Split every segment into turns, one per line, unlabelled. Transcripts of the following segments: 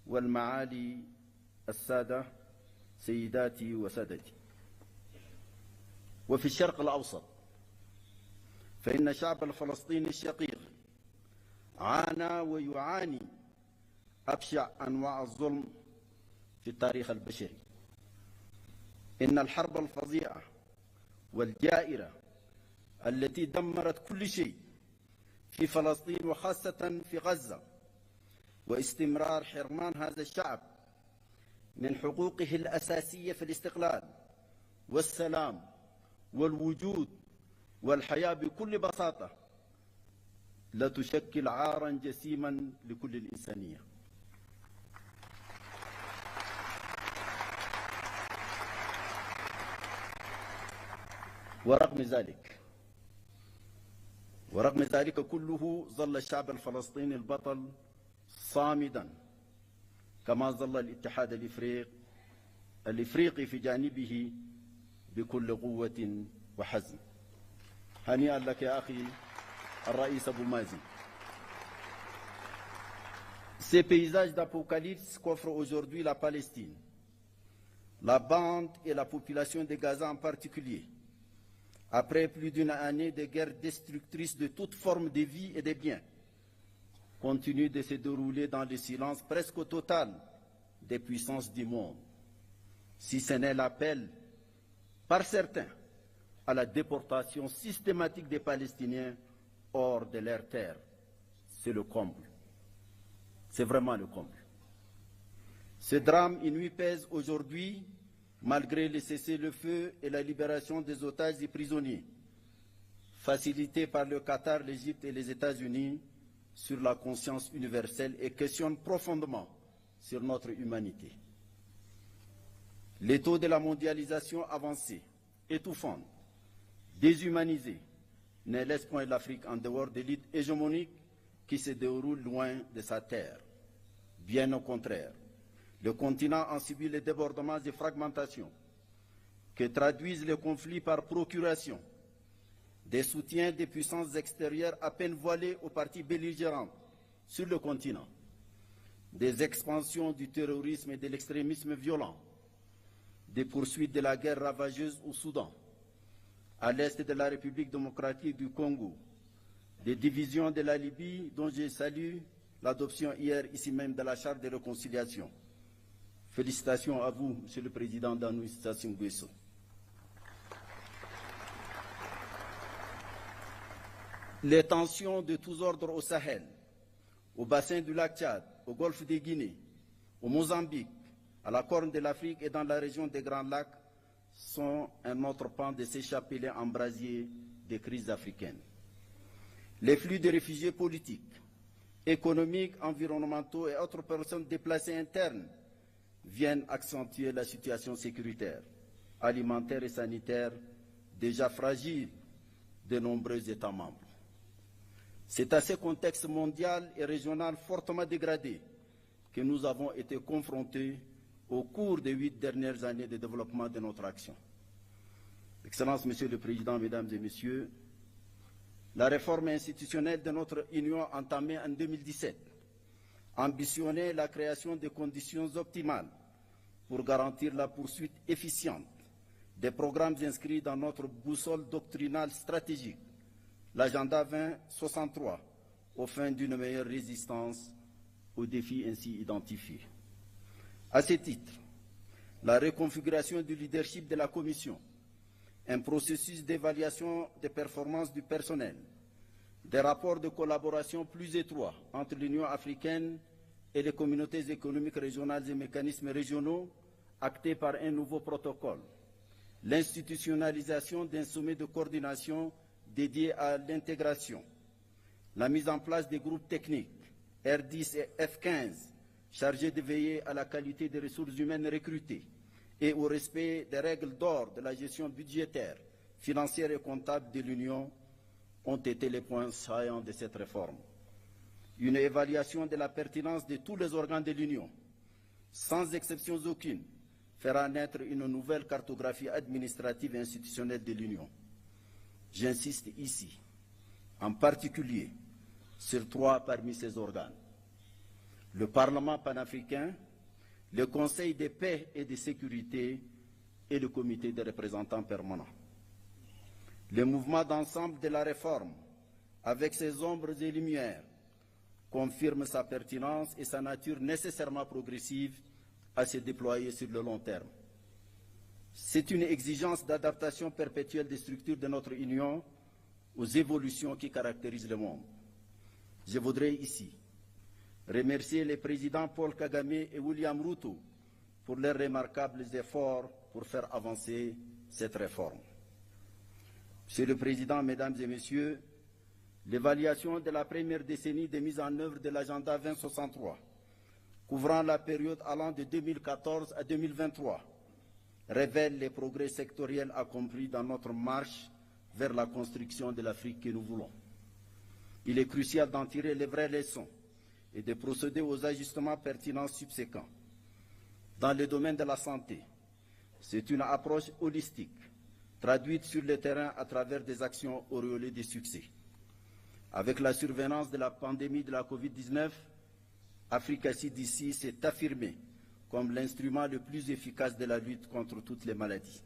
والمعالي السادة سيداتي وسادتي. وفي الشرق الأوسط فإن الشعب الفلسطيني الشقيق عانى ويعاني أبشع أنواع الظلم في التاريخ البشري. إن الحرب الفظيعة والجائرة التي دمرت كل شيء في فلسطين وخاصة في غزة، واستمرار حرمان هذا الشعب من حقوقه الأساسية في الاستقلال والسلام والوجود والحياة بكل بساطة، لا تشكل عارا جسيما لكل الإنسانية. ورغم ذلك كله ظل الشعب الفلسطيني البطل صامدا، كما ظل الاتحاد الإفريقي في جانبه بكل قوة وحزم. هنيئا لك يا أخي الرئيس أبو مازن. Ces paysages d'apocalypse qu'offre aujourd'hui la Palestine, la bande et la population de Gaza en particulier, après plus d'une année de guerre destructrice de toute forme de vie et de biens, continue de se dérouler dans le silence presque total des puissances du monde, si ce n'est l'appel par certains à la déportation systématique des Palestiniens hors de leur terre. C'est le comble. C'est vraiment le comble. Ce drame inouï pèse aujourd'hui, malgré le cessez-le-feu et la libération des otages et prisonniers, facilités par le Qatar, l'Égypte et les États-Unis, sur la conscience universelle et questionne profondément sur notre humanité. Les taux de la mondialisation avancée, étouffante, déshumanisée, ne laissent point l'Afrique en dehors de l'élite hégémonique qui se déroule loin de sa terre. Bien au contraire, le continent en subit les débordements et fragmentations que traduisent les conflits par procuration, des soutiens des puissances extérieures à peine voilées aux parties belligérantes sur le continent, des expansions du terrorisme et de l'extrémisme violent, des poursuites de la guerre ravageuse au Soudan, à l'est de la République démocratique du Congo, des divisions de la Libye dont je salue l'adoption hier ici même de la charte de réconciliation. Félicitations à vous, Monsieur le Président Danou Sassou Nguesso. Les tensions de tous ordres au Sahel, au bassin du lac Tchad, au golfe de Guinée, au Mozambique, à la Corne de l'Afrique et dans la région des Grands Lacs sont un autre pan de ces chapelets embrasiers des crises africaines. Les flux de réfugiés politiques, économiques, environnementaux et autres personnes déplacées internes viennent accentuer la situation sécuritaire, alimentaire et sanitaire déjà fragile de nombreux États membres. C'est à ce contexte mondial et régional fortement dégradé que nous avons été confrontés au cours des 8 dernières années de développement de notre action. Excellences, Monsieur le Président, Mesdames et Messieurs, la réforme institutionnelle de notre Union entamée en 2017 ambitionnait la création de conditions optimales pour garantir la poursuite efficiente des programmes inscrits dans notre boussole doctrinale stratégique, l'agenda 2063, aux fins d'une meilleure résistance aux défis ainsi identifiés. À ce titre, la reconfiguration du leadership de la Commission, un processus d'évaluation des performances du personnel, des rapports de collaboration plus étroits entre l'Union africaine et les communautés économiques régionales et mécanismes régionaux, actés par un nouveau protocole, l'institutionnalisation d'un sommet de coordination dédié à l'intégration, la mise en place des groupes techniques R10 et F15 chargés de veiller à la qualité des ressources humaines recrutées et au respect des règles d'or de la gestion budgétaire, financière et comptable de l'Union ont été les points saillants de cette réforme. Une évaluation de la pertinence de tous les organes de l'Union, sans exception aucune, fera naître une nouvelle cartographie administrative et institutionnelle de l'Union. J'insiste ici, en particulier, sur 3 parmi ces organes. le Parlement panafricain, le Conseil de paix et de sécurité et le Comité des représentants permanents. Le mouvement d'ensemble de la réforme, avec ses ombres et lumières, confirme sa pertinence et sa nature nécessairement progressive à se déployer sur le long terme. C'est une exigence d'adaptation perpétuelle des structures de notre Union aux évolutions qui caractérisent le monde. Je voudrais ici remercier les présidents Paul Kagame et William Ruto pour leurs remarquables efforts pour faire avancer cette réforme. Monsieur le Président, Mesdames et Messieurs, l'évaluation de la première décennie de mise en œuvre de l'agenda 2063, couvrant la période allant de 2014 à 2023, révèle les progrès sectoriels accomplis dans notre marche vers la construction de l'Afrique que nous voulons. Il est crucial d'en tirer les vraies leçons et de procéder aux ajustements pertinents subséquents. Dans le domaine de la santé, c'est une approche holistique, traduite sur le terrain à travers des actions auréolées de succès. Avec la survenance de la pandémie de la Covid-19, Africa CDC s'est affirmée comme l'instrument le plus efficace de la lutte contre toutes les maladies.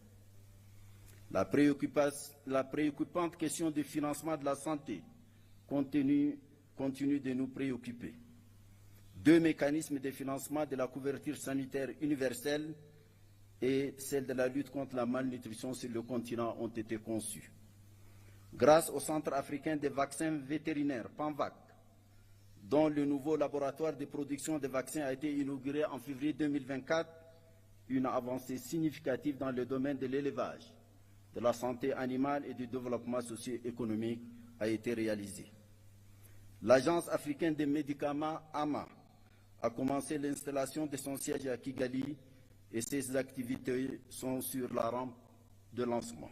La préoccupante question du financement de la santé continue de nous préoccuper. 2 mécanismes de financement de la couverture sanitaire universelle et celle de la lutte contre la malnutrition sur le continent ont été conçus. Grâce au Centre africain des vaccins vétérinaires, PANVAC, dont le nouveau laboratoire de production de vaccins a été inauguré en février 2024, une avancée significative dans le domaine de l'élevage, de la santé animale et du développement socio-économique a été réalisée. L'Agence africaine des médicaments, AMA, a commencé l'installation de son siège à Kigali et ses activités sont sur la rampe de lancement.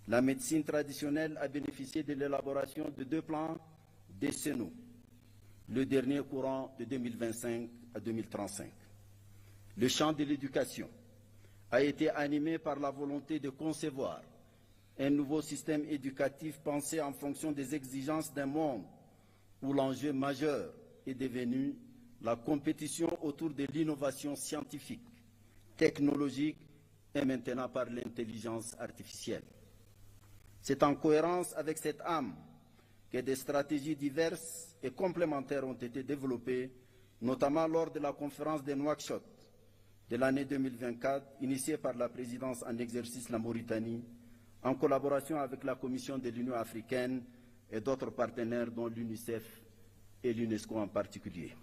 La médecine traditionnelle a bénéficié de l'élaboration de 2 plans décennaux, le dernier courant de 2025 à 2035. Le champ de l'éducation a été animé par la volonté de concevoir un nouveau système éducatif pensé en fonction des exigences d'un monde où l'enjeu majeur est devenu la compétition autour de l'innovation scientifique, technologique et maintenant par l'intelligence artificielle. C'est en cohérence avec cette âme que des stratégies diverses et complémentaires ont été développées, notamment lors de la conférence de Nouakchott de l'année 2024, initiée par la présidence en exercice la Mauritanie, en collaboration avec la Commission de l'Union africaine et d'autres partenaires, dont l'UNICEF et l'UNESCO en particulier.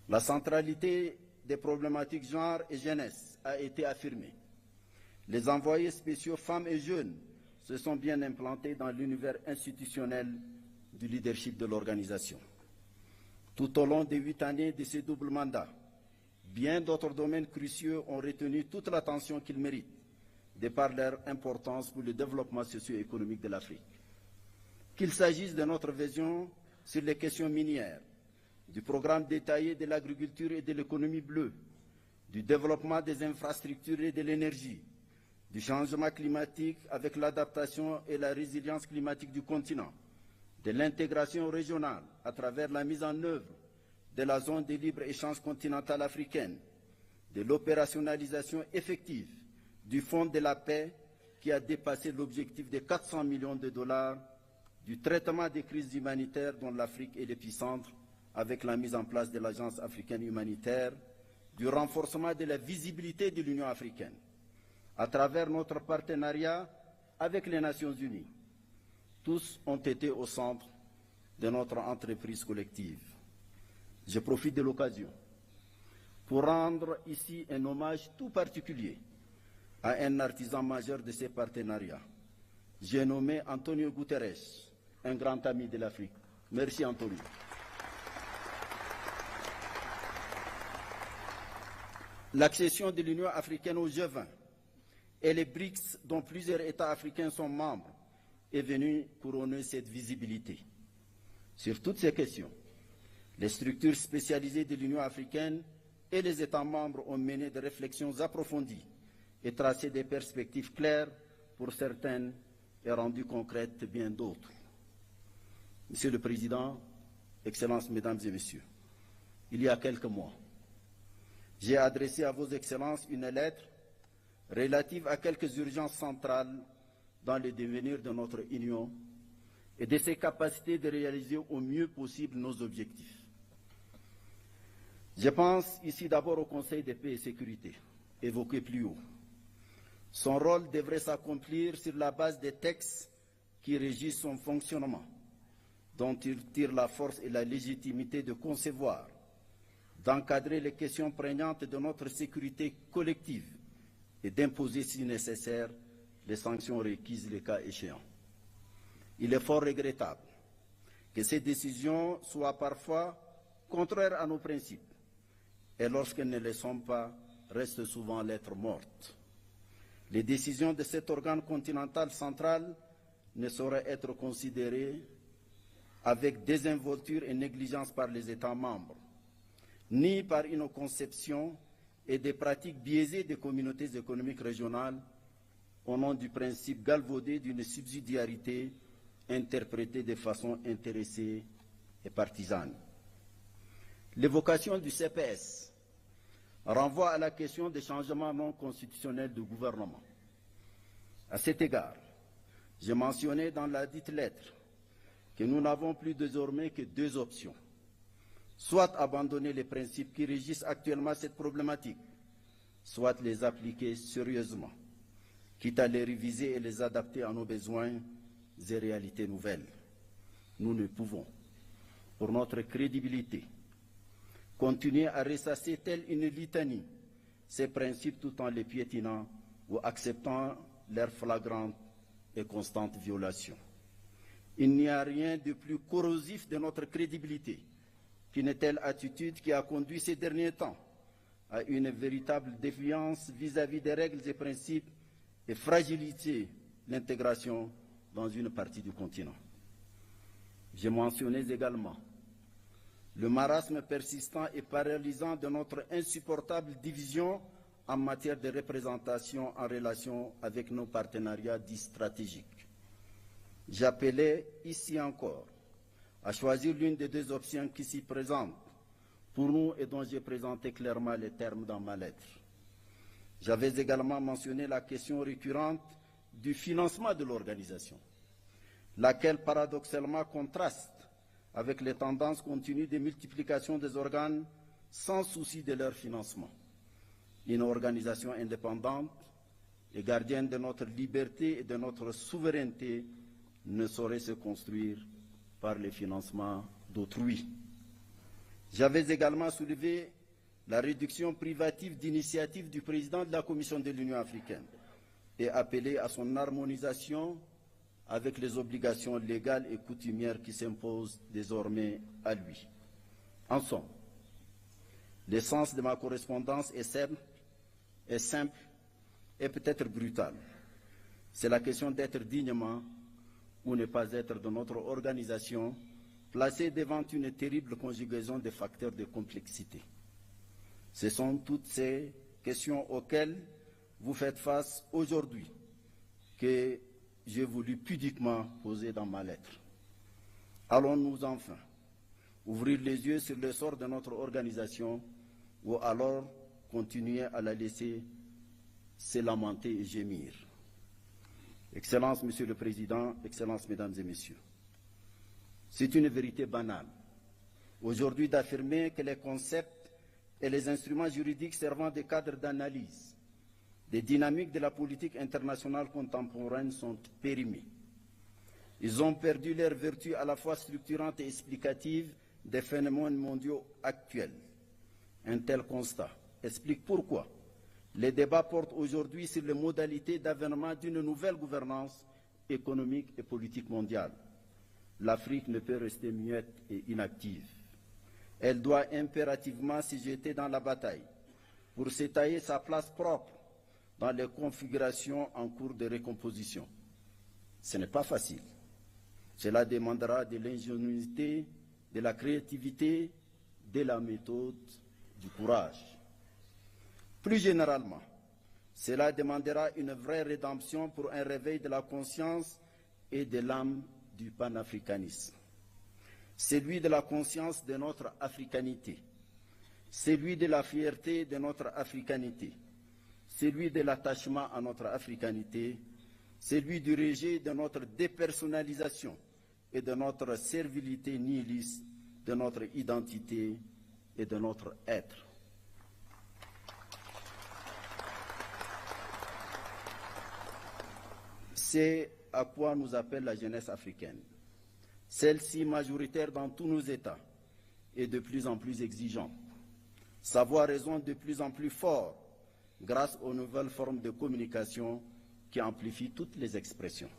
La centralité des problématiques genre et jeunesse a été affirmée. Les envoyés spéciaux femmes et jeunes se sont bien implantés dans l'univers institutionnel du leadership de l'organisation. Tout au long des 8 années de ce double mandat, bien d'autres domaines cruciaux ont retenu toute l'attention qu'ils méritent, de par leur importance pour le développement socio-économique de l'Afrique. Qu'il s'agisse de notre vision sur les questions minières, du programme détaillé de l'agriculture et de l'économie bleue, du développement des infrastructures et de l'énergie, du changement climatique avec l'adaptation et la résilience climatique du continent, de l'intégration régionale à travers la mise en œuvre de la zone de libre-échange continentale africaine, de l'opérationnalisation effective du Fonds de la paix qui a dépassé l'objectif de 400 millions de dollars, du traitement des crises humanitaires dont l'Afrique est l'épicentre avec la mise en place de l'Agence africaine humanitaire, du renforcement de la visibilité de l'Union africaine à travers notre partenariat avec les Nations unies. Tous ont été au centre de notre entreprise collective. Je profite de l'occasion pour rendre ici un hommage tout particulier à un artisan majeur de ces partenariats. J'ai nommé Antonio Guterres, un grand ami de l'Afrique. Merci Antonio. L'accession de l'Union africaine au G20 et les BRICS, dont plusieurs États africains sont membres, est venue couronner cette visibilité. Sur toutes ces questions, les structures spécialisées de l'Union africaine et les États membres ont mené des réflexions approfondies et tracé des perspectives claires pour certaines et rendu concrètes bien d'autres. Monsieur le Président, Excellences, Mesdames et Messieurs, il y a quelques mois. J'ai adressé à vos excellences une lettre relative à quelques urgences centrales dans le devenir de notre Union et de ses capacités de réaliser au mieux possible nos objectifs. Je pense ici d'abord au Conseil de paix et sécurité, évoqué plus haut. Son rôle devrait s'accomplir sur la base des textes qui régissent son fonctionnement, dont il tire la force et la légitimité de concevoir, d'encadrer les questions prégnantes de notre sécurité collective et d'imposer, si nécessaire, les sanctions requises le cas échéant. Il est fort regrettable que ces décisions soient parfois contraires à nos principes et lorsqu'elles ne le sont pas, restent souvent lettre morte. Les décisions de cet organe continental central ne sauraient être considérées avec désinvolture et négligence par les États membres, ni par une conception et des pratiques biaisées des communautés économiques régionales au nom du principe galvaudé d'une subsidiarité interprétée de façon intéressée et partisane. L'évocation du CPS renvoie à la question des changements non constitutionnels du gouvernement. À cet égard, j'ai mentionné dans la dite lettre que nous n'avons plus désormais que deux options. Soit abandonner les principes qui régissent actuellement cette problématique, soit les appliquer sérieusement, quitte à les réviser et les adapter à nos besoins et réalités nouvelles. Nous ne pouvons, pour notre crédibilité, continuer à ressasser telle une litanie ces principes tout en les piétinant ou acceptant leur flagrante et constante violation. Il n'y a rien de plus corrosif de notre crédibilité qu'une telle attitude qui a conduit ces derniers temps à une véritable défiance vis-à-vis des règles et principes et fragiliser l'intégration dans une partie du continent. J'ai mentionné également le marasme persistant et paralysant de notre insupportable division en matière de représentation en relation avec nos partenariats dits stratégiques. J'appelais ici encore à choisir l'une des deux options qui s'y présentent pour nous et dont j'ai présenté clairement les termes dans ma lettre. J'avais également mentionné la question récurrente du financement de l'organisation, laquelle paradoxalement contraste avec les tendances continues de multiplication des organes sans souci de leur financement. Une organisation indépendante et gardienne de notre liberté et de notre souveraineté ne saurait se construire par le financement d'autrui. J'avais également soulevé la réduction privative d'initiative du président de la Commission de l'Union africaine et appelé à son harmonisation avec les obligations légales et coutumières qui s'imposent désormais à lui. En somme, l'essence de ma correspondance est simple et peut-être brutale. C'est la question d'être dignement ou ne pas être de notre organisation, placée devant une terrible conjugaison de facteurs de complexité. Ce sont toutes ces questions auxquelles vous faites face aujourd'hui que j'ai voulu pudiquement poser dans ma lettre. Allons-nous enfin ouvrir les yeux sur le sort de notre organisation ou alors continuer à la laisser se lamenter et gémir? Excellences, Monsieur le Président, Excellences, Mesdames et Messieurs, c'est une vérité banale aujourd'hui d'affirmer que les concepts et les instruments juridiques servant de cadre d'analyse des dynamiques de la politique internationale contemporaine sont périmés. Ils ont perdu leur vertu à la fois structurante et explicative des phénomènes mondiaux actuels. Un tel constat explique pourquoi les débats portent aujourd'hui sur les modalités d'avènement d'une nouvelle gouvernance économique et politique mondiale. L'Afrique ne peut rester muette et inactive. Elle doit impérativement s'y jeter dans la bataille pour se tailler sa place propre dans les configurations en cours de recomposition. Ce n'est pas facile. Cela demandera de l'ingéniosité, de la créativité, de la méthode, du courage. Plus généralement, cela demandera une vraie rédemption pour un réveil de la conscience et de l'âme du panafricanisme. Celui de la conscience de notre africanité, celui de la fierté de notre africanité, celui de l'attachement à notre africanité, celui du rejet de notre dépersonnalisation et de notre servilité nihiliste, de notre identité et de notre être. C'est à quoi nous appelle la jeunesse africaine. Celle-ci, majoritaire dans tous nos États, est de plus en plus exigeante. Sa voix résonne de plus en plus fort grâce aux nouvelles formes de communication qui amplifient toutes les expressions.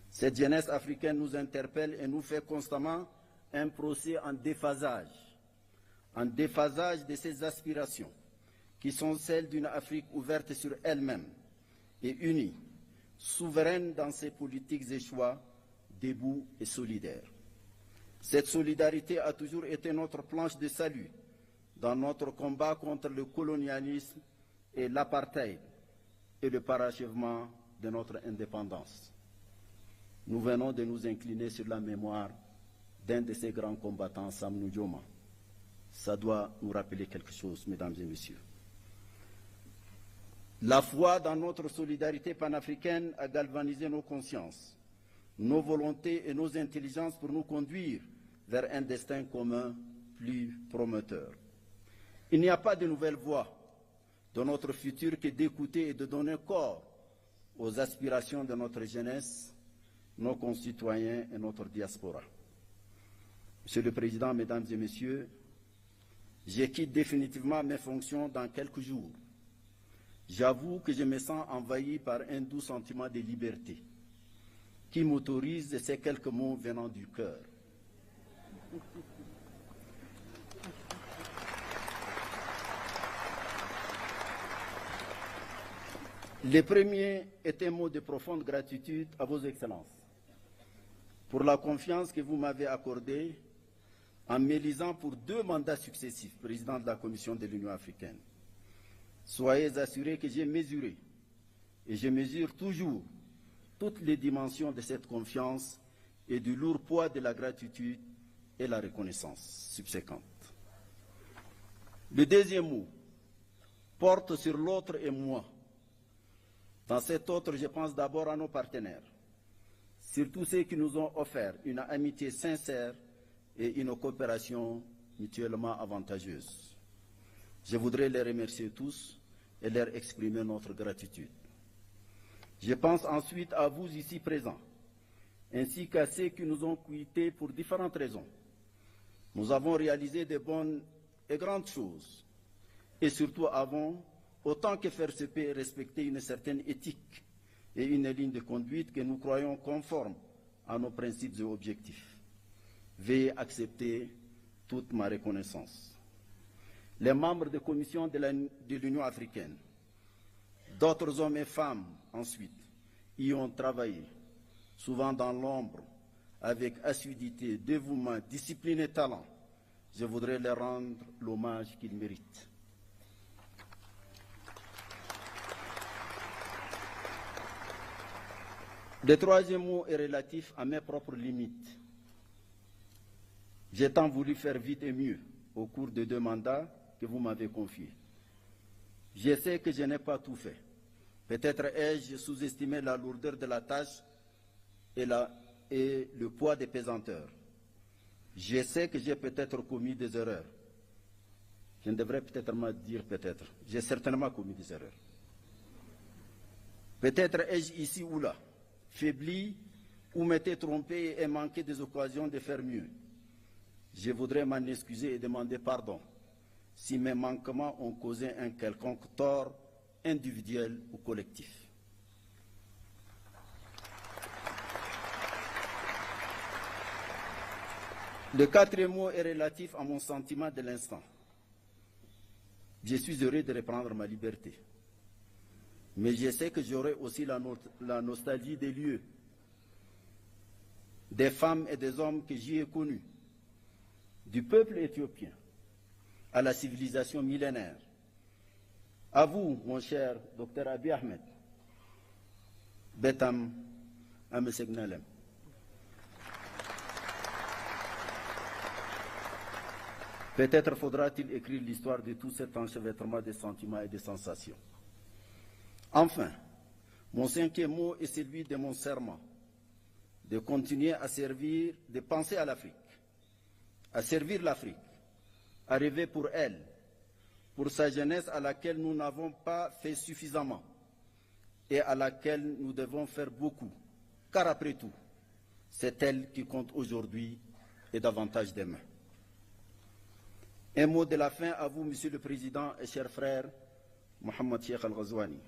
Cette jeunesse africaine nous interpelle et nous fait constamment un procès en déphasage de ses aspirations, qui sont celles d'une Afrique ouverte sur elle-même et unie, souveraine dans ses politiques et choix, debout et solidaire. Cette solidarité a toujours été notre planche de salut dans notre combat contre le colonialisme et l'apartheid et le parachèvement de notre indépendance. Nous venons de nous incliner sur la mémoire d'un de ces grands combattants, Sam Nujoma. Ça doit nous rappeler quelque chose, mesdames et messieurs. La foi dans notre solidarité panafricaine a galvanisé nos consciences, nos volontés et nos intelligences pour nous conduire vers un destin commun plus prometteur. Il n'y a pas de nouvelle voie de notre futur que d'écouter et de donner corps aux aspirations de notre jeunesse, nos concitoyens et notre diaspora. Monsieur le Président, Mesdames et Messieurs, je quitte définitivement mes fonctions dans quelques jours. J'avoue que je me sens envahi par un doux sentiment de liberté qui m'autorise ces quelques mots venant du cœur. Le premier est un mot de profonde gratitude à vos excellences pour la confiance que vous m'avez accordée en m'élisant pour 2 mandats successifs, président de la Commission de l'Union africaine. Soyez assurés que j'ai mesuré et je mesure toujours toutes les dimensions de cette confiance et du lourd poids de la gratitude et la reconnaissance subséquente. Le deuxième mot porte sur l'autre et moi. Dans cet autre, je pense d'abord à nos partenaires, surtout ceux qui nous ont offert une amitié sincère et une coopération mutuellement avantageuse. Je voudrais les remercier tous et leur exprimer notre gratitude. Je pense ensuite à vous ici présents, ainsi qu'à ceux qui nous ont quittés pour différentes raisons. Nous avons réalisé de bonnes et grandes choses, et surtout avons, autant que faire se peut, respecter une certaine éthique et une ligne de conduite que nous croyons conforme à nos principes et objectifs. Veuillez accepter toute ma reconnaissance. Les membres de commission de l'Union africaine, d'autres hommes et femmes ensuite, y ont travaillé, souvent dans l'ombre, avec assiduité, dévouement, discipline et talent. Je voudrais leur rendre l'hommage qu'ils méritent. Le troisième mot est relatif à mes propres limites. J'ai tant voulu faire vite et mieux au cours des 2 mandats que vous m'avez confiés. Je sais que je n'ai pas tout fait. Peut-être ai-je sous-estimé la lourdeur de la tâche et le poids des pesanteurs. Je sais que j'ai peut-être commis des erreurs. Je ne devrais peut-être pas dire peut-être. J'ai certainement commis des erreurs. Peut-être ai-je ici ou là faibli ou m'étais trompé et manqué des occasions de faire mieux. Je voudrais m'en excuser et demander pardon si mes manquements ont causé un quelconque tort individuel ou collectif. Le 4e mot est relatif à mon sentiment de l'instant. Je suis heureux de reprendre ma liberté. Mais je sais que j'aurai aussi la nostalgie des lieux, des femmes et des hommes que j'y ai connus, du peuple éthiopien à la civilisation millénaire. À vous, mon cher Dr Abiy Ahmed, Betam Peut-être faudra-t-il écrire l'histoire de tout cet enchevêtrement de sentiments et de sensations. Enfin, mon cinquième mot est celui de mon serment, de continuer à servir, de penser à l'Afrique, à servir l'Afrique, à rêver pour elle, pour sa jeunesse à laquelle nous n'avons pas fait suffisamment et à laquelle nous devons faire beaucoup, car après tout, c'est elle qui compte aujourd'hui et davantage demain. Un mot de la fin à vous, Monsieur le Président et cher frère Mohamed Cheikh Al-Ghazouani,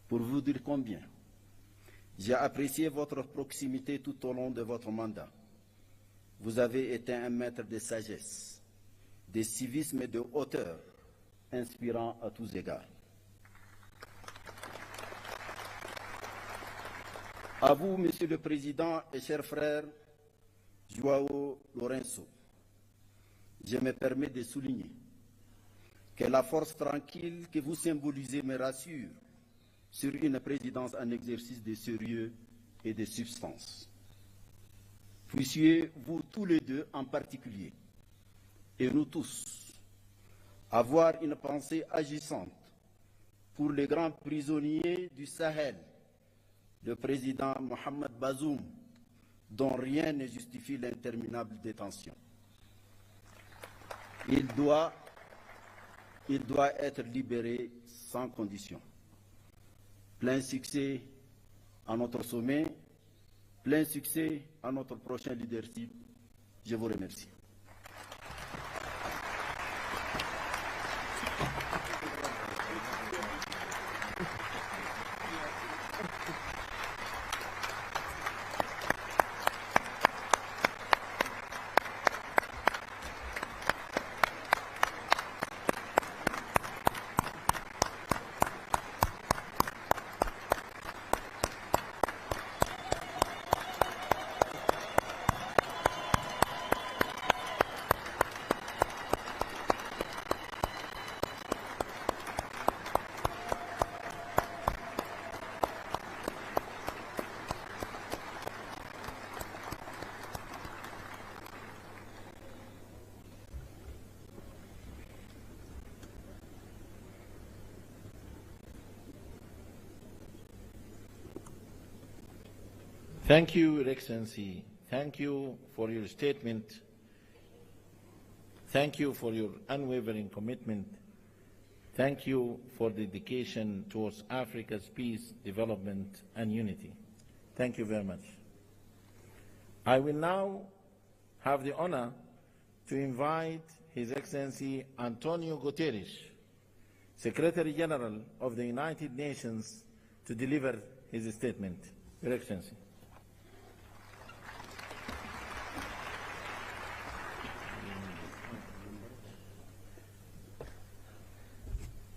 pour vous dire combien j'ai apprécié votre proximité tout au long de votre mandat. Vous avez été un maître de sagesse, de civisme et de hauteur, inspirant à tous égards. À vous, Monsieur le Président et cher frère João Lourenço, je me permets de souligner que la force tranquille que vous symbolisez me rassure sur une présidence en exercice de sérieux et de substance. Puissiez-vous tous les deux en particulier, et nous tous, avoir une pensée agissante pour les grands prisonniers du Sahel, le président Mohamed Bazoum, dont rien ne justifie l'interminable détention. Il doit être libéré sans condition. Plein succès à notre sommet, plein succès à notre prochain leadership. Je vous remercie.
Thank you, Your Excellency. Thank you for your statement. Thank you for your unwavering commitment. Thank you for dedication towards Africa's peace, development, and unity. Thank you very much. I will now have the honor to invite His Excellency Antonio Guterres, Secretary General of the United Nations, to deliver his statement. Your Excellency.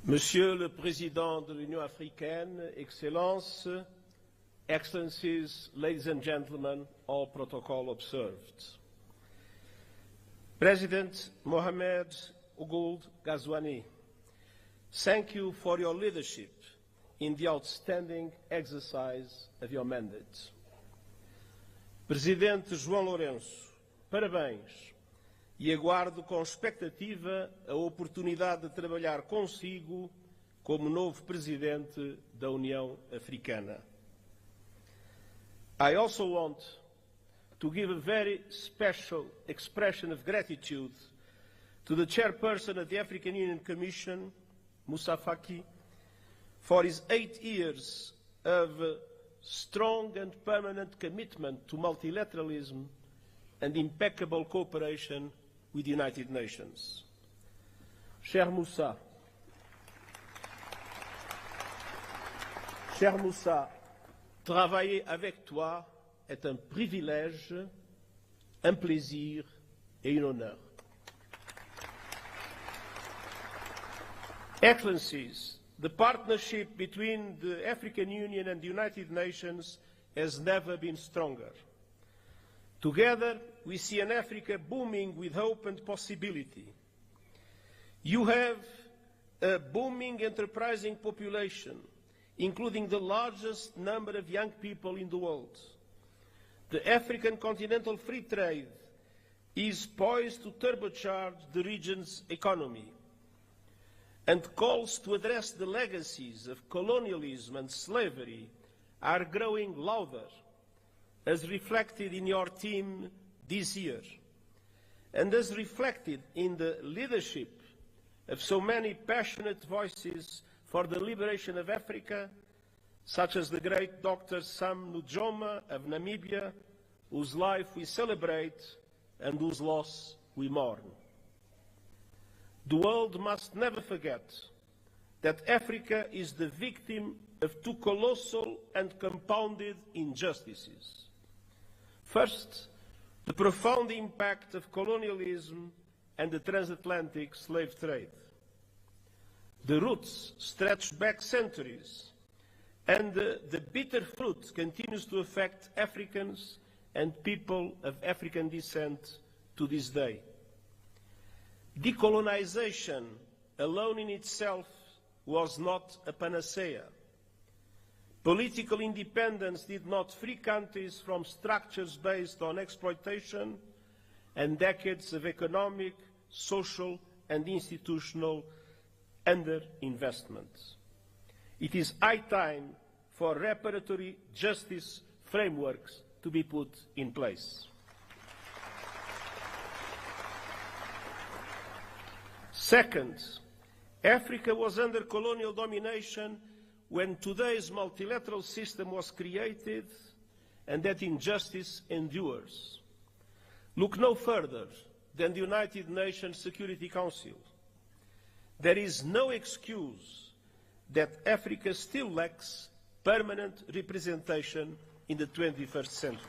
Monsieur le Président de l'Union africaine, Excellences, Excellencies, ladies and gentlemen, all protocol observed. President Mohamed Ould Ghazouani, thank you for your leadership in the outstanding exercise of your mandate. Presidente João Lourenço, parabéns e aguardo com expectativa a oportunidade de trabalhar consigo como novo Presidente da União Africana. I also want to give a very special expression of gratitude to the Chairperson of the African Union Commission, Moussa Faki, for his 8 years of strong and permanent commitment to multilateralism and impeccable cooperation with the United Nations. Cher Moussa, travailler avec toi est un privilège, un plaisir et un honneur. Excellencies, the partnership between the African Union and the United Nations has never been stronger. Together, we see an Africa booming with hope and possibility. You have a booming, enterprising population, including the largest number of young people in the world. The African continental free trade is poised to turbocharge the region's economy, and calls to address the legacies of colonialism and slavery are growing louder, as reflected in your theme this year, and as reflected in the leadership of so many passionate voices for the liberation of Africa, such as the great Dr. Sam Nujoma of Namibia, whose life we celebrate and whose loss we mourn. The world must never forget that Africa is the victim of two colossal and compounded injustices. First, the profound impact of colonialism and the transatlantic slave trade. The roots stretch back centuries, and the bitter fruit continues to affect Africans and people of African descent to this day. Decolonization alone in itself was not a panacea. Political independence did not free countries from structures based on exploitation and decades of economic, social, and institutional underinvestment. It is high time for reparatory justice frameworks to be put in place. Second, Africa was under colonial domination when today's multilateral system was created, and that injustice endures. Look no further than the United Nations Security Council. There is no excuse that Africa still lacks permanent representation in the 21st century.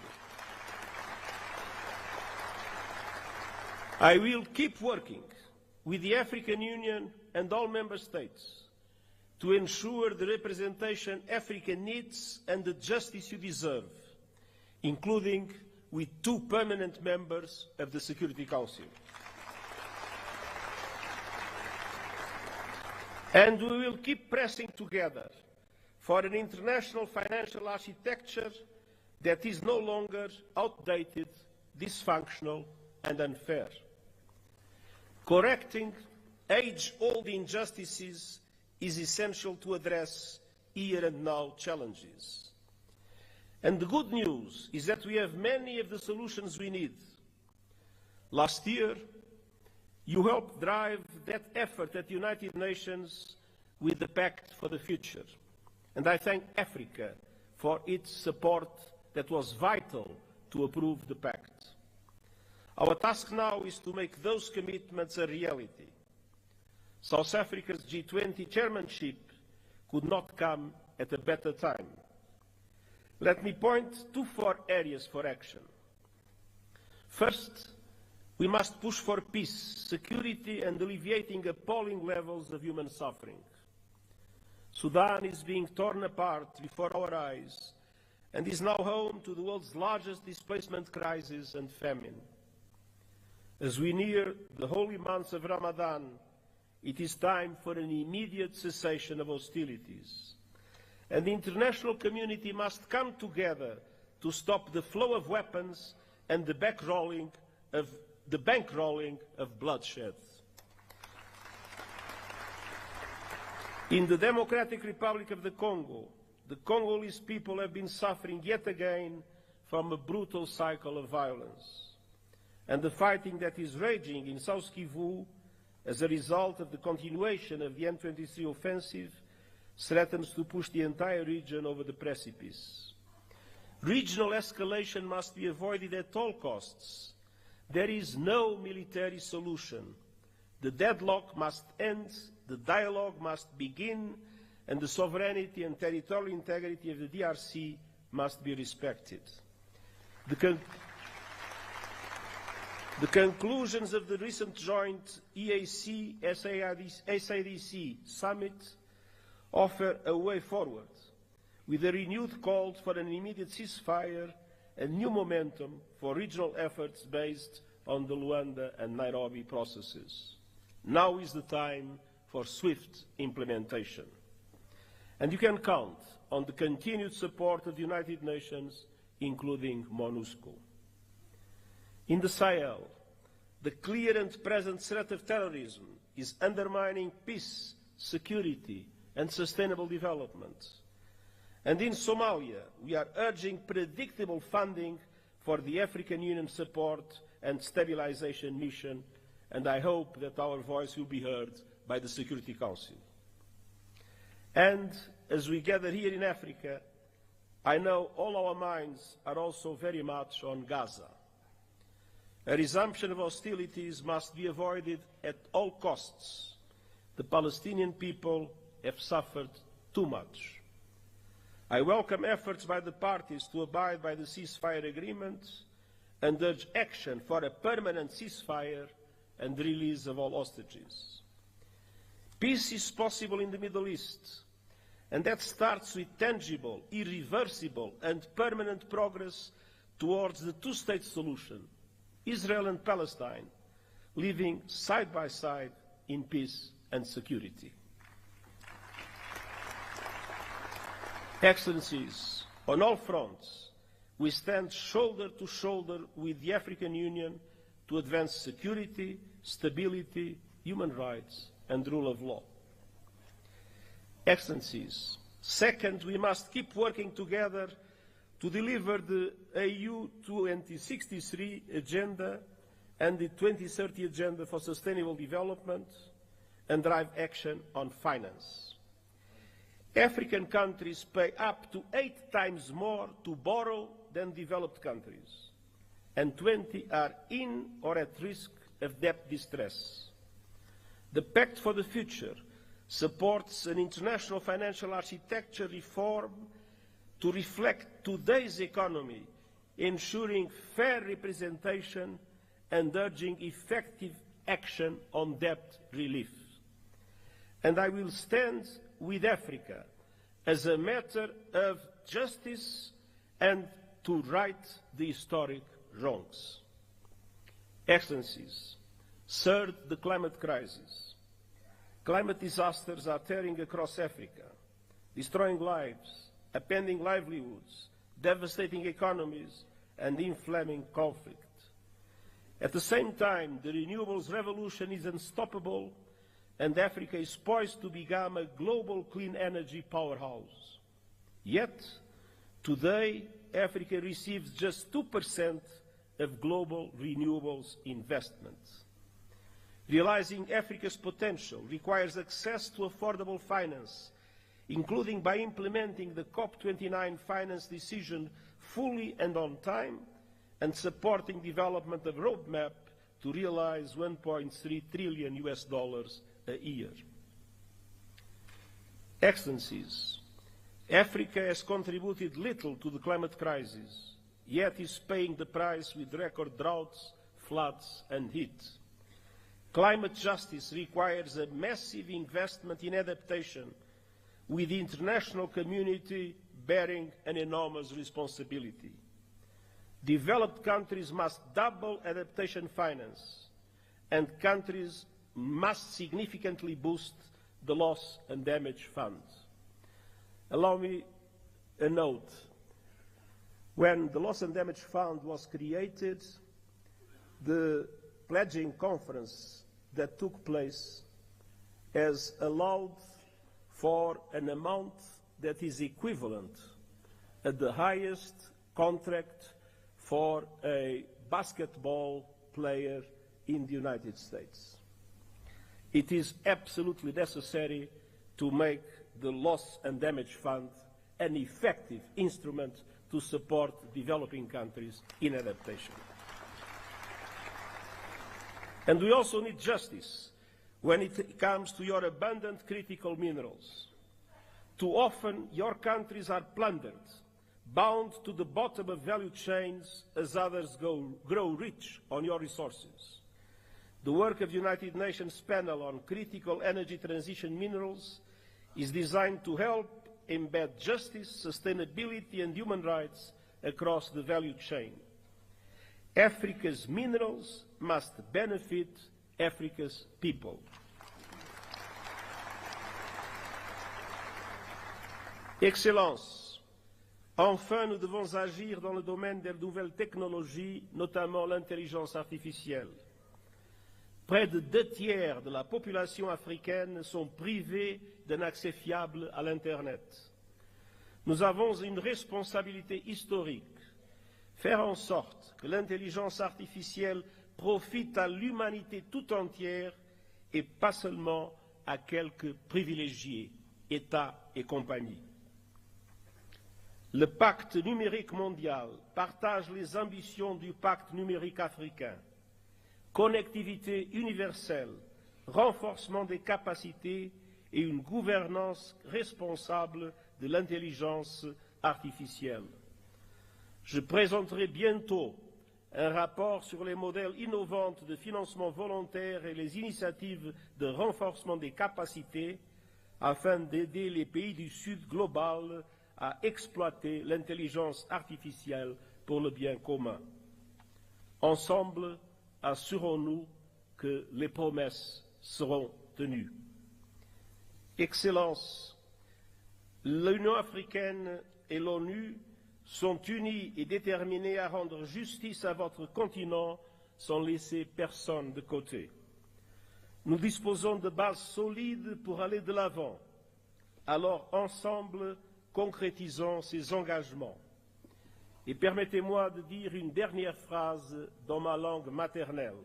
I will keep working with the African Union and all member states to ensure the representation Africa needs and the justice you deserve, including with 2 permanent members of the Security Council. And we will keep pressing together for an international financial architecture that is no longer outdated, dysfunctional, and unfair. Correcting age-old injustices is essential to address here and now challenges. And the good news is that we have many of the solutions we need. Last year, you helped drive that effort at the United Nations with the Pact for the Future. And I thank Africa for its support that was vital to approve the Pact. Our task now is to make those commitments a reality. South Africa's G20 chairmanship could not come at a better time. Let me point to 4 areas for action. First, we must push for peace, security, and alleviating appalling levels of human suffering. Sudan is being torn apart before our eyes and is now home to the world's largest displacement crisis and famine. As we near the holy months of Ramadan, it is time for an immediate cessation of hostilities. And the international community must come together to stop the flow of weapons and the bankrolling of bloodshed. In the Democratic Republic of the Congolese people have been suffering yet again from a brutal cycle of violence. And the fighting that is raging in South Kivu as a result of the continuation of the M23 offensive threatens to push the entire region over the precipice. Regional escalation must be avoided at all costs. There is no military solution. The deadlock must end, the dialogue must begin, and the sovereignty and territorial integrity of the DRC must be respected. The conclusions of the recent joint EAC-SADC summit offer a way forward, with a renewed call for an immediate ceasefire and new momentum for regional efforts based on the Luanda and Nairobi processes. Now is the time for swift implementation. And you can count on the continued support of the United Nations, including MONUSCO. In the Sahel, the clear and present threat of terrorism is undermining peace, security, and sustainable development. And in Somalia, we are urging predictable funding for the African Union support and stabilization mission, and I hope that our voice will be heard by the Security Council. And as we gather here in Africa, I know all our minds are also very much on Gaza. A resumption of hostilities must be avoided at all costs. The Palestinian people have suffered too much. I welcome efforts by the parties to abide by the ceasefire agreement and urge action for a permanent ceasefire and the release of all hostages. Peace is possible in the Middle East, and that starts with tangible, irreversible, and permanent progress towards the two-state solution, Israel and Palestine, living side by side in peace and security. Excellencies, on all fronts, we stand shoulder to shoulder with the African Union to advance security, stability, human rights, and rule of law. Excellencies, second, we must keep working together to deliver the AU 2063 agenda and the 2030 agenda for sustainable development and drive action on finance. African countries pay up to 8 times more to borrow than developed countries, and 20 are in or at risk of debt distress. The Pact for the Future supports an international financial architecture reform to reflect today's economy, ensuring fair representation and urging effective action on debt relief. And I will stand with Africa as a matter of justice and to right the historic wrongs. Excellencies, third, the climate crisis. Climate disasters are tearing across Africa, destroying lives, upending livelihoods, devastating economies, and inflaming conflict. At the same time, the renewables revolution is unstoppable, and Africa is poised to become a global clean energy powerhouse. Yet, today, Africa receives just 2% of global renewables investment. Realizing Africa's potential requires access to affordable finance, including by implementing the COP29 finance decision fully and on time, and supporting development of a roadmap to realize $1.3 trillion a year. Excellencies, Africa has contributed little to the climate crisis, yet is paying the price with record droughts, floods, and heat. Climate justice requires a massive investment in adaptation, with the international community bearing an enormous responsibility. Developed countries must double adaptation finance, and countries must significantly boost the loss and damage fund. Allow me a note. When the loss and damage fund was created, the pledging conference that took place has allowed for an amount that is equivalent at the highest contract for a basketball player in the United States. It is absolutely necessary to make the loss and damage fund an effective instrument to support developing countries in adaptation. And we also need justice when it comes to your abundant critical minerals. Too often, your countries are plundered, bound to the bottom of value chains as others grow rich on your resources. The work of the United Nations Panel on Critical Energy Transition Minerals is designed to help embed justice, sustainability, and human rights across the value chain. Africa's minerals must benefit Africa's people. Excellences, enfin, nous devons agir dans le domaine des nouvelles technologies, notamment l'intelligence artificielle. Près de 2/3 de la population africaine sont privés d'un accès fiable à l'Internet. Nous avons une responsabilité historique, faire en sorte que l'intelligence artificielle profite à l'humanité tout entière et pas seulement à quelques privilégiés, États et compagnie. Le pacte numérique mondial partage les ambitions du pacte numérique africain. Connectivité universelle, renforcement des capacités et une gouvernance responsable de l'intelligence artificielle. Je présenterai bientôt un rapport sur les modèles innovants de financement volontaire et les initiatives de renforcement des capacités afin d'aider les pays du Sud global à exploiter l'intelligence artificielle pour le bien commun. Ensemble, assurons-nous que les promesses seront tenues. Excellences, l'Union africaine et l'ONU sont unis et déterminés à rendre justice à votre continent sans laisser personne de côté. Nous disposons de bases solides pour aller de l'avant. Alors, ensemble, concrétisons ces engagements. Et permettez-moi de dire une dernière phrase dans ma langue maternelle.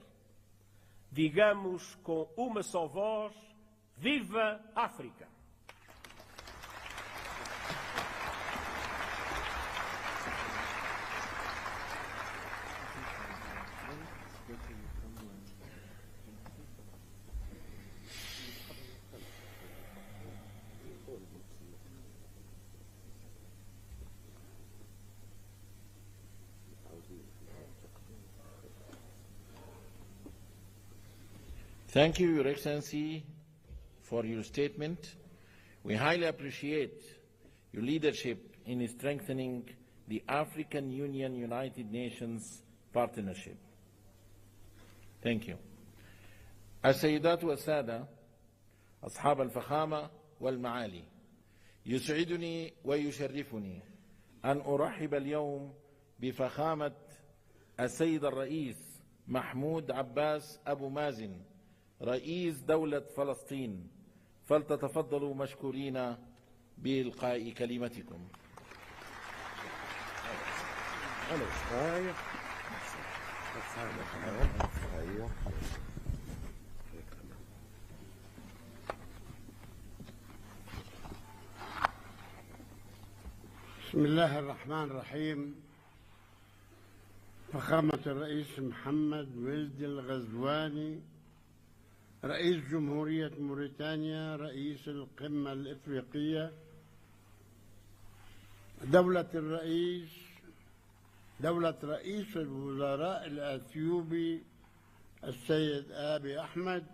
Digamos com uma só voz, viva África!
Thank you, Your Excellency, for your statement. We highly appreciate your leadership in strengthening the African Union-United Nations partnership. Thank you. السيدات والسادة أصحاب الفخامة والمعالي، يسعدني ويشرفني أن أرحب اليوم بفخامة السيد الرئيس محمود عباس أبو مازن رئيس دولة فلسطين، فلتتفضلوا مشكورين بإلقاء كلمتكم.
بسم الله الرحمن الرحيم. فخامة الرئيس محمد ولد الغزواني رئيس جمهورية موريتانيا، رئيس القمة الإفريقية، دولة رئيس الوزراء الأثيوبي السيد آبي أحمد،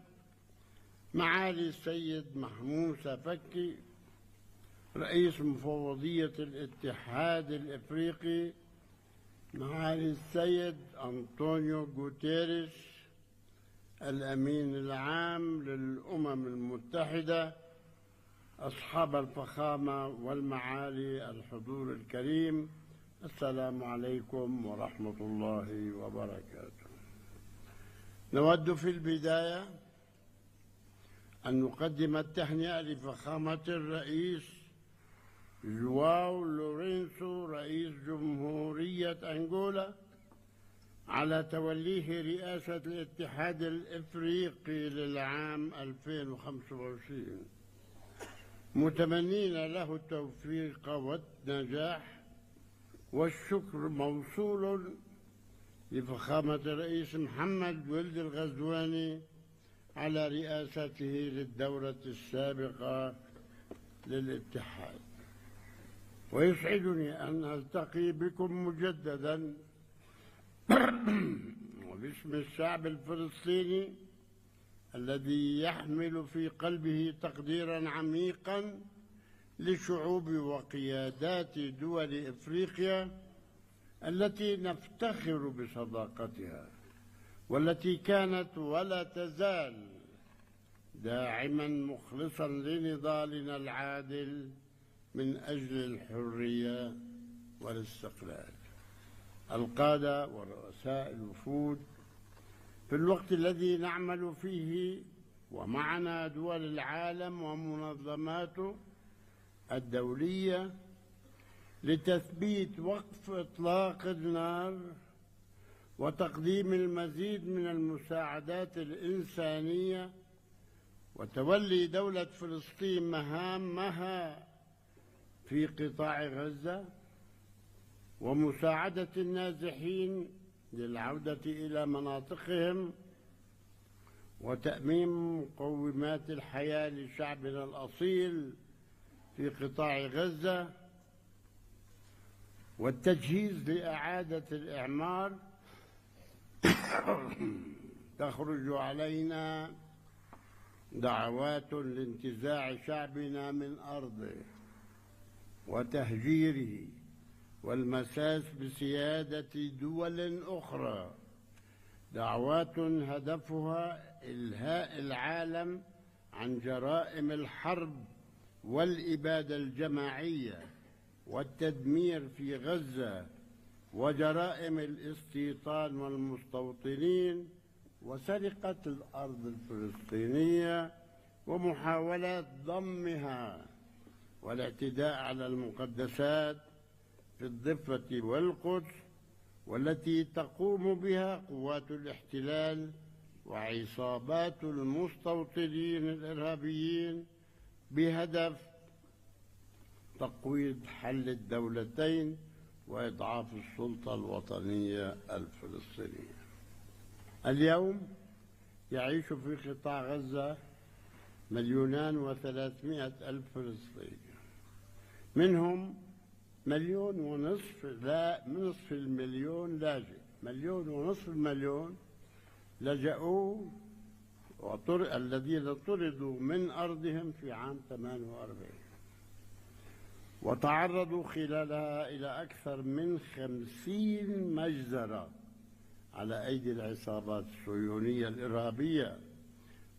معالي السيد محموسة فكي رئيس مفوضية الاتحاد الإفريقي، معالي السيد أنطونيو غوتيريش الأمين العام للأمم المتحدة، أصحاب الفخامة والمعالي الحضور الكريم، السلام عليكم ورحمة الله وبركاته. نود في البداية أن نقدم التهنئة لفخامة الرئيس جواو لورينسو رئيس جمهورية أنغولا على توليه رئاسة الاتحاد الإفريقي للعام 2025، متمنين له التوفيق والنجاح، والشكر موصول لفخامة الرئيس محمد ولد الغزواني على رئاسته للدورة السابقة للاتحاد. ويسعدني أن ألتقي بكم مجددا وباسم الشعب الفلسطيني الذي يحمل في قلبه تقديرا عميقا لشعوب وقيادات دول إفريقيا التي نفتخر بصداقتها، والتي كانت ولا تزال داعما مخلصا لنضالنا العادل من أجل الحرية والاستقلال. القادة ورؤساء الوفود، في الوقت الذي نعمل فيه ومعنا دول العالم ومنظماته الدولية لتثبيت وقف إطلاق النار وتقديم المزيد من المساعدات الإنسانية وتولي دولة فلسطين مهامها في قطاع غزة ومساعدة النازحين للعودة إلى مناطقهم وتأمين مقومات الحياة لشعبنا الأصيل في قطاع غزة والتجهيز لإعادة الإعمار، تخرج علينا دعوات لانتزاع شعبنا من أرضه وتهجيره والمساس بسيادة دول أخرى، دعوات هدفها إلهاء العالم عن جرائم الحرب والإبادة الجماعية والتدمير في غزة وجرائم الاستيطان والمستوطنين وسرقة الأرض الفلسطينية ومحاولات ضمها والاعتداء على المقدسات في الضفة والقدس والتي تقوم بها قوات الاحتلال وعصابات المستوطنين الإرهابيين بهدف تقويض حل الدولتين وإضعاف السلطة الوطنية الفلسطينية. اليوم يعيش في قطاع غزة 2,300,000 فلسطيني، منهم 1,500,000 لا نصف المليون لاجئ، 1,500,000 لجأوا الذين طردوا من أرضهم في عام 48 وتعرضوا خلالها إلى أكثر من 50 مجزرة على أيدي العصابات الصهيونية الإرهابية.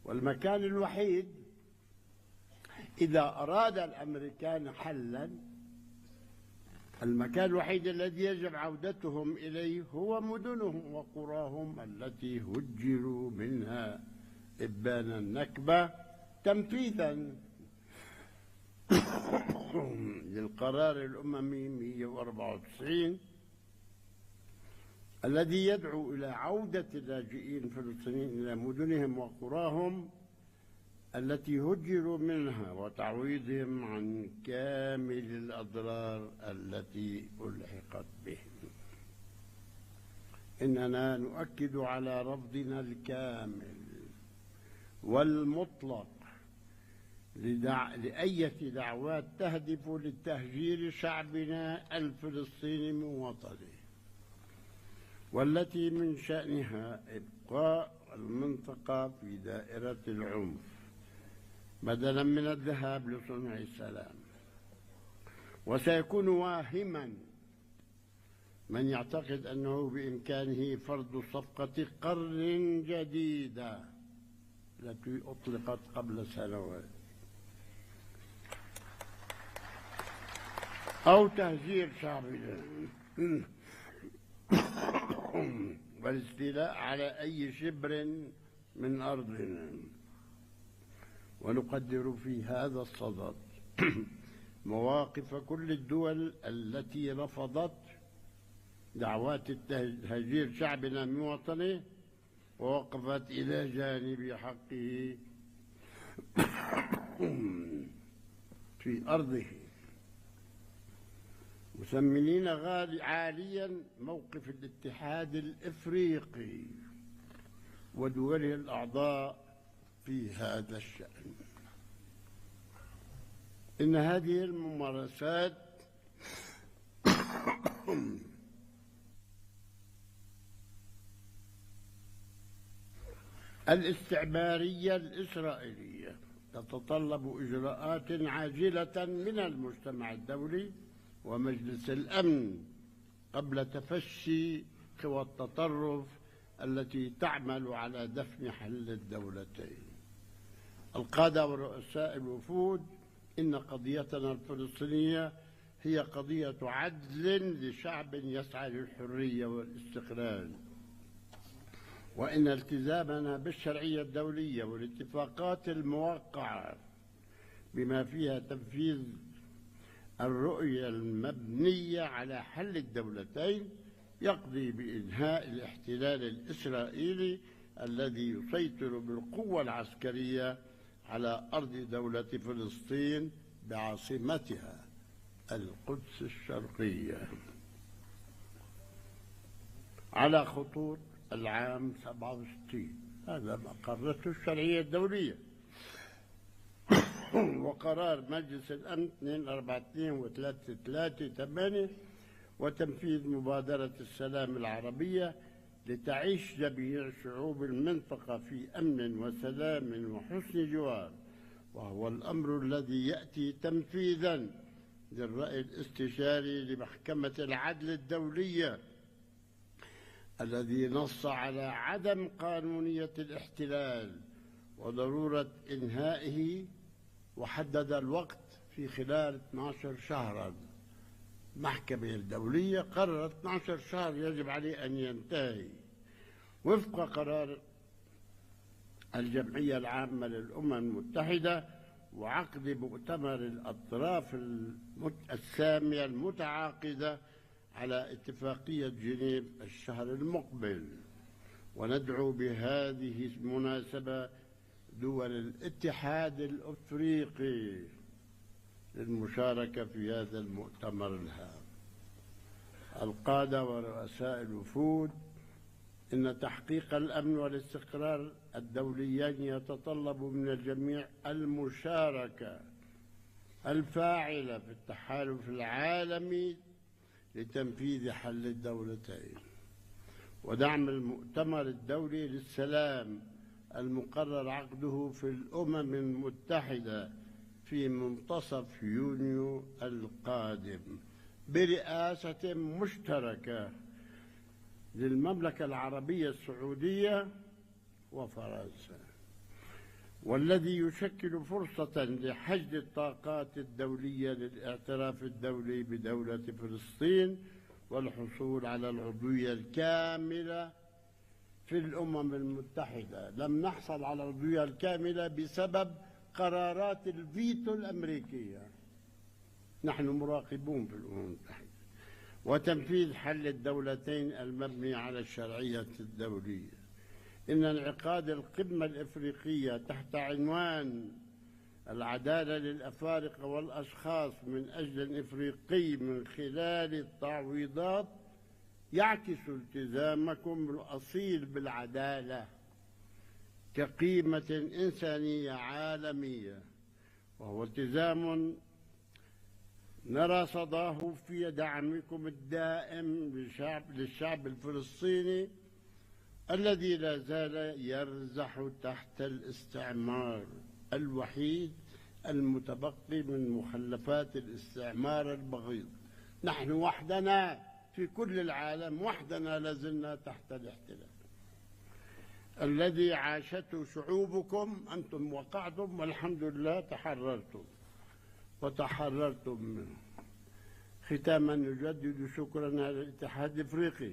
والمكان الوحيد إذا أراد الأمريكان حلا، المكان الوحيد الذي يجب عودتهم إليه هو مدنهم وقراهم التي هجروا منها إبان النكبة تنفيذا للقرار الأممي 194 الذي يدعو إلى عودة اللاجئين الفلسطينيين إلى مدنهم وقراهم التي هجروا منها وتعويضهم عن كامل الأضرار التي ألحقت بهم. إننا نؤكد على رفضنا الكامل والمطلق لأية دعوات تهدف لتهجير شعبنا الفلسطيني من وطنه، والتي من شأنها إبقاء المنطقة في دائرة العنف بدلا من الذهاب لصنع السلام. وسيكون واهما من يعتقد أنه بإمكانه فرض صفقة قرن جديدة التي أطلقت قبل سنوات أو تهجير شعبنا والاستيلاء على أي شبر من أرضنا. ونقدر في هذا الصدد مواقف كل الدول التي رفضت دعوات تهجير شعبنا من وطنه ووقفت إلى جانب حقه في أرضه، مثمنين عاليا موقف الاتحاد الإفريقي ودوله الأعضاء في هذا الشأن. إن هذه الممارسات الاستعمارية الإسرائيلية تتطلب إجراءات عاجلة من المجتمع الدولي ومجلس الأمن قبل تفشي قوى التطرف التي تعمل على دفن حل الدولتين. القادة ورؤساء الوفود، إن قضيتنا الفلسطينية هي قضية عدل لشعب يسعى للحرية والاستقلال، وإن التزامنا بالشرعية الدولية والاتفاقات الموقعة بما فيها تنفيذ الرؤية المبنية على حل الدولتين يقضي بإنهاء الاحتلال الإسرائيلي الذي يسيطر بالقوة العسكرية على أرض دولة فلسطين بعاصمتها القدس الشرقية على خطوط العام 67. هذا ما قررته الشرعية الدولية وقرار مجلس الأمن 242 و338 وتنفيذ مبادرة السلام العربية لتعيش جميع شعوب المنطقة في أمن وسلام وحسن جوار، وهو الأمر الذي يأتي تنفيذا للرأي الاستشاري لمحكمة العدل الدولية الذي نص على عدم قانونية الاحتلال وضرورة إنهائه، وحدد الوقت في خلال 12 شهرا. المحكمة الدولية قررت 12 شهر يجب عليه أن ينتهي وفق قرار الجمعية العامة للأمم المتحدة وعقد مؤتمر الأطراف السامية المتعاقدة على اتفاقية جنيف الشهر المقبل. وندعو بهذه المناسبة دول الاتحاد الأفريقي للمشاركة في هذا المؤتمر الهام. القادة ورؤساء الوفود، إن تحقيق الأمن والاستقرار الدوليين يتطلب من الجميع المشاركة الفاعلة في التحالف العالمي لتنفيذ حل الدولتين ودعم المؤتمر الدولي للسلام المقرر عقده في الأمم المتحدة في منتصف يونيو القادم برئاسة مشتركة للمملكة العربية السعودية وفرنسا، والذي يشكل فرصة لحشد الطاقات الدولية للاعتراف الدولي بدولة فلسطين والحصول على العضوية الكاملة في الأمم المتحدة. لم نحصل على العضوية الكاملة بسبب قرارات الفيتو الأمريكية، نحن مراقبون في الأمم المتحدة، وتنفيذ حل الدولتين المبني على الشرعية الدولية. إن انعقاد القمة الإفريقية تحت عنوان العدالة للأفارقة والأشخاص من أجل الإفريقي من خلال التعويضات يعكس التزامكم الأصيل بالعدالة كقيمة إنسانية عالمية، وهو التزام نرى صداه في دعمكم الدائم للشعب الفلسطيني الذي لا زال يرزح تحت الاستعمار الوحيد المتبقي من مخلفات الاستعمار البغيض. نحن وحدنا في كل العالم، وحدنا لازلنا تحت الاحتلال الذي عاشته شعوبكم. أنتم وقعتم والحمد لله تحررتم وتحررتم منه. ختاما نجدد شكرنا للاتحاد الافريقي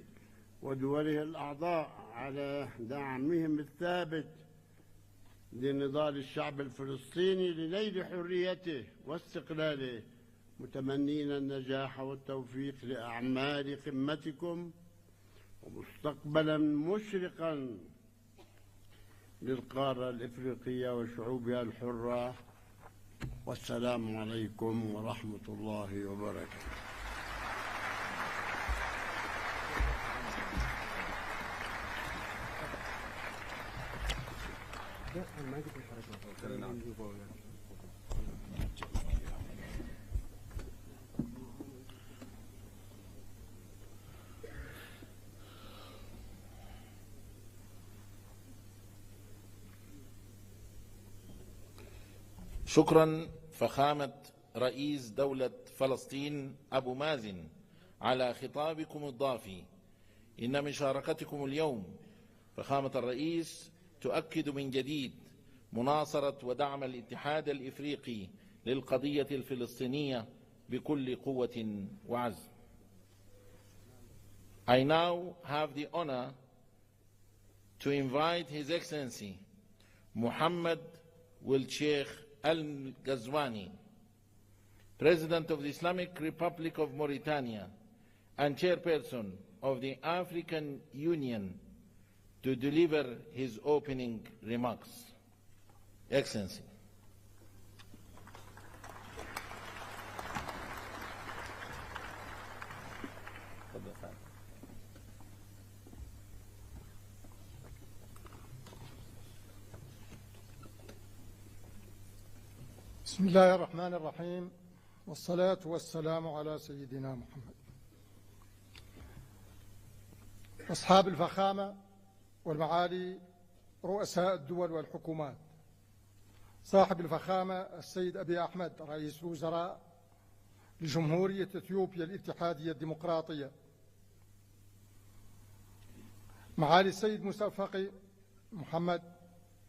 ودوله الاعضاء على دعمهم الثابت لنضال الشعب الفلسطيني لنيل حريته واستقلاله، متمنين النجاح والتوفيق لاعمال قمتكم ومستقبلا مشرقا للقاره الافريقيه وشعوبها الحره. والسلام عليكم ورحمة الله وبركاته.
شكرا فخامة رئيس دولة فلسطين أبو مازن على خطابكم الضافي. إن مشاركتكم اليوم فخامة الرئيس تؤكد من جديد مناصرة ودعم الاتحاد الإفريقي للقضية الفلسطينية بكل قوة وعزم. I now have the honor to invite His Excellency Mohammed Wuld Sheikh Al Ghazwani, President of the Islamic Republic of Mauritania and Chairperson of the African Union, to deliver his opening remarks. Excellency.
بسم الله الرحمن الرحيم، والصلاة والسلام على سيدنا محمد. أصحاب الفخامة والمعالي رؤساء الدول والحكومات، صاحب الفخامة السيد أبي أحمد رئيس وزراء لجمهورية إثيوبيا الاتحادية الديمقراطية، معالي السيد موسى فقي محمد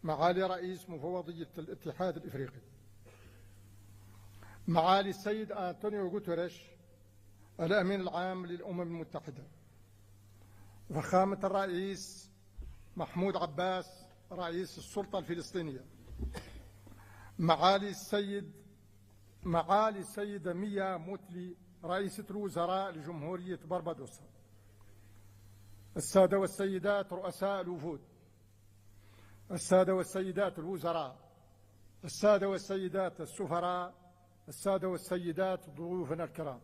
معالي رئيس مفوضية الاتحاد الإفريقي، معالي السيد أنطونيو غوتيريش الأمين العام للأمم المتحدة، فخامة الرئيس محمود عباس رئيس السلطة الفلسطينية، معالي السيدة ميا موتلي رئيسة الوزراء لجمهورية بربادوس، السادة والسيدات رؤساء الوفود، السادة والسيدات الوزراء، السادة والسيدات السفراء، السادة والسيدات ضيوفنا الكرام،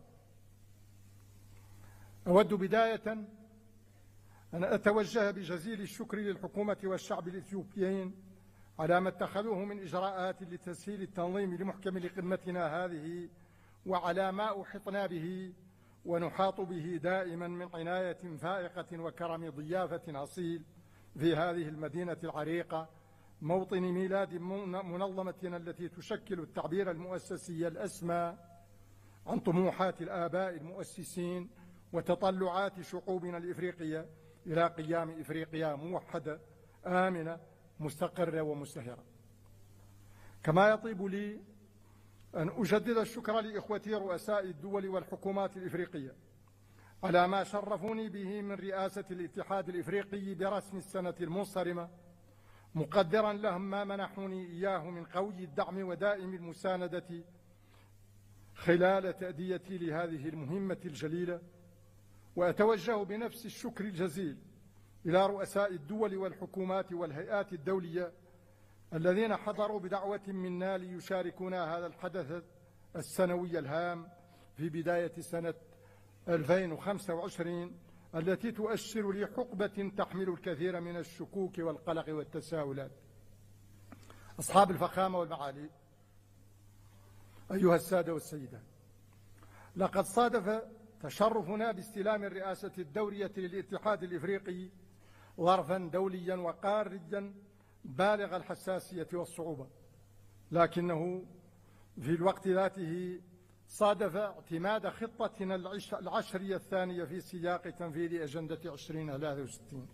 أود بداية أن أتوجه بجزيل الشكر للحكومة والشعب الإثيوبيين على ما اتخذوه من إجراءات لتسهيل التنظيم لمحكم لقمتنا هذه، وعلى ما أحطنا به ونحاط به دائما من عناية فائقة وكرم ضيافة أصيل في هذه المدينة العريقة، موطن ميلاد منظمتنا التي تشكل التعبير المؤسسي الأسمى عن طموحات الآباء المؤسسين وتطلعات شعوبنا الإفريقية إلى قيام إفريقيا موحدة آمنة مستقرة ومزدهرة. كما يطيب لي أن أجدد الشكر لإخوتي رؤساء الدول والحكومات الإفريقية على ما شرفوني به من رئاسة الاتحاد الإفريقي برسم السنة المنصرمة، مقدرا لهم ما منحوني إياه من قوي الدعم ودائم المساندة خلال تأديتي لهذه المهمة الجليلة. وأتوجه بنفس الشكر الجزيل إلى رؤساء الدول والحكومات والهيئات الدولية الذين حضروا بدعوة منا ليشاركونا هذا الحدث السنوي الهام في بداية سنة 2025 التي تؤشر لحقبة تحمل الكثير من الشكوك والقلق والتساؤلات. أصحاب الفخامة والمعالي، أيها السادة والسيدات، لقد صادف تشرفنا باستلام الرئاسة الدورية للاتحاد الإفريقي ظرفا دوليا وقاريا بالغ الحساسية والصعوبة، لكنه في الوقت ذاته صادف اعتماد خطتنا العشرية الثانية في سياق تنفيذ أجندة 2063،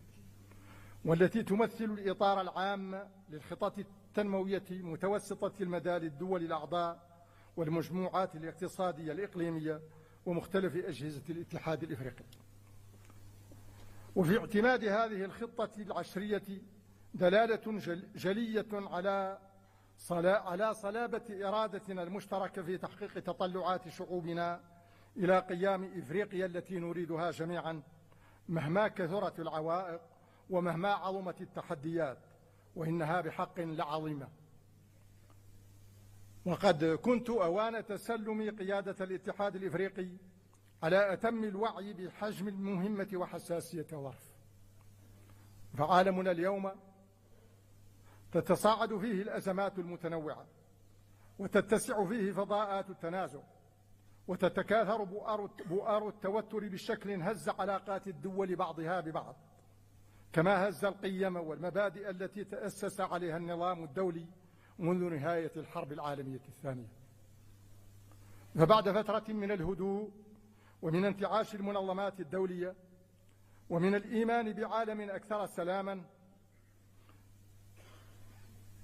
والتي تمثل الإطار العام للخطط التنموية متوسطة المدى للدول الأعضاء والمجموعات الاقتصادية الإقليمية ومختلف أجهزة الاتحاد الإفريقي. وفي اعتماد هذه الخطة العشرية دلالة جلية على صلابة إرادتنا المشتركة في تحقيق تطلعات شعوبنا إلى قيام إفريقيا التي نريدها جميعا، مهما كثرت العوائق ومهما عظمت التحديات، وإنها بحق لعظيمة. وقد كنت أوان تسلم قيادة الاتحاد الإفريقي على أتم الوعي بحجم المهمة وحساسية الظرف. فعالمنا اليوم تتصاعد فيه الأزمات المتنوعة، وتتسع فيه فضاءات التنازع، وتتكاثر بؤار التوتر بشكل هز علاقات الدول بعضها ببعض، كما هز القيم والمبادئ التي تأسس عليها النظام الدولي منذ نهاية الحرب العالمية الثانية. فبعد فترة من الهدوء ومن انتعاش المنظمات الدولية ومن الإيمان بعالم أكثر سلاما،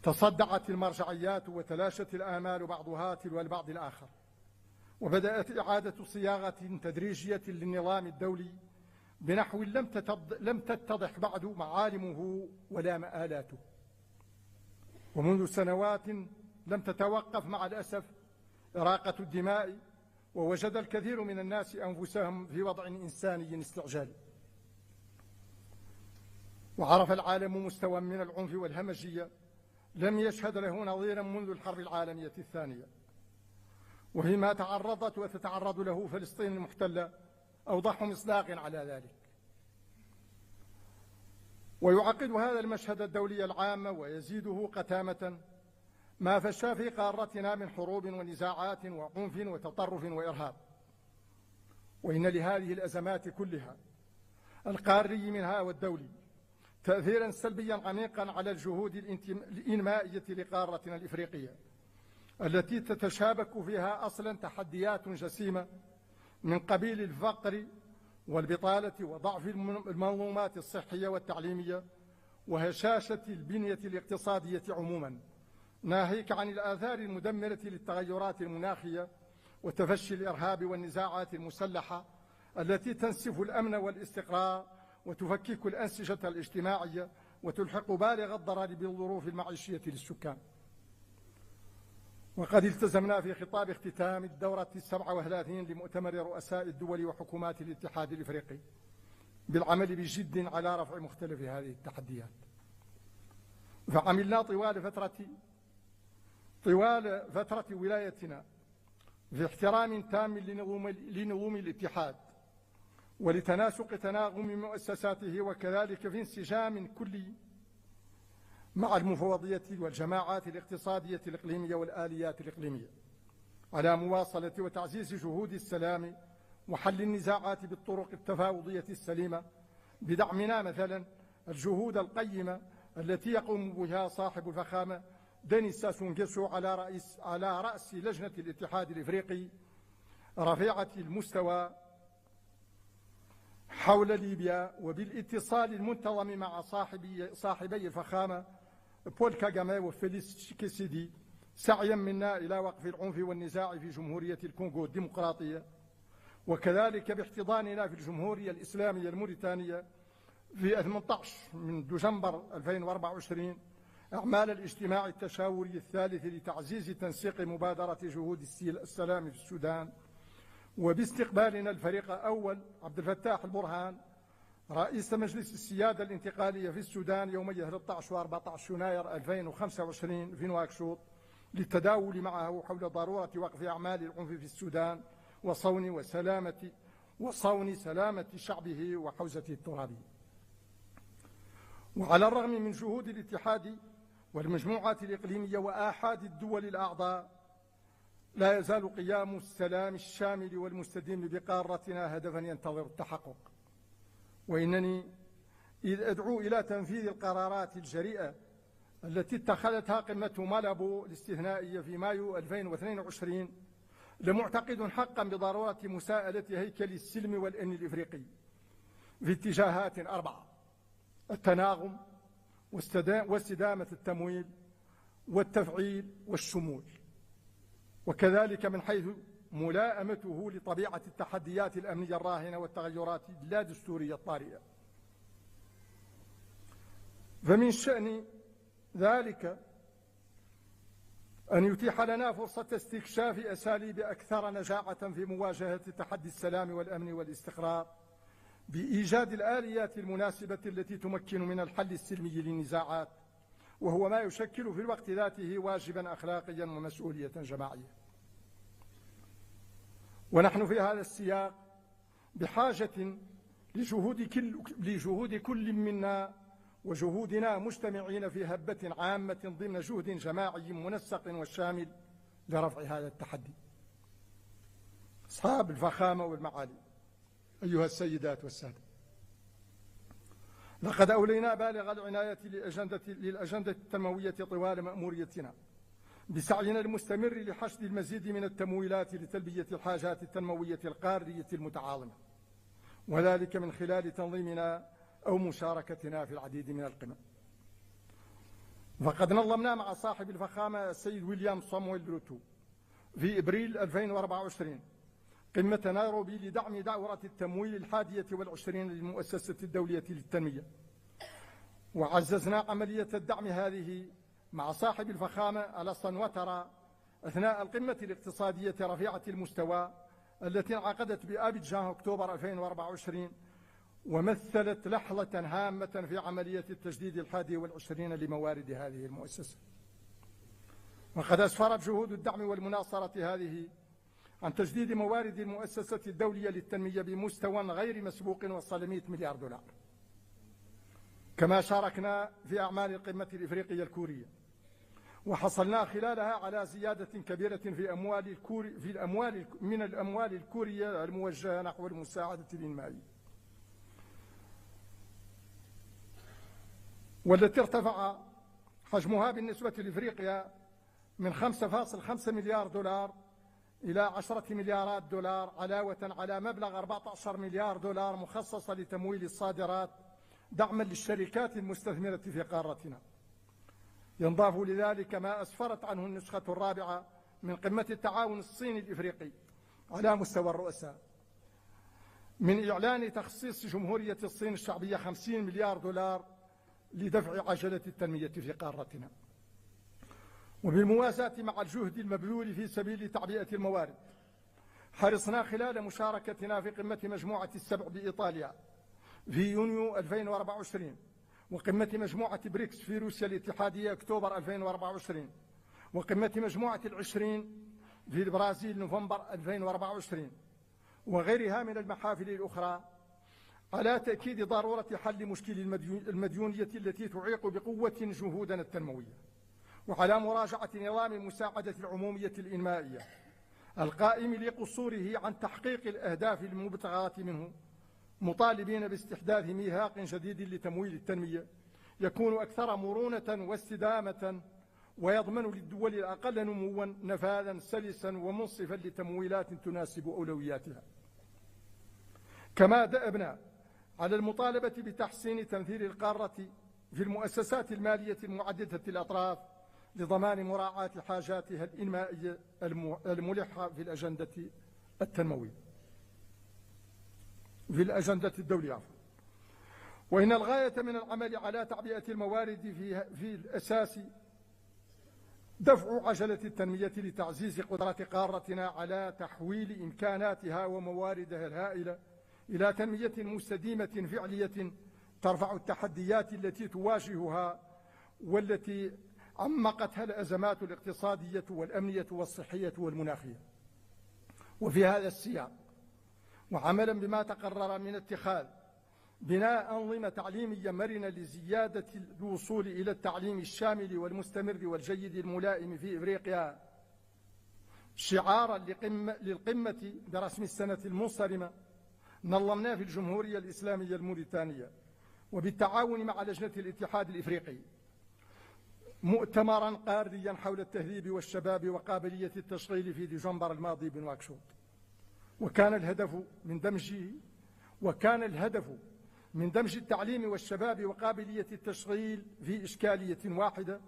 تصدعت المرجعيات وتلاشت الآمال بعضها تلو البعض الآخر، وبدأت إعادة صياغة تدريجية للنظام الدولي بنحو لم تتضح بعد معالمه ولا مآلاته، ومنذ سنوات لم تتوقف مع الأسف إراقة الدماء، ووجد الكثير من الناس أنفسهم في وضع إنساني استعجالي. وعرف العالم مستوى من العنف والهمجية لم يشهد له نظيرا منذ الحرب العالمية الثانية، وفيما تعرضت وتتعرض له فلسطين المحتلة أوضح مصداق على ذلك. ويعقد هذا المشهد الدولي العام ويزيده قتامة ما فشى في قارتنا من حروب ونزاعات وعنف وتطرف وإرهاب. وإن لهذه الأزمات كلها القاري منها والدولي تأثيرا سلبيا عميقا على الجهود الإنمائية لقارتنا الإفريقية، التي تتشابك فيها أصلا تحديات جسيمة من قبيل الفقر والبطالة وضعف المنظومات الصحية والتعليمية وهشاشة البنية الاقتصادية عموما، ناهيك عن الآثار المدمرة للتغيرات المناخية وتفشي الإرهاب والنزاعات المسلحة التي تنسف الأمن والاستقرار وتفكك الأنسجة الاجتماعية وتلحق بالغ الضرر بالظروف المعيشية للسكان. وقد التزمنا في خطاب اختتام الدورة 37 لمؤتمر رؤساء الدول وحكومات الاتحاد الإفريقي بالعمل بجد على رفع مختلف هذه التحديات. فعملنا طوال فترة ولايتنا في احترام تام لنظم الاتحاد ولتناسق تناغم مؤسساته، وكذلك في انسجام كلي مع المفوضية والجماعات الاقتصادية الإقليمية والآليات الإقليمية، على مواصلة وتعزيز جهود السلام وحل النزاعات بالطرق التفاوضية السليمة، بدعمنا مثلا الجهود القيمة التي يقوم بها صاحب الفخامة دينيس ساسو نغيسو على رأس لجنة الاتحاد الإفريقي رفيعة المستوى حول ليبيا، وبالاتصال المنتظم مع صاحبي الفخامة بول كاغامي وفيليكس تشيكيسيدي، سعيا منا إلى وقف العنف والنزاع في جمهورية الكونغو الديمقراطية، وكذلك باحتضاننا في الجمهورية الإسلامية الموريتانية في 18 من دجنبر 2024 أعمال الاجتماع التشاوري الثالث لتعزيز تنسيق مبادرة جهود السلام في السودان، وباستقبالنا الفريق الأول عبد الفتاح البرهان رئيس مجلس السيادة الانتقالية في السودان يومي 13 و 14 يناير 2025 في نواكشوط، للتداول معه حول ضرورة وقف أعمال العنف في السودان وصون سلامة شعبه وحوزته الترابية. وعلى الرغم من جهود الاتحاد والمجموعات الإقليمية وآحاد الدول الأعضاء، لا يزال قيام السلام الشامل والمستديم بقارتنا هدفا ينتظر التحقق. وإنني إذ أدعو إلى تنفيذ القرارات الجريئة التي اتخذتها قمة مالابو الاستثنائية في مايو 2022 لمعتقد حقا بضرورة مساءلة هيكل السلم والأمن الإفريقي في اتجاهات 4: التناغم واستدامة التمويل والتفعيل والشمول، وكذلك من حيث ملائمته لطبيعة التحديات الأمنية الراهنة والتغيرات اللادستورية الطارئة. فمن شأن ذلك أن يتيح لنا فرصة استكشاف أساليب أكثر نجاعة في مواجهة تحدي السلام والأمن والاستقرار، بإيجاد الآليات المناسبة التي تمكن من الحل السلمي للنزاعات، وهو ما يشكل في الوقت ذاته واجبا أخلاقيا ومسؤولية جماعية. ونحن في هذا السياق بحاجة لجهود كل منا وجهودنا مجتمعين في هبة عامة ضمن جهد جماعي منسق وشامل لرفع هذا التحدي. أصحاب الفخامة والمعالي، أيها السيدات والسادة، لقد أولينا بالغ العناية للأجندة التنموية طوال مأموريتنا، بسعينا المستمر لحشد المزيد من التمويلات لتلبية الحاجات التنموية القارية المتعاظمة، وذلك من خلال تنظيمنا أو مشاركتنا في العديد من القمم. فقد نظمنا مع صاحب الفخامة السيد ويليام صامويل بروتو في إبريل 2024 قمة نيروبي لدعم دورة التمويل 21 للمؤسسة الدولية للتنمية. وعززنا عملية الدعم هذه مع صاحب الفخامة ألاسان واترا أثناء القمة الاقتصادية رفيعة المستوى التي انعقدت بأبيجان أكتوبر 2024، ومثلت لحظة هامة في عملية التجديد 21 لموارد هذه المؤسسة. وقد أسفرت جهود الدعم والمناصرة هذه عن تجديد موارد المؤسسة الدولية للتنمية بمستوى غير مسبوق وصل 100 مليار دولار. كما شاركنا في أعمال القمة الإفريقية الكورية، وحصلنا خلالها على زيادة كبيرة من الأموال الكورية الموجهة نحو المساعدة الإنمائية، والتي ارتفع حجمها بالنسبة لإفريقيا من 5.5 مليار دولار إلى 10 مليارات دولار، علاوة على مبلغ 14 مليار دولار مخصصة لتمويل الصادرات دعما للشركات المستثمرة في قارتنا. ينضاف لذلك ما أسفرت عنه النسخة الرابعة من قمة التعاون الصيني الإفريقي على مستوى الرؤساء من إعلان تخصيص جمهورية الصين الشعبية 50 مليار دولار لدفع عجلة التنمية في قارتنا. وبالموازاة مع الجهد المبذول في سبيل تعبئة الموارد، حرصنا خلال مشاركتنا في قمة مجموعة السبع بإيطاليا في يونيو 2024، وقمة مجموعة بريكس في روسيا الاتحادية أكتوبر 2024، وقمة مجموعة العشرين في البرازيل نوفمبر 2024، وغيرها من المحافل الأخرى، على تأكيد ضرورة حل مشكل المديونية التي تعيق بقوة جهودنا التنموية، وعلى مراجعة نظام المساعدة العمومية الإنمائية القائم لقصوره عن تحقيق الأهداف المبتغاة منه، مطالبين باستحداث ميثاق جديد لتمويل التنمية يكون أكثر مرونة واستدامة، ويضمن للدول الأقل نموا نفاذا سلسا ومنصفا لتمويلات تناسب أولوياتها. كما دأبنا على المطالبة بتحسين تمثيل القارة في المؤسسات المالية المعددة الأطراف لضمان مراعاة حاجاتها الإنمائية الملحة في الأجندة التنموية في الأجندة الدولية. وإن الغاية من العمل على تعبئة الموارد في الأساس دفع عجلة التنمية لتعزيز قدرة قارتنا على تحويل إمكاناتها ومواردها الهائلة إلى تنمية مستديمة فعلية ترفع التحديات التي تواجهها والتي عمقتها الأزمات الاقتصادية والأمنية والصحية والمناخية. وفي هذا السياق، وعملا بما تقرر من اتخاذ بناء أنظمة تعليمية مرنة لزيادة الوصول إلى التعليم الشامل والمستمر والجيد الملائم في إفريقيا، شعارا للقمة برسم السنة المنصرمة، نظمنا في الجمهورية الإسلامية الموريتانية وبالتعاون مع لجنة الاتحاد الإفريقي مؤتمرا قاريا حول التهذيب والشباب وقابلية التشغيل في ديسمبر الماضي بنواكشوط. وكان الهدف من دمج التعليم والشباب وقابلية التشغيل في إشكالية واحدة،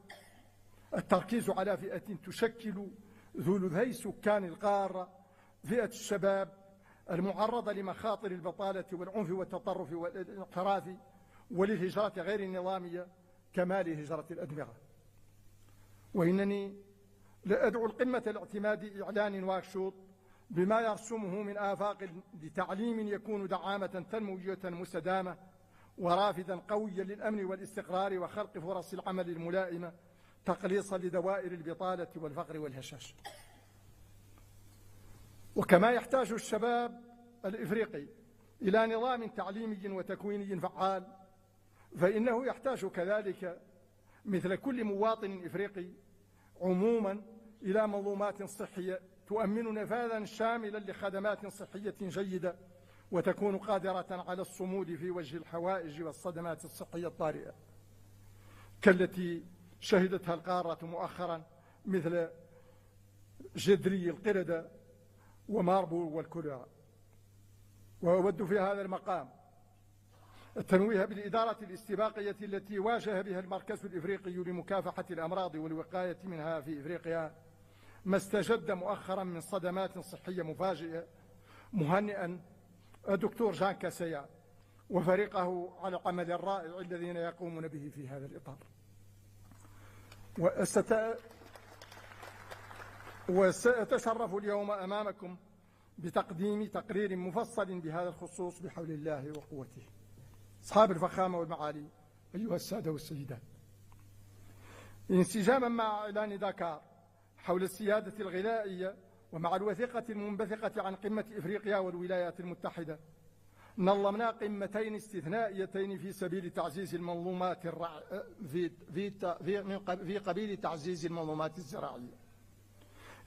التركيز على فئة تشكل ثلثي سكان القارة، فئة الشباب المعرضة لمخاطر البطالة والعنف والتطرف والانحراف وللهجرة غير النظامية كما لهجرة الأدمغة. وإنني لأدعو القمة لاعتماد إعلان نواكشوط بما يرسمه من آفاق لتعليم يكون دعامة تنموية مستدامة ورافدا قويا للأمن والاستقرار وخلق فرص العمل الملائمة، تقليصا لدوائر البطالة والفقر والهشاشة. وكما يحتاج الشباب الإفريقي إلى نظام تعليمي وتكويني فعال، فإنه يحتاج كذلك مثل كل مواطن إفريقي عموما إلى منظومات صحية تؤمن نفاذا شاملا لخدمات صحية جيدة وتكون قادرة على الصمود في وجه الحوائج والصدمات الصحية الطارئة كالتي شهدتها القارة مؤخرا، مثل جدري القردة وماربو والكوليرا. وأود في هذا المقام التنويه بالإدارة الاستباقية التي واجه بها المركز الإفريقي لمكافحة الأمراض والوقاية منها في إفريقيا ما استجد مؤخرا من صدمات صحية مفاجئة مهنئا الدكتور جان كاسيا وفريقه على العمل الرائع الذين يقومون به في هذا الإطار. وسأتشرف اليوم أمامكم بتقديم تقرير مفصل بهذا الخصوص بحول الله وقوته. أصحاب الفخامة والمعالي، أيها السادة والسيدات، انسجاما مع إعلان داكار حول السيادة الغذائية ومع الوثيقة المنبثقة عن قمة إفريقيا والولايات المتحدة، نظمنا قمتين استثنائيتين في سبيل تعزيز المنظومات في قبيل تعزيز المنظومات الزراعية.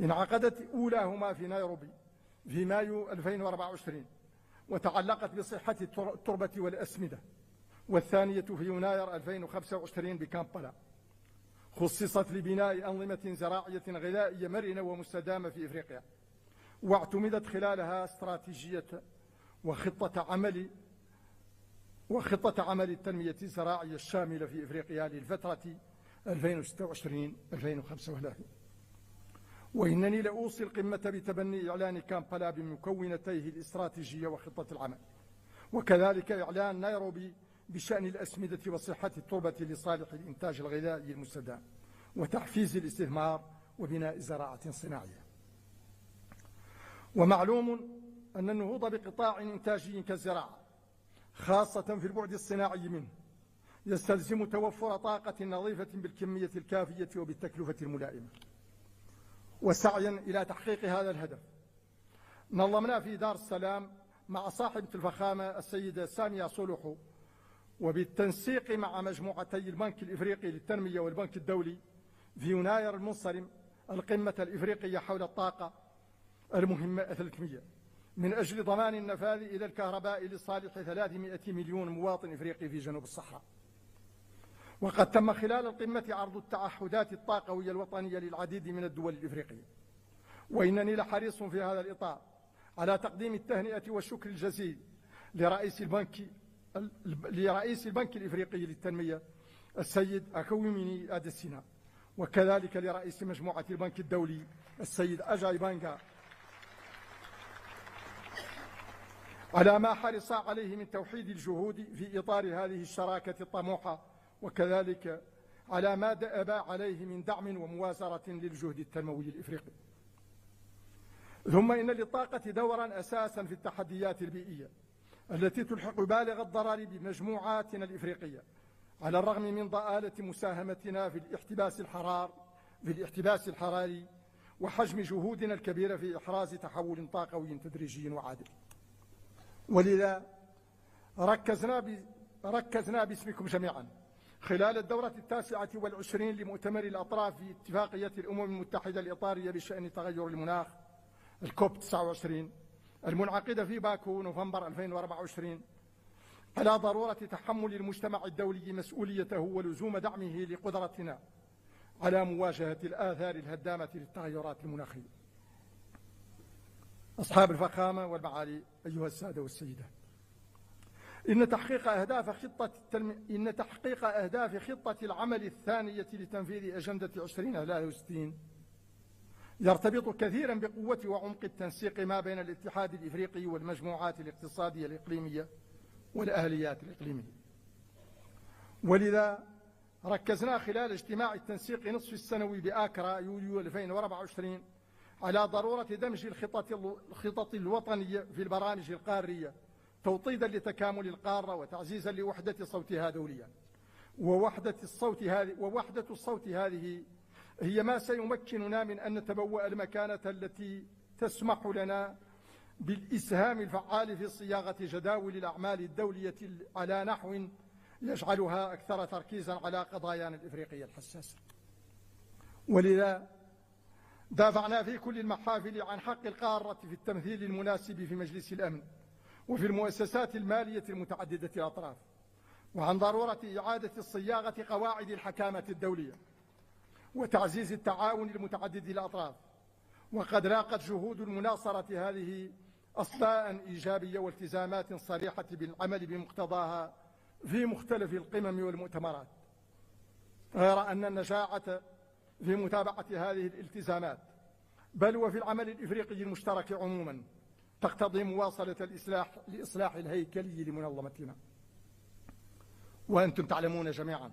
انعقدت أولاهما في نيروبي في مايو 2024 وتعلقت بصحة التربة والأسمدة، والثانية في يناير 2025 بكامبالا، خصصت لبناء أنظمة زراعية غذائية مرنة ومستدامة في إفريقيا، واعتمدت خلالها استراتيجية وخطة عمل التنمية الزراعية الشاملة في إفريقيا للفترة 2026-2035. وإنني لأوصي القمة بتبني إعلان كامبالا بمكونتيه الاستراتيجية وخطة العمل، وكذلك إعلان نيروبي بشأن الأسمدة وصحة التربة لصالح الإنتاج الغذائي المستدام وتحفيز الاستثمار وبناء زراعة صناعية. ومعلوم أن النهوض بقطاع إنتاجي كالزراعة، خاصة في البعد الصناعي منه، يستلزم توفر طاقة نظيفة بالكمية الكافية وبالتكلفة الملائمة. وسعيا إلى تحقيق هذا الهدف، نظمنا في دار السلام مع صاحبة الفخامة السيدة سامية صلوحو، وبالتنسيق مع مجموعتي البنك الإفريقي للتنمية والبنك الدولي في يناير المنصرم، القمة الإفريقية حول الطاقة المهمة 300 من أجل ضمان النفاذ إلى الكهرباء لصالح 300 مليون مواطن إفريقي في جنوب الصحراء. وقد تم خلال القمة عرض التعهدات الطاقوية الوطنية للعديد من الدول الإفريقية، وإنني لحريص في هذا الإطار على تقديم التهنئة والشكر الجزيل لرئيس البنك الإفريقي للتنمية السيد أكويميني أديسينا، وكذلك لرئيس مجموعة البنك الدولي السيد أجاي بانغا على ما حرص عليه من توحيد الجهود في إطار هذه الشراكة الطموحة، وكذلك على ما دأب عليه من دعم وموازرة للجهد التنموي الإفريقي. ثم إن للطاقة دورا أساسا في التحديات البيئية التي تلحق بالغ الضرر بمجموعاتنا الإفريقية، على الرغم من ضآلة مساهمتنا في الاحتباس الحراري وحجم جهودنا الكبيرة في إحراز تحول طاقوي تدريجي وعادل. ولذا ركزنا باسمكم جميعا خلال الدورة 29 لمؤتمر الأطراف في اتفاقية الأمم المتحدة الإطارية بشأن تغير المناخ الكوب 29 المنعقدة في باكو نوفمبر 2024 على ضرورة تحمل المجتمع الدولي مسؤوليته ولزوم دعمه لقدرتنا على مواجهة الآثار الهدامة للتغيرات المناخية. أصحاب الفخامة والمعالي، أيها السادة والسيدات، إن تحقيق أهداف خطة العمل الثانية لتنفيذ أجندة 2063 يرتبط كثيرا بقوة وعمق التنسيق ما بين الاتحاد الإفريقي والمجموعات الاقتصادية الإقليمية والآليات الإقليمية. ولذا ركزنا خلال اجتماع التنسيق نصف السنوي بآكرا يوليو 2024 على ضرورة دمج الخطط الوطنية في البرامج القارية توطيدا لتكامل القارة وتعزيزا لوحدة صوتها دوليا. ووحدة الصوت هذه هي ما سيمكننا من أن نتبوأ المكانة التي تسمح لنا بالإسهام الفعال في صياغة جداول الأعمال الدولية على نحو يجعلها أكثر تركيزا على قضايانا الإفريقية الحساسة. ولذا دافعنا في كل المحافل عن حق القارة في التمثيل المناسب في مجلس الأمن وفي المؤسسات المالية المتعددة الأطراف، وعن ضرورة إعادة الصياغة قواعد الحكامة الدولية وتعزيز التعاون المتعدد الأطراف. وقد لاقت جهود المناصرة هذه أصداء إيجابية والتزامات صريحة بالعمل بمقتضاها في مختلف القمم والمؤتمرات، غير أن النجاعة في متابعة هذه الالتزامات بل وفي العمل الإفريقي المشترك عموما تقتضي مواصلة الإصلاح الهيكلي لمنظمتنا. وأنتم تعلمون جميعا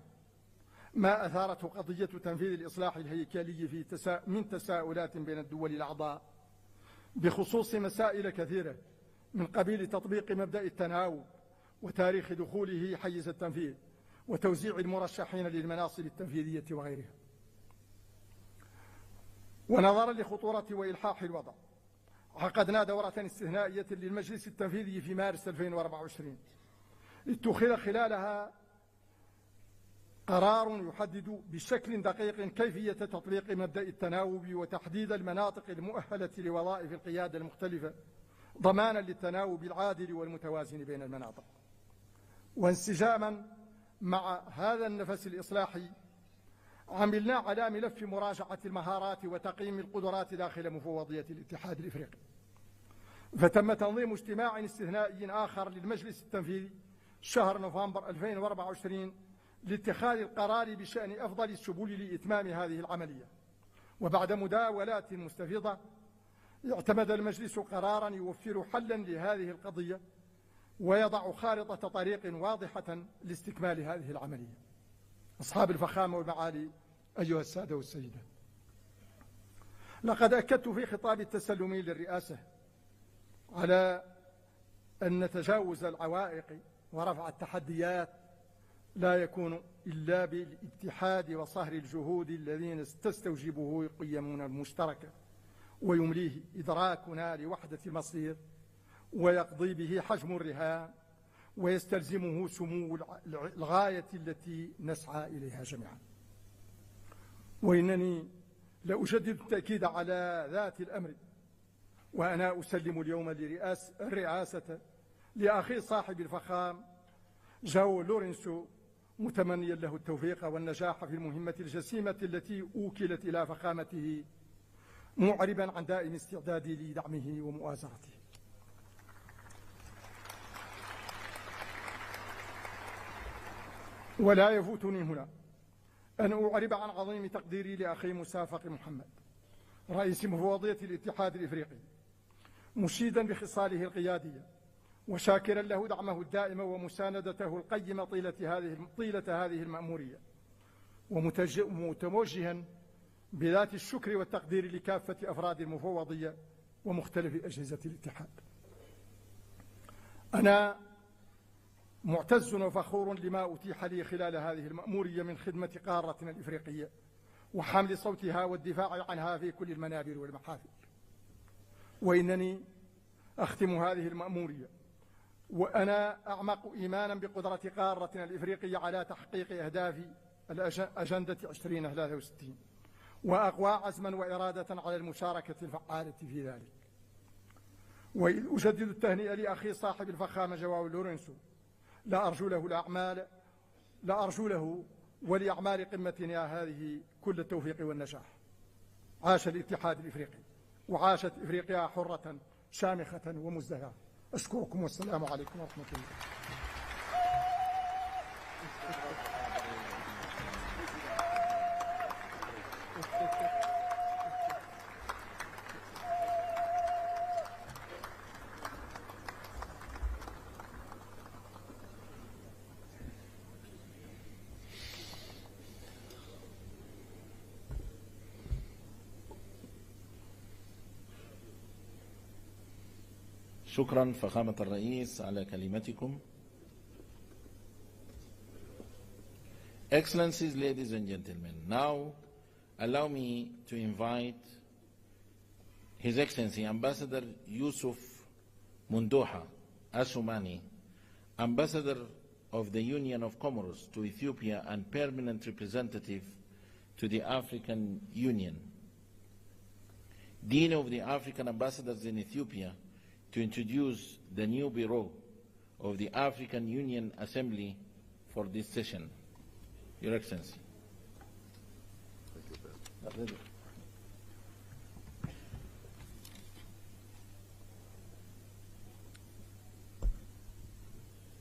ما أثارته قضية تنفيذ الإصلاح الهيكلي من تساؤلات بين الدول الأعضاء بخصوص مسائل كثيرة، من قبيل تطبيق مبدأ التناوب وتاريخ دخوله حيز التنفيذ وتوزيع المرشحين للمناصب التنفيذية وغيرها. ونظرا لخطورة وإلحاح الوضع عقدنا دورة استثنائية للمجلس التنفيذي في مارس 2024 اتخذ خلالها قرار يحدد بشكل دقيق كيفية تطبيق مبدأ التناوب وتحديد المناطق المؤهلة لوظائف القيادة المختلفة ضمانا للتناوب العادل والمتوازن بين المناطق. وانسجاما مع هذا النفس الإصلاحي عملنا على ملف مراجعة المهارات وتقييم القدرات داخل مفوضية الاتحاد الإفريقي، فتم تنظيم اجتماع استثنائي آخر للمجلس التنفيذي شهر نوفمبر 2024 لاتخاذ القرار بشأن أفضل السبل لإتمام هذه العملية. وبعد مداولات مستفيضة اعتمد المجلس قرارا يوفر حلا لهذه القضية ويضع خارطة طريق واضحة لاستكمال هذه العملية. أصحاب الفخامة والمعالي، أيها السادة والسيدات، لقد أكدت في خطاب التسلمي للرئاسة على أن تجاوز العوائق ورفع التحديات لا يكون إلا بالاتحاد وصهر الجهود الذين تستوجبه قيمنا المشتركة ويمليه إدراكنا لوحدة المصير ويقضي به حجم الرهان ويستلزمه سمو الغاية التي نسعى إليها جميعا. وإنني لأجدد التأكيد على ذات الأمر وأنا أسلم اليوم الرئاسة لأخي صاحب الفخام جاو لورينسو، متمنيا له التوفيق والنجاح في المهمة الجسيمة التي أوكلت إلى فخامته، معربا عن دائم استعدادي لدعمه ومؤازرته. ولا يفوتني هنا أن أعرب عن عظيم تقديري لأخي مسافق محمد رئيس مفوضية الاتحاد الإفريقي، مشيدا بخصاله القيادية وشاكرا له دعمه الدائم ومساندته القيمة طيلة هذه المأمورية، ومتوجها بذات الشكر والتقدير لكافة أفراد المفوضية ومختلف أجهزة الاتحاد. أنا معتز وفخور لما أتيح لي خلال هذه المأمورية من خدمة قارتنا الإفريقية وحمل صوتها والدفاع عنها في كل المنابر والمحافل. وإنني أختم هذه المأمورية وأنا أعمق إيمانا بقدرة قارتنا الإفريقية على تحقيق أهداف الأجندة 2063 وأقوى عزما وإرادة على المشاركة الفعالة في ذلك. وإذ أجدد التهنئة لأخي صاحب الفخامة جواو لورينسو، لا أرجو له ولأعمال قمتنا هذه كل التوفيق والنجاح. عاش الاتحاد الإفريقي وعاشت إفريقيا حرة شامخة ومزدهرة. أشكركم والسلام عليكم ورحمة الله.
شكرا فخامة الرئيس على كلمتكم. Excellencies, ladies and gentlemen, now allow me to invite His Excellency Ambassador Yusuf Mundoha Asumani, Ambassador of the Union of Comoros to Ethiopia and Permanent Representative to the African Union, Dean of the African Ambassadors in Ethiopia, to introduce the new Bureau of the African Union Assembly for this session. Your Excellency.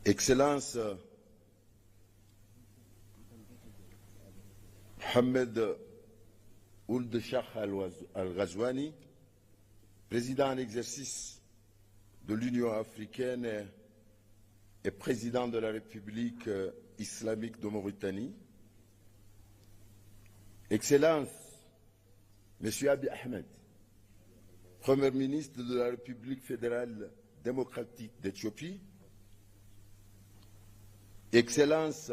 Excellence Mohamed Ould Cheikh Al-Ghazouani, Président en exercice de l'Union africaine et président de la République islamique de Mauritanie, Excellence, Monsieur Abiy Ahmed, Premier ministre de la République fédérale démocratique d'Éthiopie, Excellences,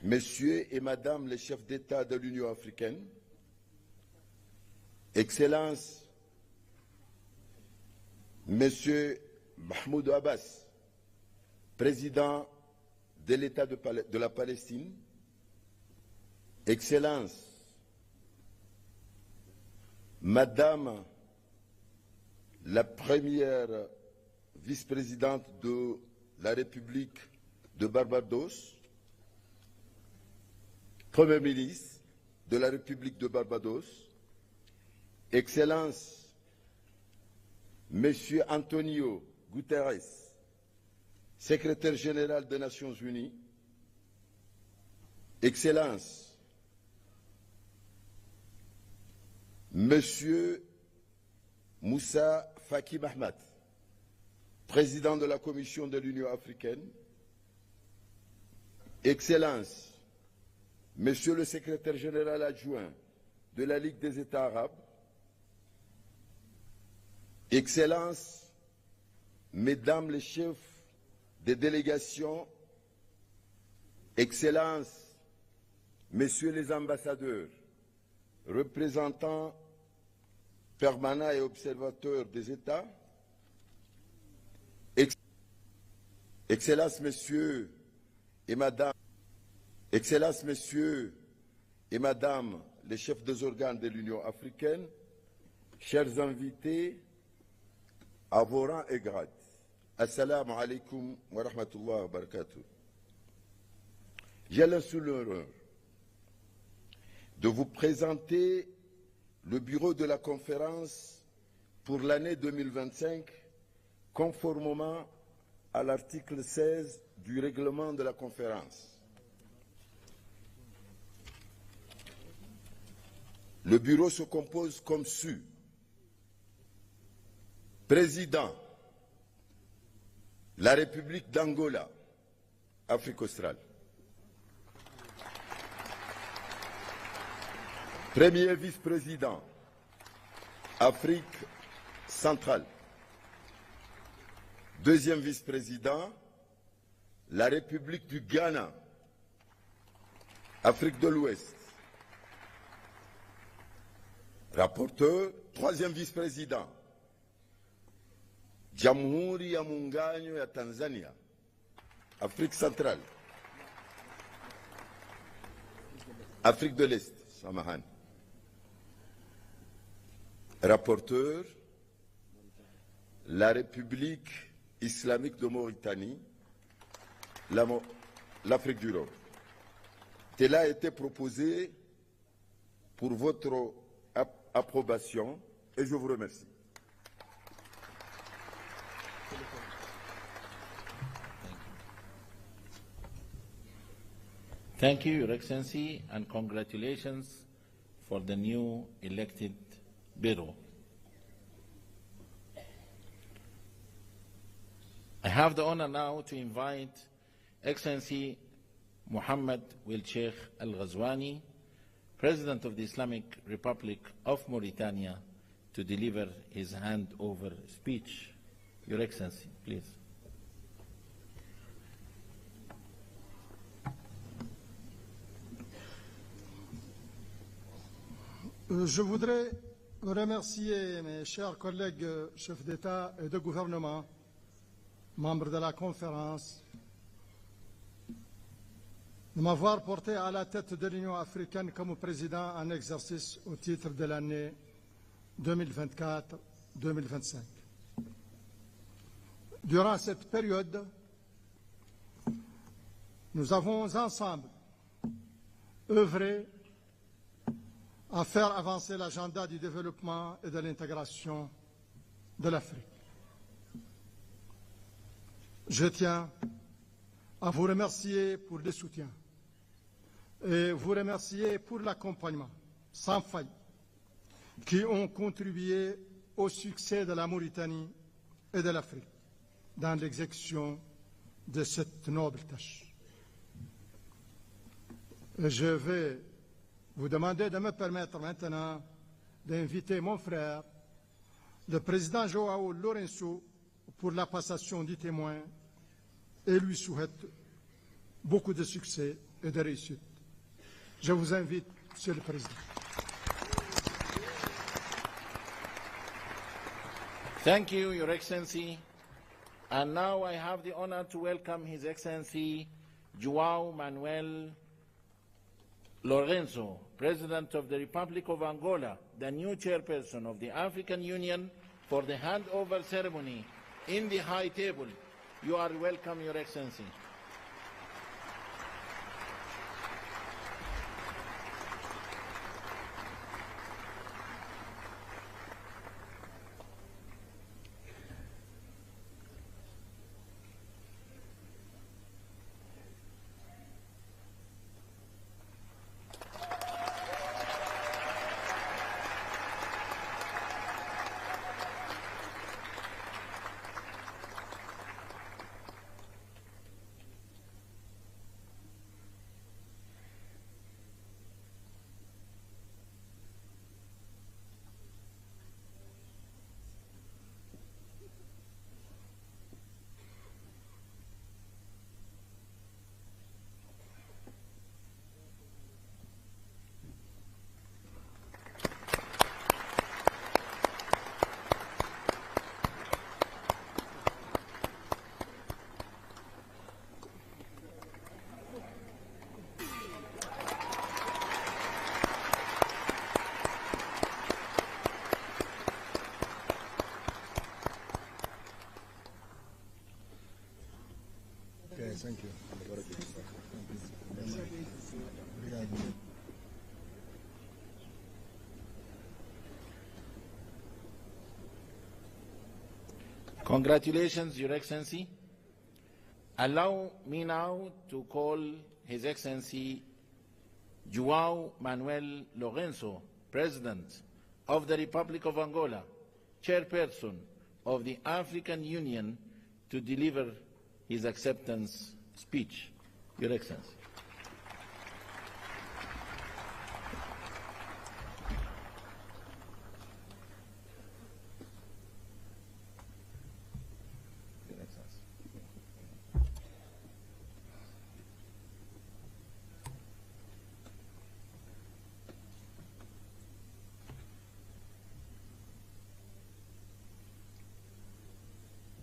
Messieurs et Madame les chefs d'État de l'Union africaine, Excellences, Monsieur Mahmoud Abbas, président de l'État de la Palestine, Excellences, Madame la première vice-présidente de la République de Barbados, Premier ministre de la République de Barbados, Excellences, Monsieur Antonio Guterres, secrétaire général des Nations Unies, Excellences, Monsieur Moussa Faki Mahamat, président de la Commission de l'Union africaine, Excellences, Monsieur le secrétaire général adjoint de la Ligue des États arabes, Excellences, Mesdames les chefs des délégations, Excellences, Messieurs les ambassadeurs, représentants permanents et observateurs des États, Excellences, Messieurs et Madame, Excellences, Messieurs et Madame les chefs des organes de l'Union africaine, chers invités, à vos rangs et grades. Assalamu alaikum wa rahmatullahi wa barakatuh. J'ai l'honneur de vous présenter le bureau de la conférence pour l'année 2025, conformément à l'article 16 du règlement de la conférence. Le bureau se compose comme suit. Président, la République d'Angola, Afrique australe. Premier vice-président, Afrique centrale. Deuxième vice-président, la République du Ghana, Afrique de l'Ouest. Rapporteur, troisième vice-président, Jamhuri ya Muungano ya Tanzania, Afrique centrale. Afrique de l'Est, Samahan. Rapporteur, la République islamique de Mauritanie, l'Afrique du Nord. Tel a été proposé pour votre approbation et je vous remercie.
Thank you, Your Excellency, and congratulations for the new elected bureau. I have the honor now to invite Excellency Mohammed Wil Sheikh Al Ghazwani, President of the Islamic Republic of Mauritania, to deliver his handover speech. Your Excellency, please.
Je voudrais remercier mes chers collègues chefs d'État et de gouvernement, membres de la conférence, de m'avoir porté à la tête de l'Union africaine comme président en exercice au titre de l'année 2024-2025. Durant cette période, nous avons ensemble œuvré à faire avancer l'agenda du développement et de l'intégration de l'Afrique. Je tiens à vous remercier pour le soutien et vous remercier pour l'accompagnement sans faille qui ont contribué au succès de la Mauritanie et de l'Afrique dans l'exécution de cette noble tâche. Je vais vous demander de me permettre maintenant d'inviter mon frère, le président João Lourenço, pour la passation du témoin et lui souhaite beaucoup de succès et de réussite. Je vous invite, Monsieur le Président.
Thank you, Your Excellency. And now I have the honor to welcome His Excellency João Manuel Lourenço, President of the Republic of Angola, the new chairperson of the African Union, for the handover ceremony in the High Table. You are welcome, Your Excellency.
Thank you.
Congratulations, Your Excellency. Allow me now to call His Excellency João Manuel Lourenço, President of the Republic of Angola, Chairperson of the African Union, to deliver his acceptance speech. Your Excellency.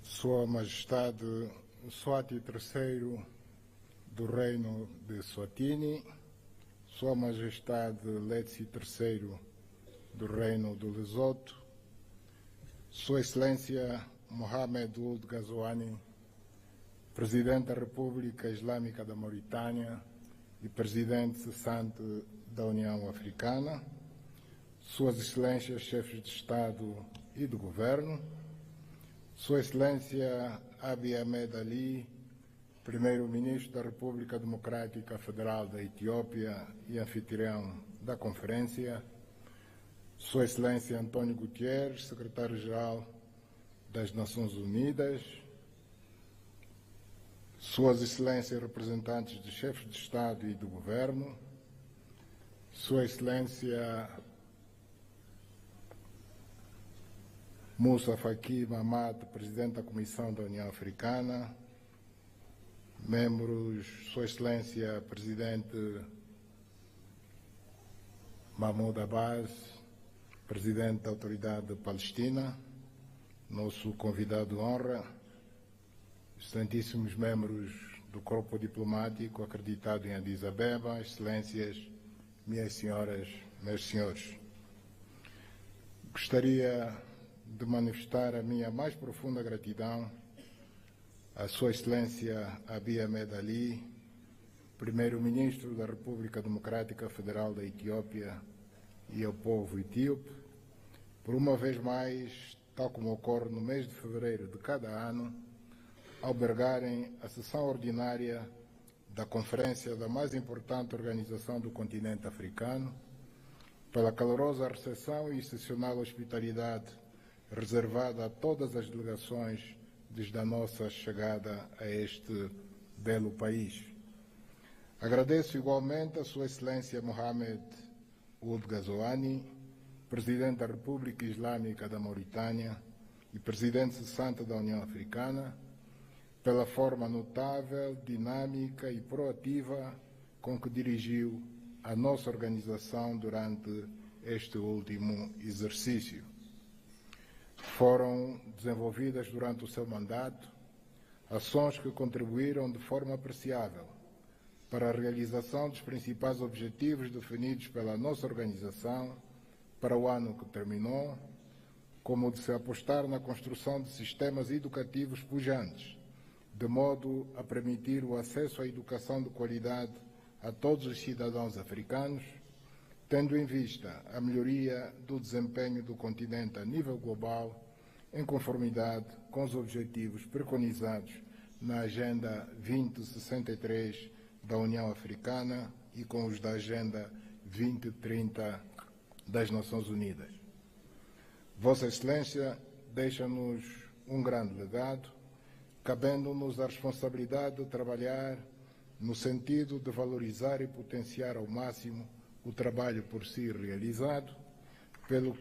Sua Majestade Swati III do Reino de Swatini, Sua Majestade Letsi III do Reino do Lesoto, Sua Excelência Mohamed Ould Ghazouani, Presidente da República Islâmica da Mauritânia e Presidente cessante da União Africana, Suas Excelências Chefes de Estado e de Governo, Sua Excelência Abiy Ahmed Ali, Primeiro-Ministro da República Democrática Federal da Etiópia e anfitrião da conferência, Sua Excelência António Guterres, Secretário-Geral das Nações Unidas, Suas Excelências representantes de chefes de Estado e de Governo, Sua Excelência Moussa Faki Mahamat, Presidente da Comissão da União Africana, membros, Sua Excelência Presidente Mahmoud Abbas, Presidente da Autoridade Palestina, nosso convidado de honra, excelentíssimos membros do corpo diplomático acreditado em Addis Abeba, Excelências, minhas senhoras, meus senhores. Gostaria de manifestar a minha mais profunda gratidão à Sua Excelência Abiy Ahmed Ali, Primeiro-Ministro da República Democrática Federal da Etiópia, e ao povo etíope, por uma vez mais, tal como ocorre no mês de fevereiro de cada ano, albergarem a sessão ordinária da conferência da mais importante organização do continente africano, pela calorosa recepção e excepcional hospitalidade reservada a todas as delegações desde a nossa chegada a este belo país. Agradeço igualmente a Sua Excelência Mohamed Ould Ghazouani, Presidente da República Islâmica da Mauritânia e Presidente cessante da União Africana, pela forma notável, dinâmica e proativa com que dirigiu a nossa organização durante este último exercício. Foram desenvolvidas durante o seu mandato ações que contribuíram de forma apreciável para a realização dos principais objetivos definidos pela nossa organização para o ano que terminou, como o de se apostar na construção de sistemas educativos pujantes, de modo a permitir o acesso à educação de qualidade a todos os cidadãos africanos, tendo em vista a melhoria do desempenho do continente a nível global, em conformidade com os objetivos preconizados na Agenda 2063 da União Africana e com os da Agenda 2030 das Nações Unidas. Vossa Excelência deixa-nos um grande legado, cabendo-nos a responsabilidade de trabalhar no sentido de valorizar e potenciar ao máximo o trabalho por si realizado, pelo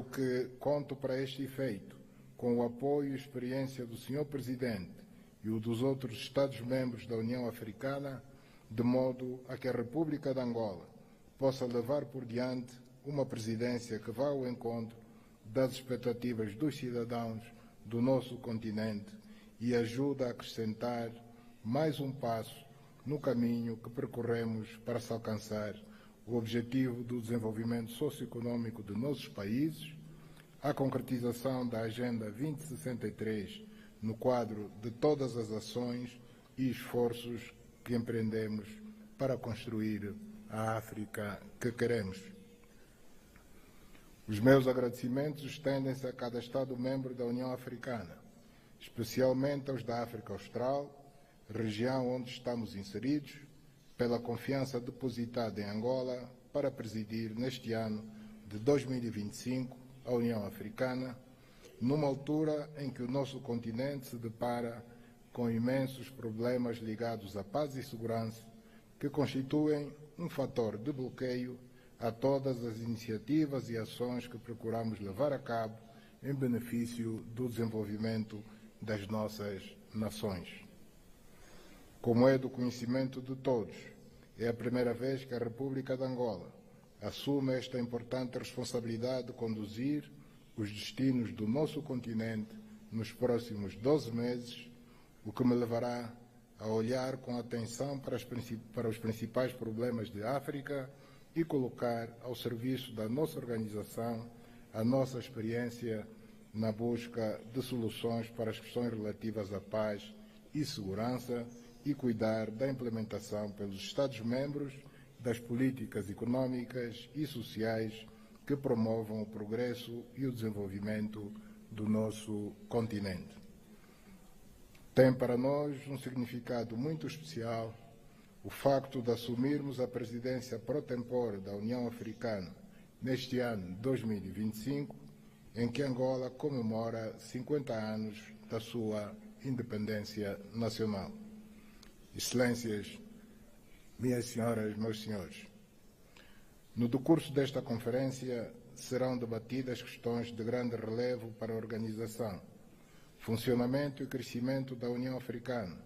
que conto para este efeito com o apoio e experiência do Sr. Presidente e o dos outros Estados-membros da União Africana, de modo a que a República de Angola possa levar por diante uma presidência que vá ao encontro das expectativas dos cidadãos do nosso continente e ajude a acrescentar mais um passo no caminho que percorremos para se alcançar o objetivo do desenvolvimento socioeconômico de nossos países, a concretização da Agenda 2063 no quadro de todas as ações e esforços que empreendemos para construir a África que queremos. Os meus agradecimentos estendem-se a cada Estado-membro da União Africana, especialmente aos da África Austral, região onde estamos inseridos, pela confiança depositada em Angola para presidir neste ano de 2025 a União Africana, numa altura em que o nosso continente se depara com imensos problemas ligados à paz e segurança, que constituem um fator de bloqueio a todas as iniciativas e ações que procuramos levar a cabo em benefício do desenvolvimento das nossas nações. Como é do conhecimento de todos, é a primeira vez que a República de Angola assume esta importante responsabilidade de conduzir os destinos do nosso continente nos próximos 12 meses, o que me levará a olhar com atenção para os principais problemas de África e colocar ao serviço da nossa organização a nossa experiência na busca de soluções para as questões relativas à paz e segurança e cuidar da implementação pelos Estados-membros das políticas económicas e sociais que promovam o progresso e o desenvolvimento do nosso continente. Tem para nós um significado muito especial o facto de assumirmos a presidência pro tempore da União Africana neste ano de 2025, em que Angola comemora 50 anos da sua independência nacional. Excelências, minhas senhoras, meus senhores, no decurso desta conferência serão debatidas questões de grande relevo para a organização, funcionamento e crescimento da União Africana,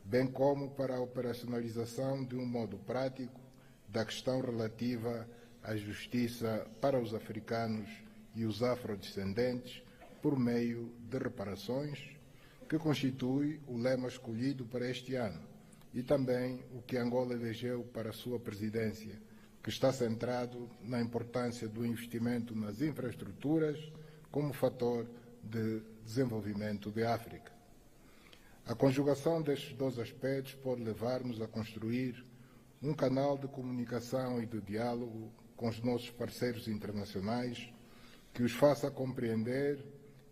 bem como para a operacionalização de um modo prático da questão relativa à justiça para os africanos e os afrodescendentes por meio de reparações, que constitui o lema escolhido para este ano e também o que Angola elegeu para a sua presidência, que está centrado na importância do investimento nas infraestruturas como fator de desenvolvimento de África. A conjugação destes dois aspectos pode levar-nos a construir um canal de comunicação e de diálogo com os nossos parceiros internacionais que os faça compreender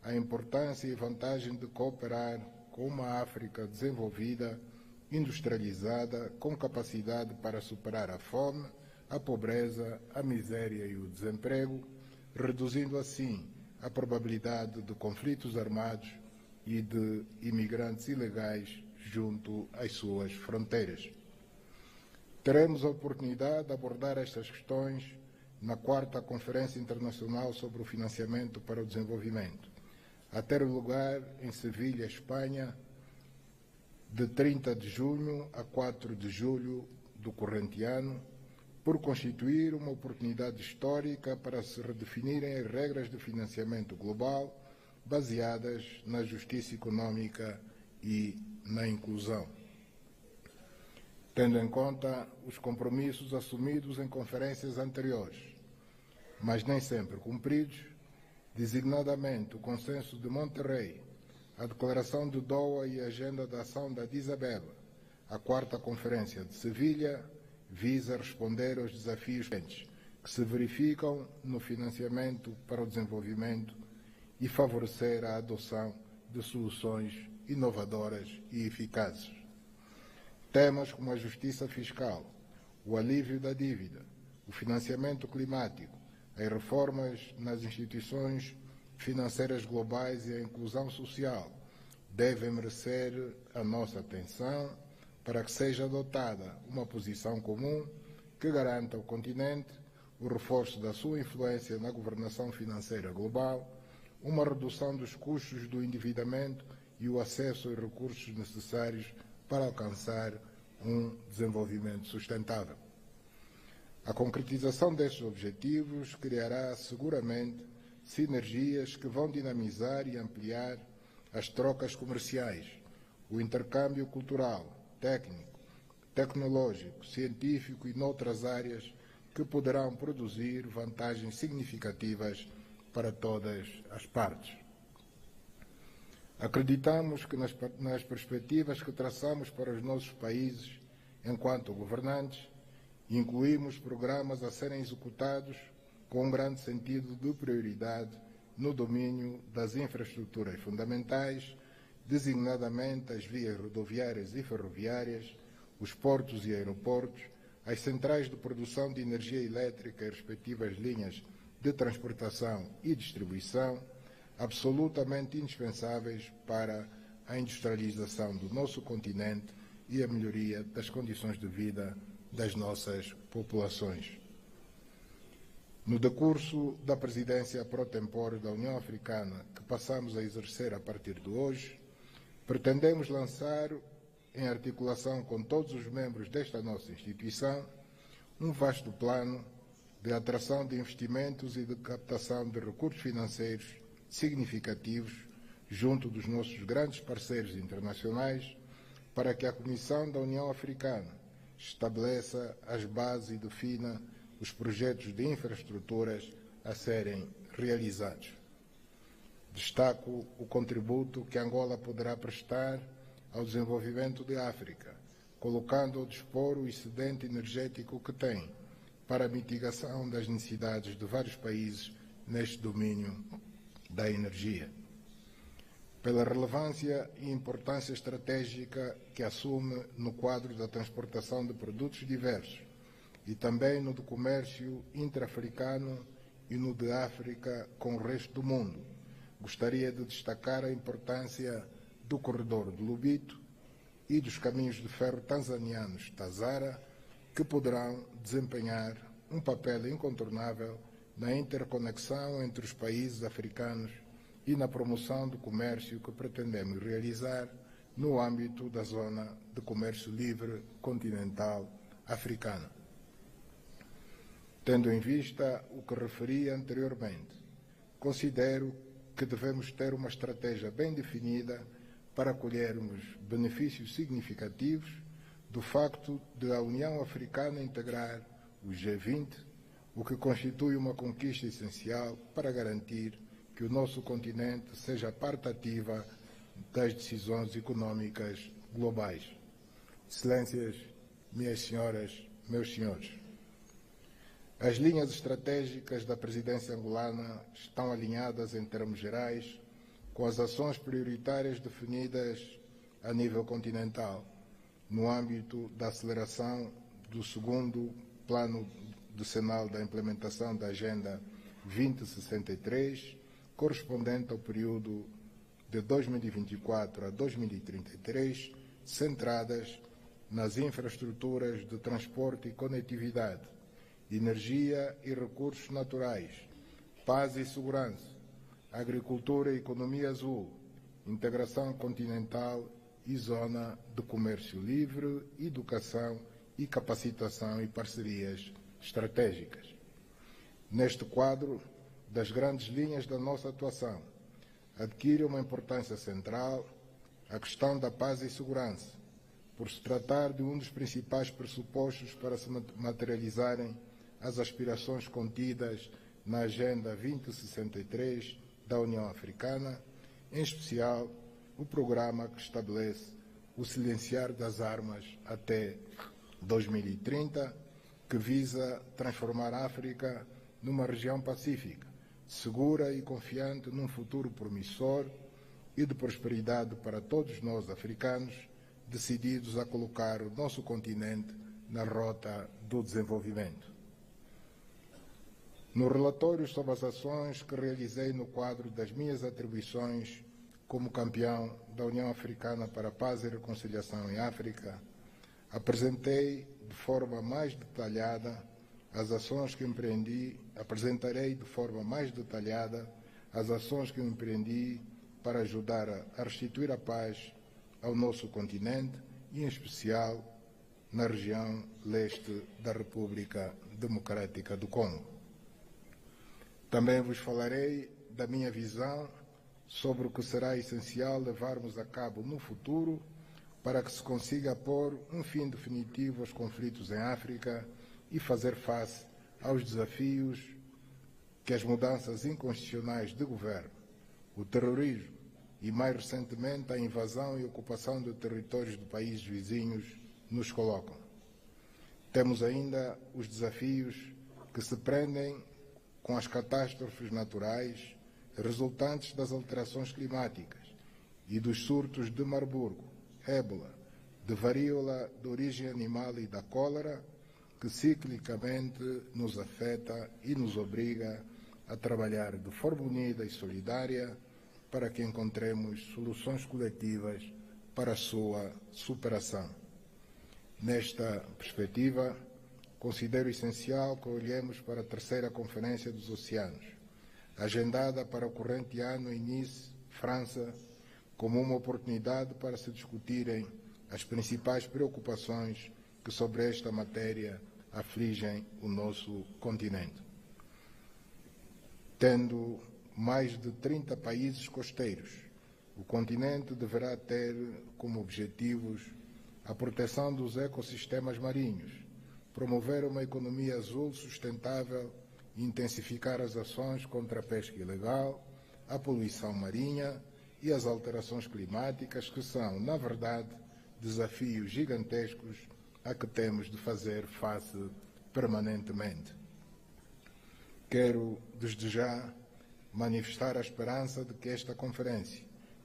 a importância e vantagem de cooperar com uma África desenvolvida, industrializada, com capacidade para superar a fome, a pobreza, a miséria e o desemprego, reduzindo assim a probabilidade de conflitos armados e de imigrantes ilegais junto às suas fronteiras. Teremos a oportunidade de abordar estas questões na 4ª Conferência Internacional sobre o Financiamento para o Desenvolvimento, a ter lugar em Sevilha, Espanha, de 30 de junho a 4 de julho do corrente ano, por constituir uma oportunidade histórica para se redefinirem as regras de financiamento global baseadas na justiça econômica e na inclusão. Tendo em conta os compromissos assumidos em conferências anteriores, mas nem sempre cumpridos, designadamente o Consenso de Monterrey, a Declaração de Doha e a Agenda de Ação da Addis Abeba, a 4ª Conferência de Sevilha visa responder aos desafios que se verificam no financiamento para o desenvolvimento e favorecer a adoção de soluções inovadoras e eficazes. Temas como a justiça fiscal, o alívio da dívida, o financiamento climático, as reformas nas instituições financeiras globais e a inclusão social devem merecer a nossa atenção para que seja adotada uma posição comum que garanta ao continente o reforço da sua influência na governação financeira global, uma redução dos custos do endividamento e o acesso aos recursos necessários para alcançar um desenvolvimento sustentável. A concretização destes objetivos criará seguramente sinergias que vão dinamizar e ampliar as trocas comerciais, o intercâmbio cultural, técnico, tecnológico, científico e noutras áreas que poderão produzir vantagens significativas para todas as partes. Acreditamos que nas perspectivas que traçamos para os nossos países, enquanto governantes, incluímos programas a serem executados com um grande sentido de prioridade no domínio das infraestruturas fundamentais, designadamente as vias rodoviárias e ferroviárias, os portos e aeroportos, as centrais de produção de energia elétrica e respectivas linhas de transportação e distribuição, absolutamente indispensáveis para a industrialização do nosso continente e a melhoria das condições de vida das nossas populações. No decurso da presidência pro tempore da União Africana, que passamos a exercer a partir de hoje, pretendemos lançar, em articulação com todos os membros desta nossa instituição, um vasto plano de atração de investimentos e de captação de recursos financeiros significativos junto dos nossos grandes parceiros internacionais, para que a Comissão da União Africana estabeleça as bases e defina os projetos de infraestruturas a serem realizados. Destaco o contributo que Angola poderá prestar ao desenvolvimento de África, colocando ao dispor o excedente energético que tem para a mitigação das necessidades de vários países neste domínio da energia. Pela relevância e importância estratégica que assume no quadro da transportação de produtos diversos e também no do comércio intra-africano e no de África com o resto do mundo, gostaria de destacar a importância do corredor de Lubito e dos caminhos de ferro tanzanianos Tazara, que poderão desempenhar um papel incontornável na interconexão entre os países africanos e na promoção do comércio que pretendemos realizar no âmbito da Zona de Comércio Livre Continental Africana. Tendo em vista o que referi anteriormente, considero que devemos ter uma estratégia bem definida para colhermos benefícios significativos do facto de a União Africana integrar o G20, o que constitui uma conquista essencial para garantir que o nosso continente seja parte ativa das decisões econômicas globais. Excelências, minhas senhoras, meus senhores, as linhas estratégicas da presidência angolana estão alinhadas em termos gerais com as ações prioritárias definidas a nível continental, no âmbito da aceleração do segundo plano decenal da implementação da Agenda 2063, correspondente ao período de 2024 a 2033, centradas nas infraestruturas de transporte e conectividade, energia e recursos naturais, paz e segurança, agricultura e economia azul, integração continental e zona de comércio livre, educação e capacitação e parcerias estratégicas. Neste quadro, das grandes linhas da nossa atuação, adquire uma importância central a questão da paz e segurança, por se tratar de um dos principais pressupostos para se materializarem as aspirações contidas na Agenda 2063 da União Africana, em especial o programa que estabelece o silenciar das armas até 2030, que visa transformar a África numa região pacífica, segura e confiante num futuro promissor e de prosperidade para todos nós africanos, decididos a colocar o nosso continente na rota do desenvolvimento. No relatório sobre as ações que realizei no quadro das minhas atribuições como campeão da União Africana para a Paz e Reconciliação em África, apresentarei de forma mais detalhada as ações que empreendi para ajudar a restituir a paz ao nosso continente e, em especial, na região leste da República Democrática do Congo. Também vos falarei da minha visão sobre o que será essencial levarmos a cabo no futuro para que se consiga pôr um fim definitivo aos conflitos em África e fazer face aos desafios que as mudanças inconstitucionais de governo, o terrorismo e, mais recentemente, a invasão e ocupação de territórios de países vizinhos nos colocam. Temos ainda os desafios que se prendem com as catástrofes naturais resultantes das alterações climáticas e dos surtos de Marburgo, ébola, de varíola de origem animal e da cólera, que ciclicamente nos afeta e nos obriga a trabalhar de forma unida e solidária para que encontremos soluções coletivas para a sua superação. Nesta perspectiva, considero essencial que olhemos para a terceira Conferência dos Oceanos, agendada para o corrente ano em Nice, França, como uma oportunidade para se discutirem as principais preocupações que sobre esta matéria afligem o nosso continente. Tendo mais de 30 países costeiros, o continente deverá ter como objetivos a proteção dos ecossistemas marinhos, promover uma economia azul sustentável e intensificar as ações contra a pesca ilegal, a poluição marinha e as alterações climáticas, que são, na verdade, desafios gigantescos a que temos de fazer face permanentemente. Quero, desde já, manifestar a esperança de que esta conferência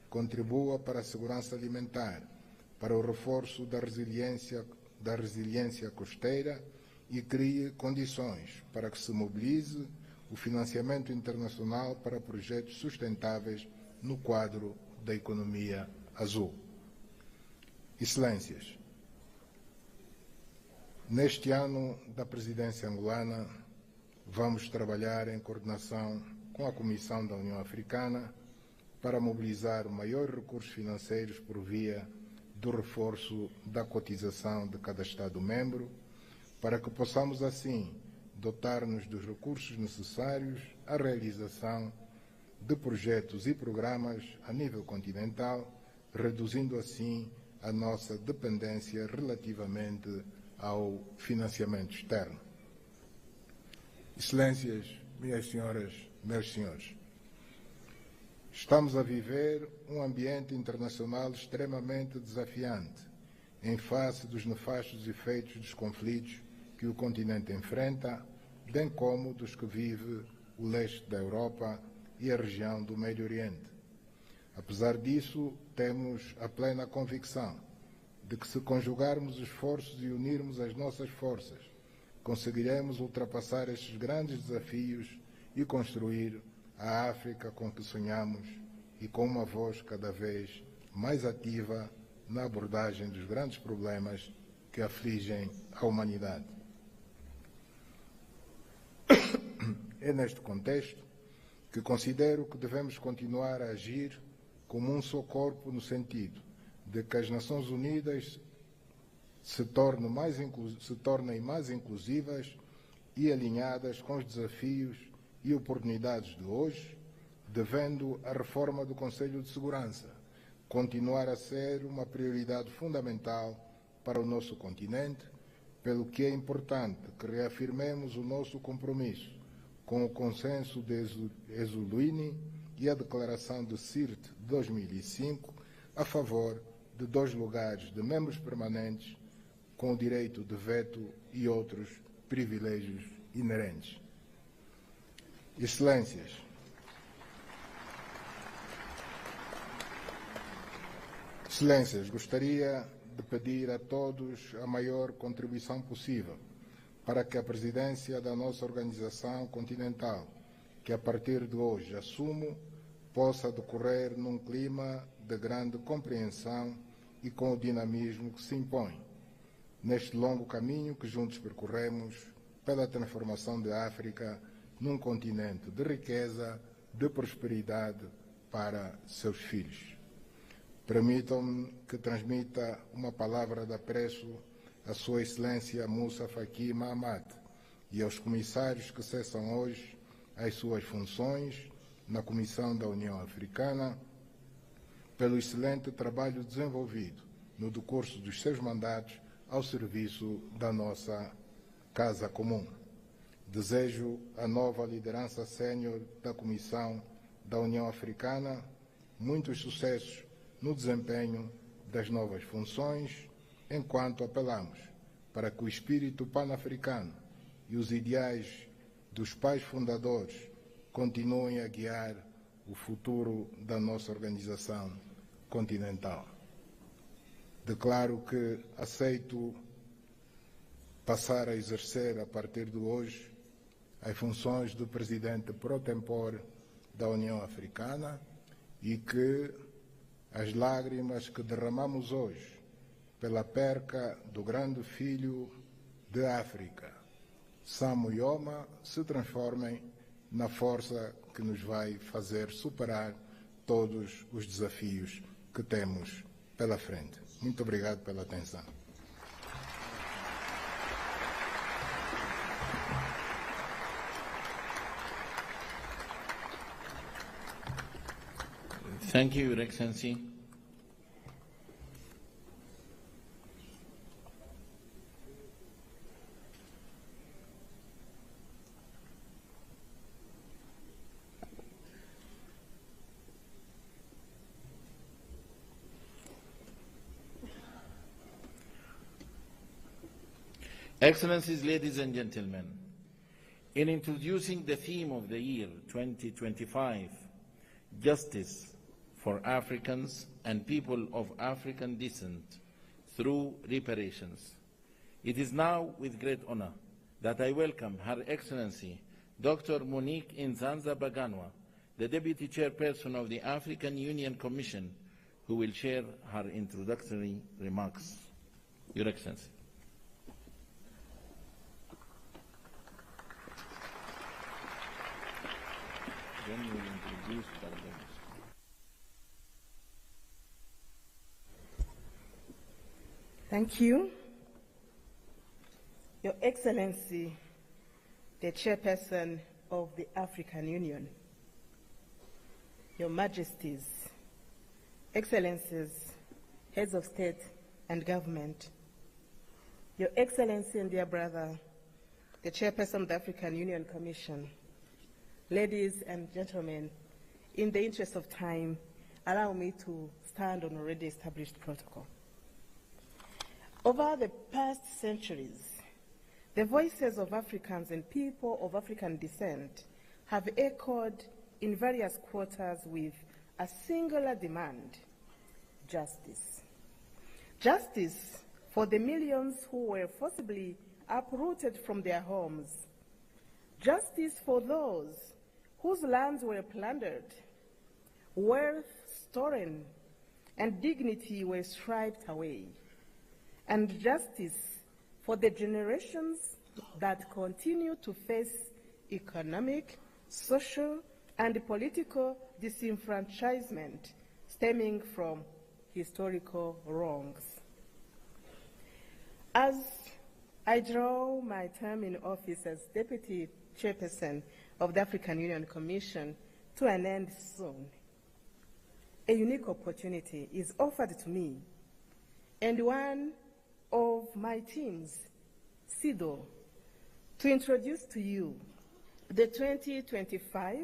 contribua para a segurança alimentar, para o reforço da resiliência costeira e crie condições para que se mobilize o financiamento internacional para projetos sustentáveis no quadro da economia azul. Excelências, neste ano da presidência angolana, vamos trabalhar em coordenação com a Comissão da União Africana para mobilizar maiores recursos financeiros por via do reforço da cotização de cada Estado-membro, para que possamos, assim, dotar-nos dos recursos necessários à realização de projetos e programas a nível continental, reduzindo, assim, a nossa dependência relativamente ao financiamento externo. Excelências, minhas senhoras, meus senhores, estamos a viver um ambiente internacional extremamente desafiante, em face dos nefastos efeitos dos conflitos que o continente enfrenta, bem como dos que vive o leste da Europa e a região do Médio Oriente. Apesar disso, temos a plena convicção de que, se conjugarmos esforços e unirmos as nossas forças, conseguiremos ultrapassar estes grandes desafios e construir a África com que sonhamos e com uma voz cada vez mais ativa na abordagem dos grandes problemas que afligem a humanidade. É neste contexto que considero que devemos continuar a agir como um só corpo no sentido de que as Nações Unidas se tornem mais inclusivas e alinhadas com os desafios e oportunidades de hoje, devendo a reforma do Conselho de Segurança continuar a ser uma prioridade fundamental para o nosso continente, pelo que é importante que reafirmemos o nosso compromisso com o consenso de Esulwini e a declaração de Sirte de 2005 a favor de 2 lugares de membros permanentes com o direito de veto e outros privilégios inerentes. Excelências, gostaria de pedir a todos a maior contribuição possível para que a presidência da nossa organização continental, que a partir de hoje assumo, possa decorrer num clima de grande compreensão e com o dinamismo que se impõe neste longo caminho que juntos percorremos pela transformação da África num continente de riqueza, de prosperidade para seus filhos. Permitam-me que transmita uma palavra de apreço à Sua Excelência Moussa Faki Mahamat e aos comissários que cessam hoje as suas funções na Comissão da União Africana pelo excelente trabalho desenvolvido no decurso dos seus mandatos ao serviço da nossa Casa Comum. Desejo à nova liderança sénior da Comissão da União Africana muitos sucessos no desempenho das novas funções, enquanto apelamos para que o espírito pan-africano e os ideais dos pais fundadores continuem a guiar o futuro da nossa organização continental. Declaro que aceito passar a exercer, a partir de hoje, as funções do Presidente pro tempore da União Africana e que as lágrimas que derramamos hoje pela perca do grande filho de África, Samu Yoma, se transformem na força que nos vai fazer superar todos os desafios que temos pela frente. Muito obrigado pela atenção.
Thank you, Your Excellency. Excellencies, ladies and gentlemen, in introducing the theme of the year 2025, Justice for Africans and people of African descent through reparations, it is now with great honor that I welcome Her Excellency Dr. Monique Nzanza Baganwa, the Deputy Chairperson of the African Union Commission, who will share her introductory remarks. Your Excellency. Then we will introduce
Thank you. Your Excellency, the Chairperson of the African Union, Your Majesties, Excellencies, Heads of State and Government, Your Excellency and dear brother, the Chairperson of the African Union Commission, ladies and gentlemen, in the interest of time, allow me to stand on already established protocol. Over the past centuries, the voices of Africans and people of African descent have echoed in various quarters with a singular demand: justice. Justice for the millions who were forcibly uprooted from their homes. Justice for those whose lands were plundered, wealth stolen, and dignity were stripped away, and justice for the generations that continue to face economic, social, and political disenfranchisement stemming from historical wrongs. As I draw my term in office as Deputy Chairperson of the African Union Commission to an end soon, a unique opportunity is offered to me and one of my teams, CEDAW, to introduce to you the 2025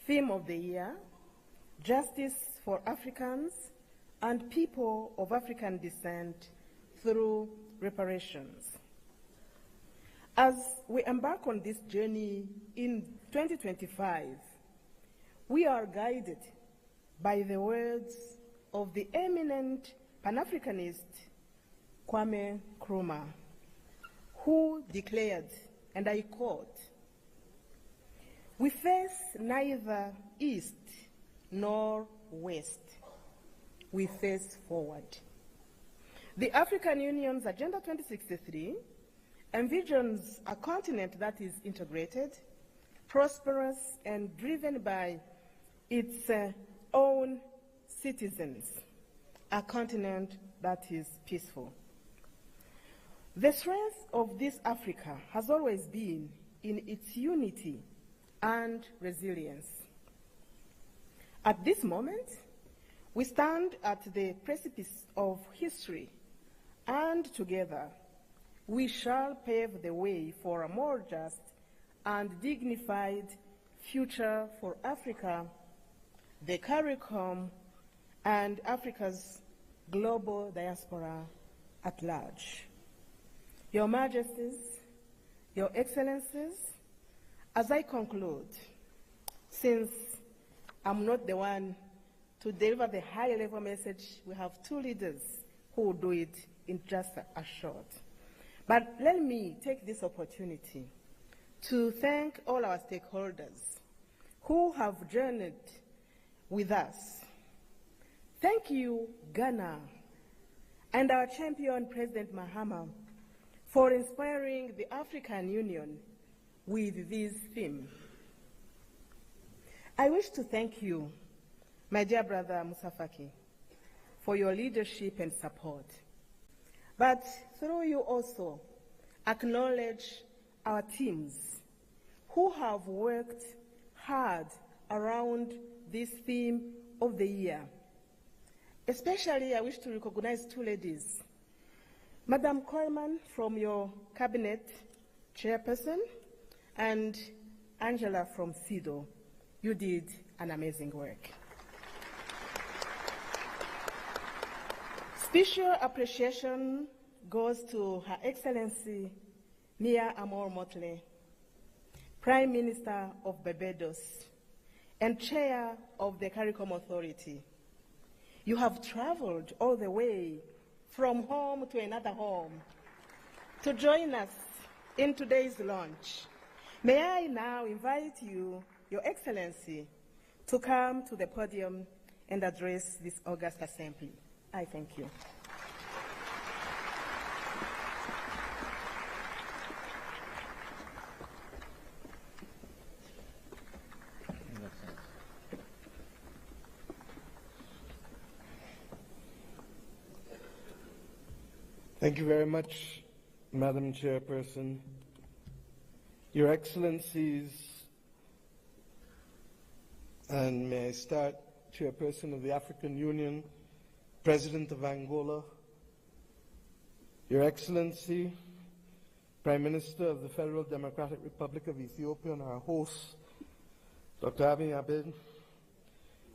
theme of the year, Justice for Africans and People of African Descent through Reparations. As we embark on this journey in 2025, we are guided by the words of the eminent Pan-Africanist Kwame Nkrumah, who declared, and I quote, "We face neither east nor west. We face forward." The African Union's Agenda 2063 envisions a continent that is integrated, prosperous, and driven by its own citizens, a continent that is peaceful. The strength of this Africa has always been in its unity and resilience. At this moment, we stand at the precipice of history, and together we shall pave the way for a more just and dignified future for Africa, the CARICOM, and Africa's global diaspora at large. Your Majesties, Your Excellencies, as I conclude, since I'm not the one to deliver the high-level message, we have two leaders who will do it in just a short. But let me take this opportunity to thank all our stakeholders who have journeyed with us. Thank you, Ghana, and our champion, President Mahama, for inspiring the African Union with this theme. I wish to thank you, my dear brother Moussa Faki, for your leadership and support. But through you also acknowledge our teams who have worked hard around this theme of the year. Especially, I wish to recognize two ladies. Madam Coleman from your cabinet chairperson and Angela from CEDAW. You did an amazing work. Special appreciation goes to Her Excellency Mia Amor Motley, Prime Minister of Barbados and Chair of the CARICOM Authority. You have traveled all the way from home to another home to join us in today's launch. May I now invite you, Your Excellency, to come to the podium and address this august assembly. I thank you.
Thank you very much, Madam Chairperson. Your Excellencies, and may I start, Chairperson of the African Union, President of Angola, Your Excellency, Prime Minister of the Federal Democratic Republic of Ethiopia and our host, Dr. Abiy Ahmed,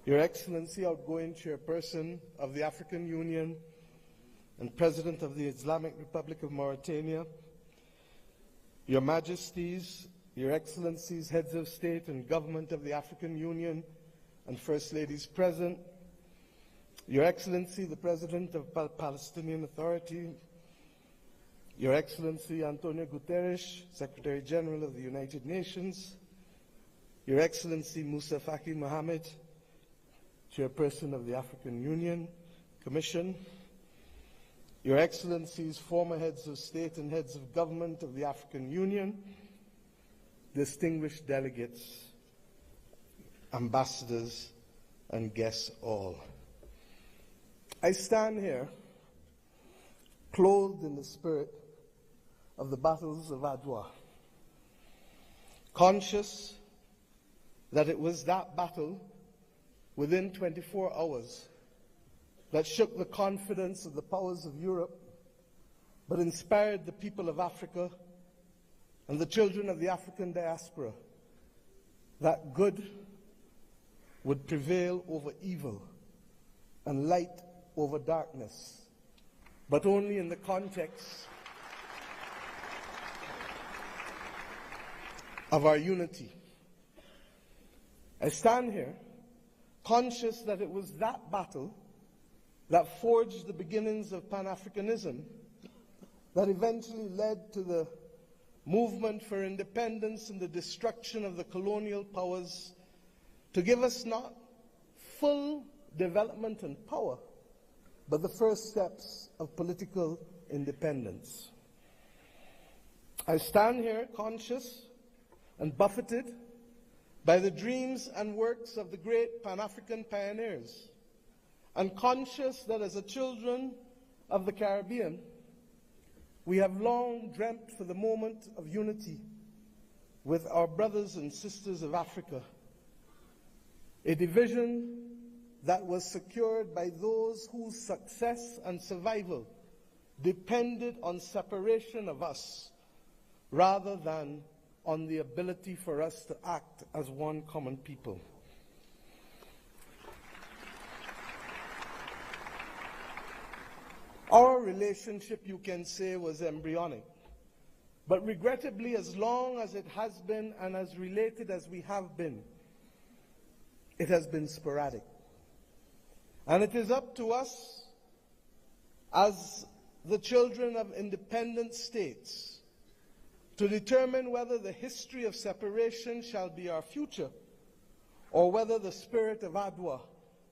Your Excellency, outgoing Chairperson of the African Union and President of the Islamic Republic of Mauritania, Your Majesties, Your Excellencies, Heads of State and Government of the African Union, and First Ladies present, Your Excellency, the President of the Palestinian Authority, Your Excellency Antonio Guterres, Secretary General of the United Nations, Your Excellency Musa Faki Mohammed, Chairperson of the African Union Commission, Your Excellencies, former heads of state and heads of government of the African Union, distinguished delegates, ambassadors, and guests all. I stand here clothed in the spirit of the battles of Adwa, conscious that it was that battle within 24 hours that shook the confidence of the powers of Europe, but inspired the people of Africa and the children of the African diaspora that good would prevail over evil and light over darkness, but only in the context of our unity. I stand here conscious that it was that battle that forged the beginnings of Pan-Africanism that eventually led to the movement for independence and the destruction of the colonial powers to give us not full development and power, but the first steps of political independence. I stand here conscious and buffeted by the dreams and works of the great Pan-African pioneers, and conscious that as a children of the Caribbean, we have long dreamt for the moment of unity with our brothers and sisters of Africa, a division that was secured by those whose success and survival depended on separation of us rather than on the ability for us to act as one common people. Our relationship, you can say, was embryonic, but regrettably, as long as it has been and as related as we have been, it has been sporadic. And it is up to us, as the children of independent states, to determine whether the history of separation shall be our future, or whether the spirit of Adwa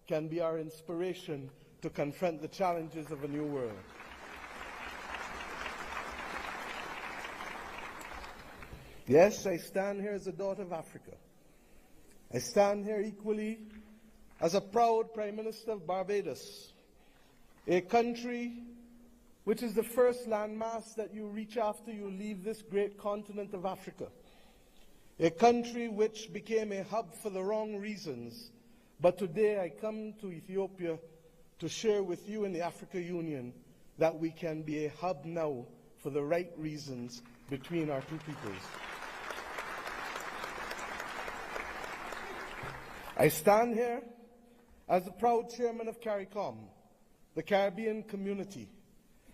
can be our inspiration to confront the challenges of a new world. Yes, I stand here as a daughter of Africa. I stand here equally as a proud Prime Minister of Barbados, a country which is the first landmass that you reach after you leave this great continent of Africa. A country which became a hub for the wrong reasons, but today I come to Ethiopia to share with you in the Africa Union that we can be a hub now for the right reasons between our two peoples. I stand here as the proud chairman of CARICOM, the Caribbean community,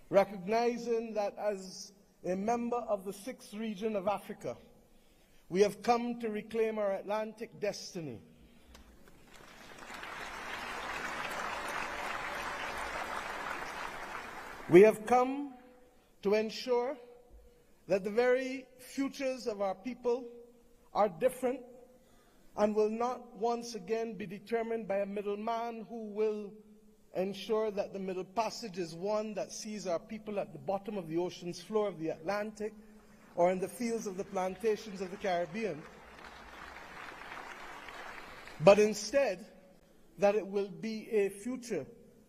recognizing that as a member of the 6th region of Africa, we have come to reclaim our Atlantic destiny. We have come to ensure that the very futures of our people are different and will not once again be determined by a middleman who will ensure that the Middle Passage is one that sees our people at the bottom of the ocean's floor of the Atlantic or in the fields of the plantations of the Caribbean, but instead that it will be a future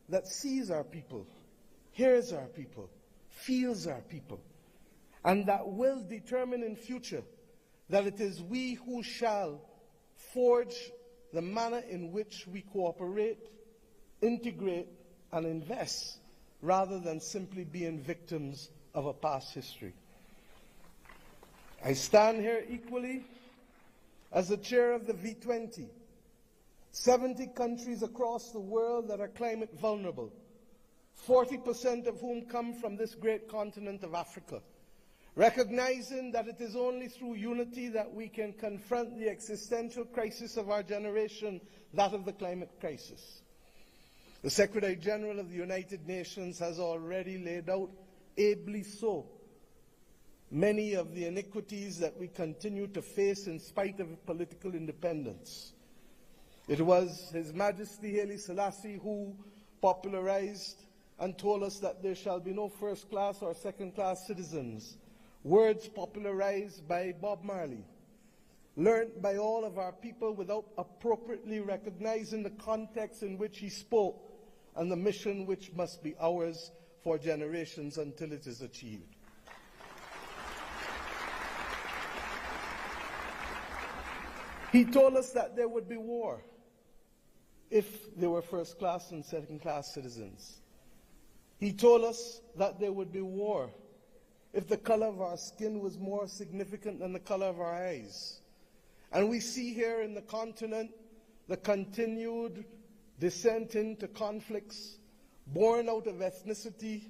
that sees our people, hears our people, feels our people, and that will determine in future that it is we who shall forge the manner in which we cooperate, integrate, and invest, rather than simply being victims of a past history. I stand here equally as the chair of the V20, 70 countries across the world that are climate vulnerable, 40% of whom come from this great continent of Africa, recognizing that it is only through unity that we can confront the existential crisis of our generation, that of the climate crisis. The Secretary General of the United Nations has already laid out, ably so, many of the iniquities that we continue to face in spite of political independence. It was His Majesty Haile Selassie who popularized and told us that there shall be no first-class or second-class citizens, words popularized by Bob Marley, learnt by all of our people without appropriately recognizing the context in which he spoke and the mission which must be ours for generations until it is achieved. He told us that there would be war if there were first-class and second-class citizens. He told us that there would be war if the color of our skin was more significant than the color of our eyes. And we see here in the continent the continued descent into conflicts born out of ethnicity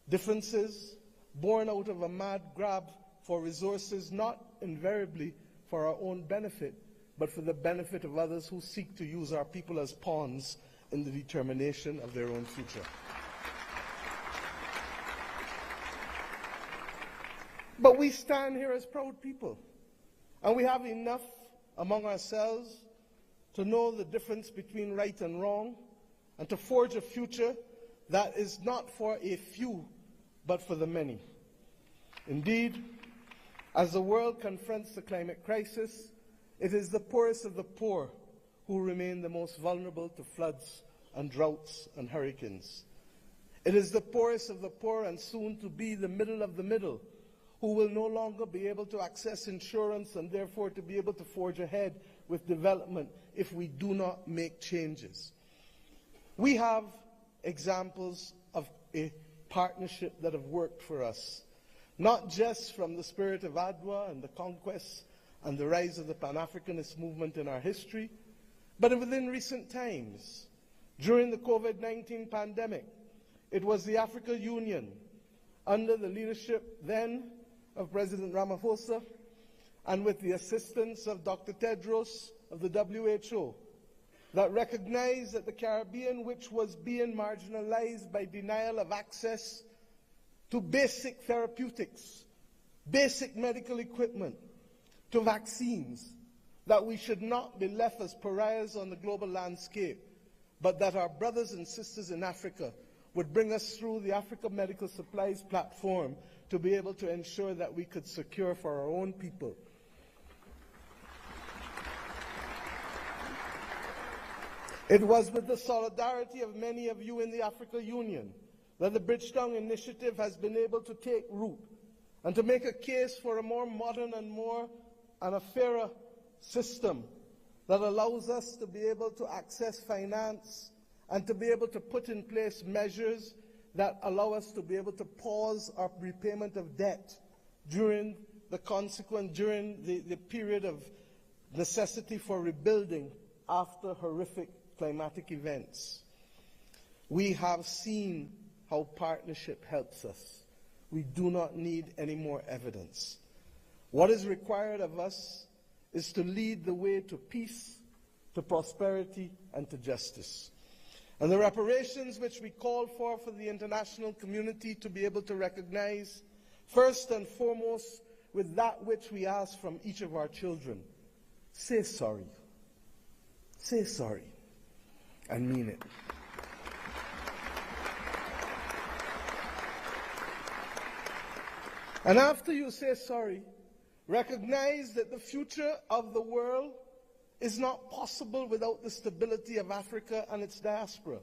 differences, born out of a mad grab for resources, not invariably for our own benefit, but for the benefit of others who seek to use our people as pawns in the determination of their own future. But we stand here as proud people, and we have enough among ourselves to know the difference between right and wrong, and to forge a future that is not for a few, but for the many. Indeed, as the world confronts the climate crisis, it is the poorest of the poor who remain the most vulnerable to floods and droughts and hurricanes. It is the poorest of the poor, and soon to be the middle of the middle, who will no longer be able to access insurance and therefore to be able to forge ahead with development if we do not make changes. We have examples of a partnership that have worked for us, not just from the spirit of Adwa and the conquest and the rise of the Pan-Africanist movement in our history, but within recent times. During the COVID-19 pandemic, it was the African Union, under the leadership then of President Ramaphosa, and with the assistance of Dr. Tedros of the WHO, that recognized that the Caribbean, which was being marginalized by denial of access to basic therapeutics, basic medical equipment, to vaccines, that we should not be left as pariahs on the global landscape, but that our brothers and sisters in Africa would bring us through the Africa Medical Supplies platform to be able to ensure that we could secure for our own people It was with the solidarity of many of you in the African Union that the Bridgetown Initiative has been able to take root and to make a case for a more modern and a fairer system that allows us to be able to access finance and to be able to put in place measures that allow us to be able to pause our repayment of debt during the period of necessity for rebuilding after horrific climatic events. We have seen how partnership helps us. We do not need any more evidence. What is required of us is to lead the way to peace, to prosperity, and to justice. And the reparations which we call for the international community to be able to recognize, first and foremost, with that which we ask from each of our children. Say sorry. Say sorry. And mean it. And after you say sorry, recognize that the future of the world is not possible without the stability of Africa and its diaspora.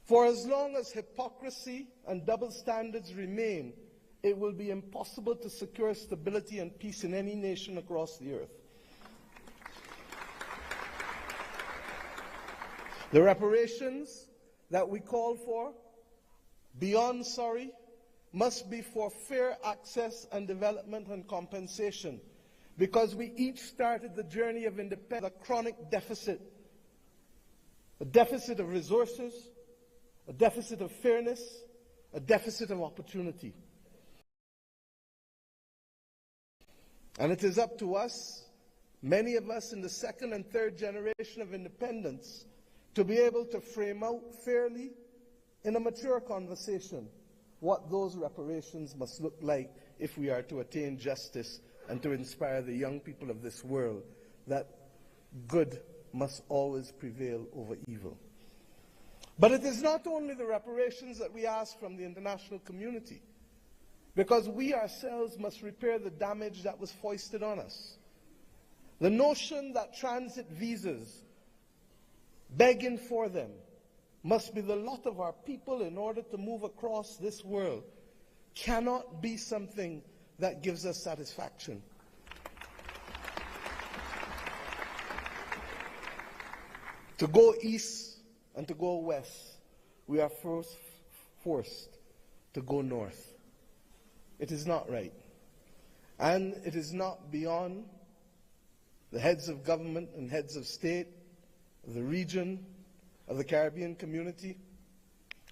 For as long as hypocrisy and double standards remain, it will be impossible to secure stability and peace in any nation across the earth. The reparations that we call for, beyond sorry, must be for fair access and development and compensation, because we each started the journey of independence with a chronic deficit, a deficit of resources, a deficit of fairness, a deficit of opportunity. And it is up to us, many of us in the second and third generation of independence, to be able to frame out fairly in a mature conversation what those reparations must look like if we are to attain justice and to inspire the young people of this world that good must always prevail over evil. But it is not only the reparations that we ask from the international community, because we ourselves must repair the damage that was foisted on us. The notion that transit visas, begging for them, must be the lot of our people in order to move across this world cannot be something that gives us satisfaction. To go east and to go west, we are first forced to go north. It is not right. And it is not beyond the heads of government and heads of state, of the region, of the Caribbean community,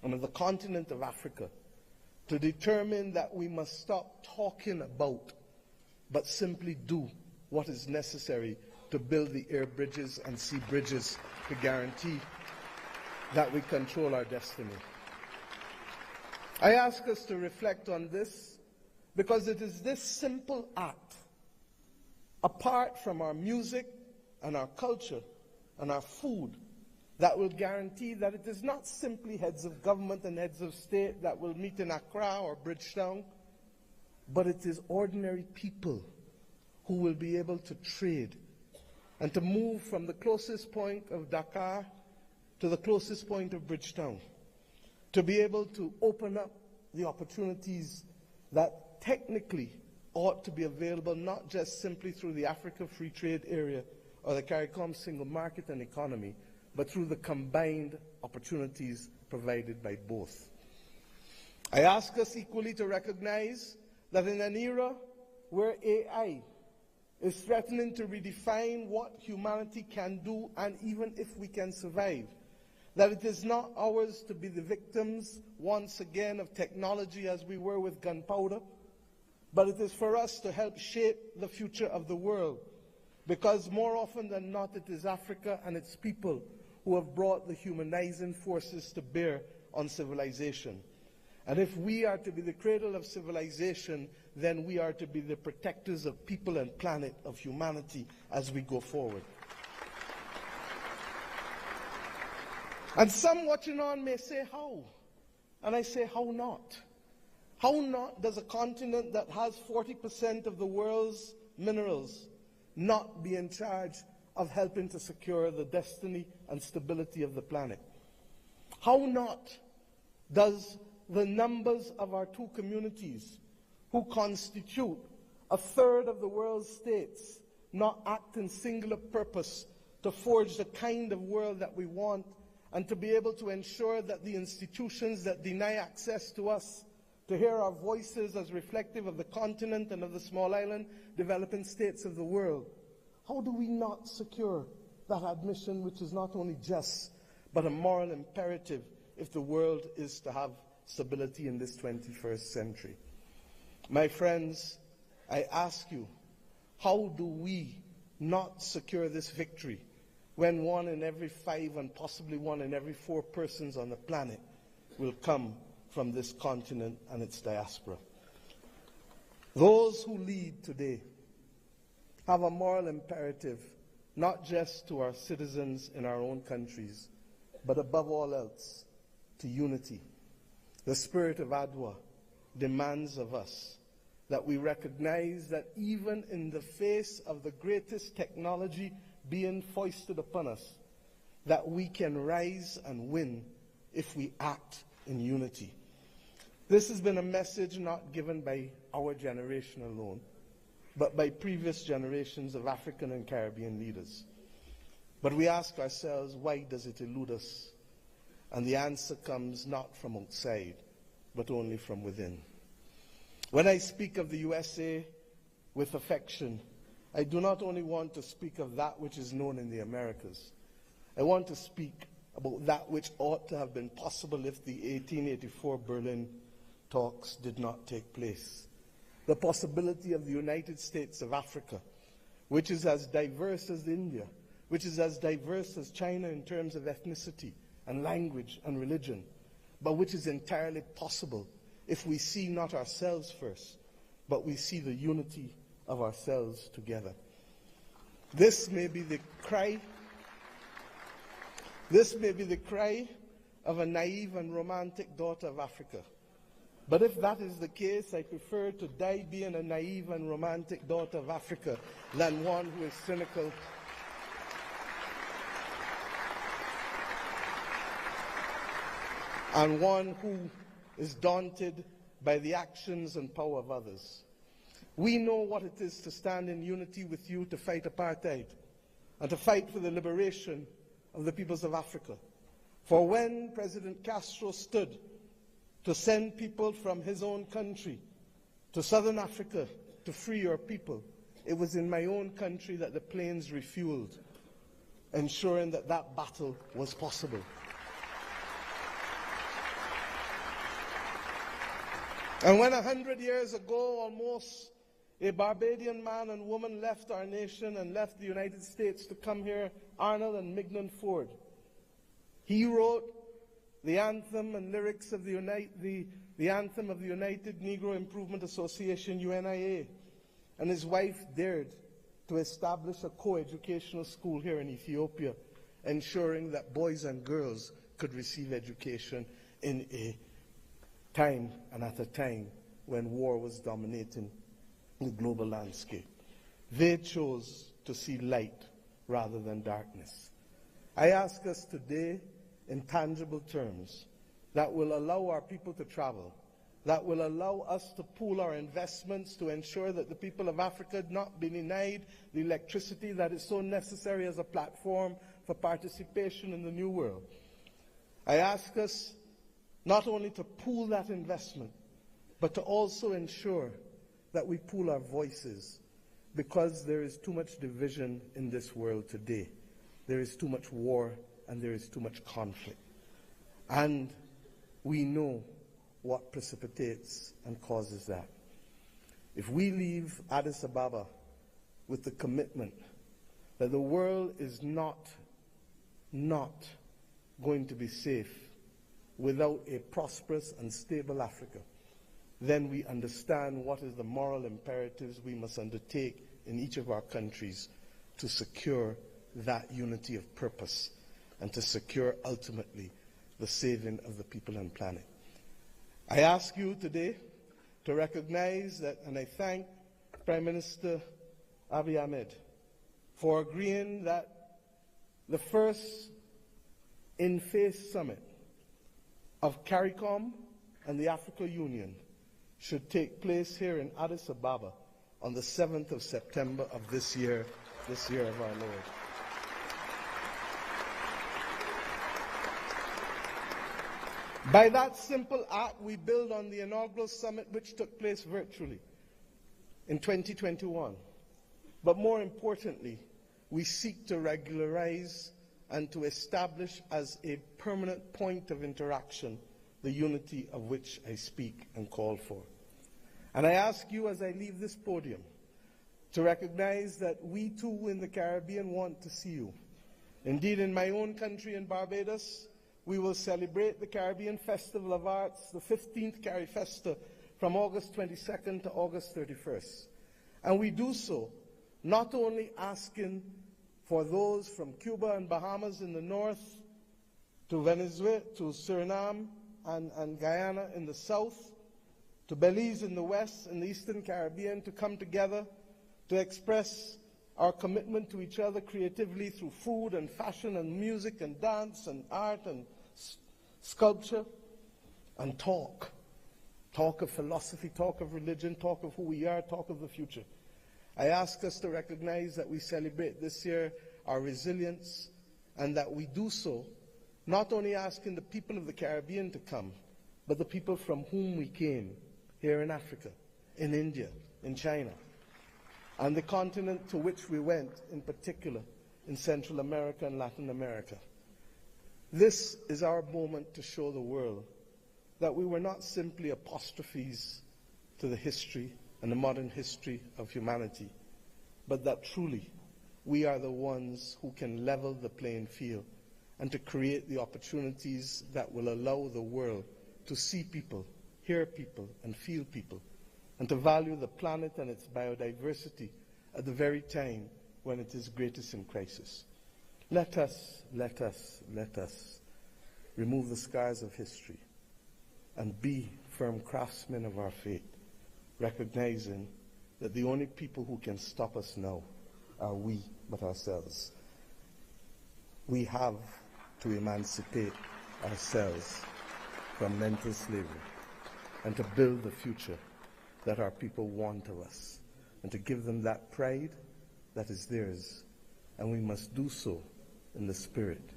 and of the continent of Africa to determine that we must stop talking about, but simply do what is necessary to build the air bridges and sea bridges to guarantee that we control our destiny. I ask us to reflect on this because it is this simple act, apart from our music and our culture and our food, that will guarantee that it is not simply heads of government and heads of state that will meet in Accra or Bridgetown, but it is ordinary people who will be able to trade and to move from the closest point of Dakar to the closest point of Bridgetown, to be able to open up the opportunities that technically ought to be available not just simply through the Africa Free Trade Area or the CARICOM single market and economy, but through the combined opportunities provided by both. I ask us equally to recognize that in an era where AI is threatening to redefine what humanity can do and even if we can survive, that it is not ours to be the victims once again of technology as we were with gunpowder, but it is for us to help shape the future of the world, because more often than not it is Africa and its people who have brought the humanizing forces to bear on civilization. And if we are to be the cradle of civilization, then we are to be the protectors of people and planet, of humanity, as we go forward. And some watching on may say, how? And I say, how not? How not does a continent that has 40% of the world's minerals not be in charge of helping to secure the destiny and stability of the planet? How not does the numbers of our two communities, who constitute a third of the world's states, not act in singular purpose to forge the kind of world that we want and to be able to ensure that the institutions that deny access to us to hear our voices as reflective of the continent and of the small island developing states of the world, how do we not secure that admission, which is not only just, but a moral imperative if the world is to have stability in this 21st century? My friends, I ask you, how do we not secure this victory when 1 in every 5 and possibly 1 in every 4 persons on the planet will come from this continent and its diaspora? Those who lead today have a moral imperative, not just to our citizens in our own countries, but above all else, to unity. The spirit of Adwa demands of us that we recognize that even in the face of the greatest technology being foisted upon us, that we can rise and win if we act in unity. This has been a message not given by our generation alone, but by previous generations of African and Caribbean leaders. But we ask ourselves, why does it elude us? And the answer comes not from outside, but only from within. When I speak of the USA with affection, I do not only want to speak of that which is known in the Americas. I want to speak about that which ought to have been possible if the 1884 Berlin talks did not take place. The possibility of the United States of Africa, which is as diverse as India, which is as diverse as China in terms of ethnicity and language and religion, but which is entirely possible if we see not ourselves first, but we see the unity of ourselves together. This may be the cry of a naive and romantic daughter of Africa. But if that is the case, I prefer to die being a naive and romantic daughter of Africa than one who is cynical and one who is daunted by the actions and power of others. We know what it is to stand in unity with you to fight apartheid and to fight for the liberation of the peoples of Africa. For when President Castro stood to send people from his own country to southern Africa to free your people, it was in my own country that the planes refueled, ensuring that that battle was possible. And when 100 years ago, almost, a Barbadian man and woman left our nation and left the United States to come here, Arnold and Mignon Ford, he wrote the anthem and lyrics of the anthem of the United Negro Improvement Association, UNIA, and his wife dared to establish a co-educational school here in Ethiopia, ensuring that boys and girls could receive education in a time and at a time when war was dominating the global landscape. They chose to see light rather than darkness. I ask us today, in tangible terms, that will allow our people to travel, that will allow us to pool our investments to ensure that the people of Africa not be denied the electricity that is so necessary as a platform for participation in the new world. I ask us not only to pool that investment, but to also ensure that we pool our voices, because there is too much division in this world today. There is too much war and there is too much conflict. And we know what precipitates and causes that. If we leave Addis Ababa with the commitment that the world is not going to be safe without a prosperous and stable Africa, then we understand what is the moral imperatives we must undertake in each of our countries to secure that unity of purpose and to secure ultimately the saving of the people and planet. I ask you today to recognize that, and I thank Prime Minister Abiy Ahmed for agreeing that the first in-face summit of CARICOM and the Africa Union should take place here in Addis Ababa on the 7th of September of this year of our Lord. By that simple act, we build on the inaugural summit which took place virtually in 2021. But more importantly, we seek to regularize and to establish as a permanent point of interaction the unity of which I speak and call for. And I ask you as I leave this podium to recognize that we too in the Caribbean want to see you. Indeed, in my own country in Barbados, we will celebrate the Caribbean Festival of Arts, the 15th CariFesta, from August 22nd to August 31st. And we do so not only asking for those from Cuba and Bahamas in the north, to Venezuela, to Suriname and Guyana in the south, to Belize in the west and the Eastern Caribbean, to come together to express our commitment to each other creatively through food and fashion and music and dance and art and sculpture, and talk of philosophy, talk of religion, talk of who we are, talk of the future. I ask us to recognize that we celebrate this year our resilience, and that we do so not only asking the people of the Caribbean to come, but the people from whom we came here in Africa, in India, in China, and the continent to which we went, in particular, in Central America and Latin America. This is our moment to show the world that we were not simply apostrophes to the history and the modern history of humanity, but that truly we are the ones who can level the playing field and to create the opportunities that will allow the world to see people, hear people, and feel people and to value the planet and its biodiversity at the very time when it is greatest in crisis. Let us remove the scars of history and be firm craftsmen of our fate, recognizing that the only people who can stop us now are we, but ourselves. We have to emancipate ourselves from mental slavery and to build the future that our people want of us, and to give them that pride that is theirs. And we must do so in the spirit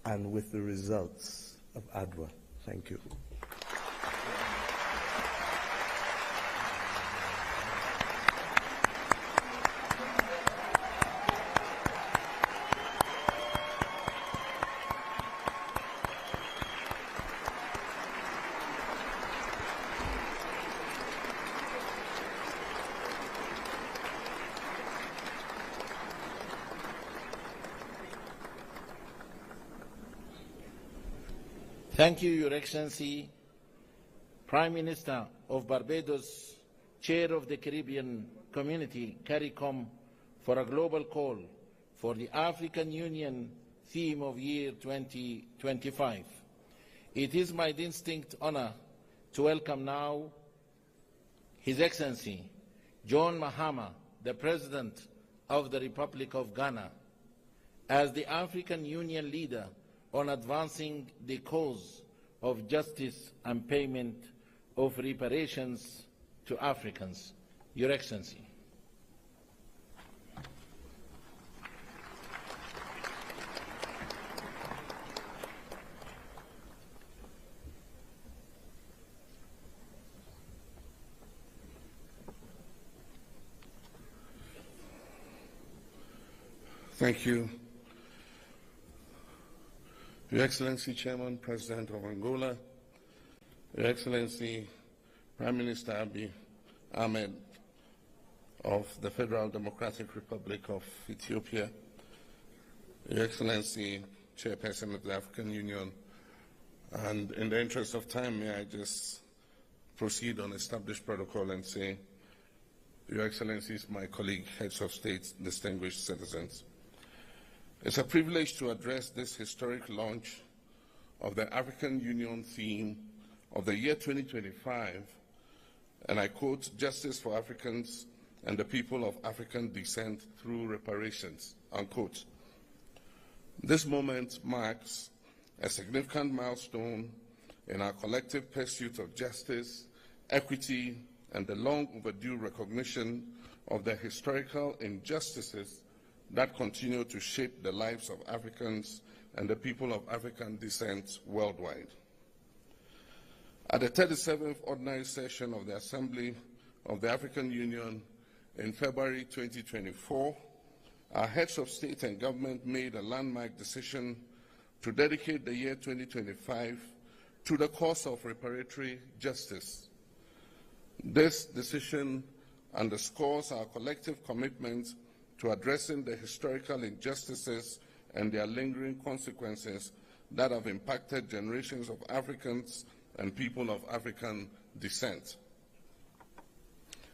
and with the results of ADWA. Thank you.
Thank you, Your Excellency, Prime Minister of Barbados, Chair of the Caribbean Community, CARICOM, for a global call for the African Union theme of year 2025. It is my distinct honor to welcome now His Excellency John Mahama, the President of the Republic of Ghana, as the African Union leader on advancing the cause of justice and payment of reparations to Africans. Your Excellency.
Thank you. Your Excellency, Chairman, President of Angola, Your Excellency, Prime Minister Abiy Ahmed of the Federal Democratic Republic of Ethiopia, Your Excellency, Chairperson of the African Union, and in the interest of time, may I just proceed on established protocol and say, Your Excellencies, my colleague, heads of state, distinguished citizens. It's a privilege to address this historic launch of the African Union theme of the year 2025, and I quote, "Justice for Africans and the people of African descent through reparations," unquote. This moment marks a significant milestone in our collective pursuit of justice, equity, and the long overdue recognition of the historical injustices that continue to shape the lives of Africans and the people of African descent worldwide. At the 37th Ordinary Session of the Assembly of the African Union in February 2024, our heads of state and government made a landmark decision to dedicate the year 2025 to the cause of reparatory justice. This decision underscores our collective commitment to addressing the historical injustices and their lingering consequences that have impacted generations of Africans and people of African descent.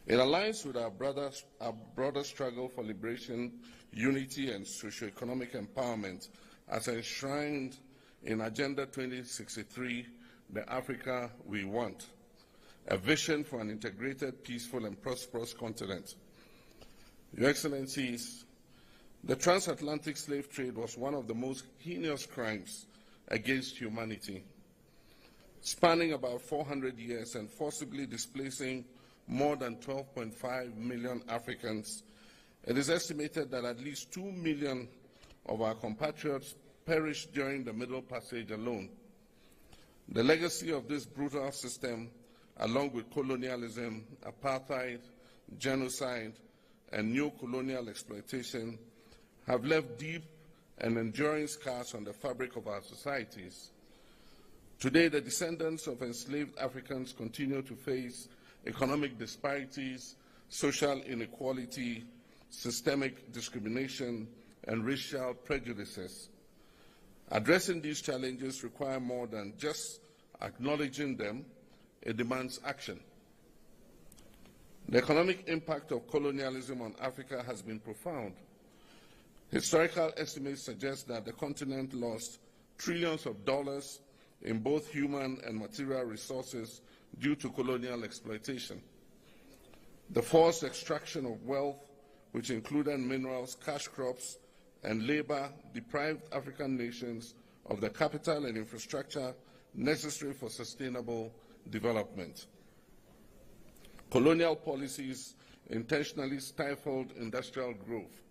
It aligns with our broader struggle for liberation, unity, and socio-economic empowerment as enshrined in Agenda 2063, the Africa we want, a vision for an integrated, peaceful, and prosperous continent. Your Excellencies, the transatlantic slave trade was one of the most heinous crimes against humanity, spanning about 400 years and forcibly displacing more than 12.5 million Africans. It is estimated that at least 2 million of our compatriots perished during the Middle Passage alone. The legacy of this brutal system, along with colonialism, apartheid, genocide, and neo-colonial exploitation, have left deep and enduring scars on the fabric of our societies. Today, the descendants of enslaved Africans continue to face economic disparities, social inequality, systemic discrimination, and racial prejudices. Addressing these challenges require more than just acknowledging them. It demands action. The economic impact of colonialism on Africa has been profound. Historical estimates suggest that the continent lost trillions of dollars in both human and material resources due to colonial exploitation. The forced extraction of wealth, which included minerals, cash crops, and labor, deprived African nations of the capital and infrastructure necessary for sustainable development. Colonial policies intentionally stifled industrial growth,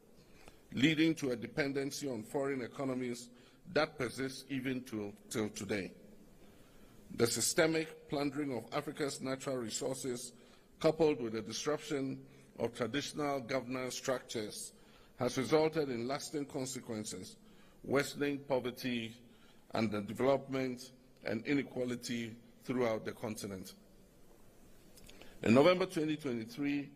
leading to a dependency on foreign economies that persists even till today. The systemic plundering of Africa's natural resources, coupled with the disruption of traditional governance structures, has resulted in lasting consequences, worsening poverty and the development and inequality throughout the continent. In November 2023,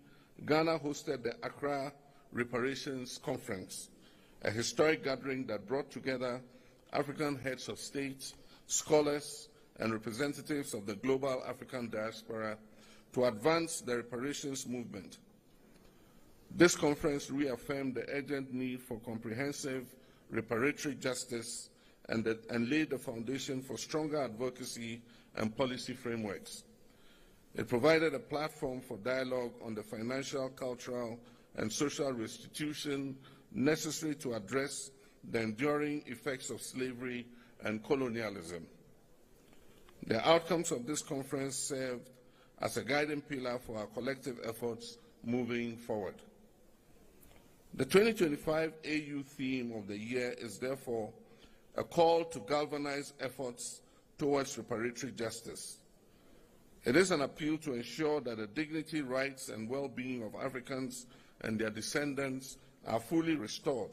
Ghana hosted the Accra Reparations Conference, a historic gathering that brought together African heads of state, scholars, and representatives of the global African diaspora to advance the reparations movement. This conference reaffirmed the urgent need for comprehensive reparatory justice and laid the foundation for stronger advocacy and policy frameworks. It provided a platform for dialogue on the financial, cultural, and social restitution necessary to address the enduring effects of slavery and colonialism. The outcomes of this conference served as a guiding pillar for our collective efforts moving forward. The 2025 AU theme of the year is therefore a call to galvanize efforts towards reparatory justice. It is an appeal to ensure that the dignity, rights, and well-being of Africans and their descendants are fully restored.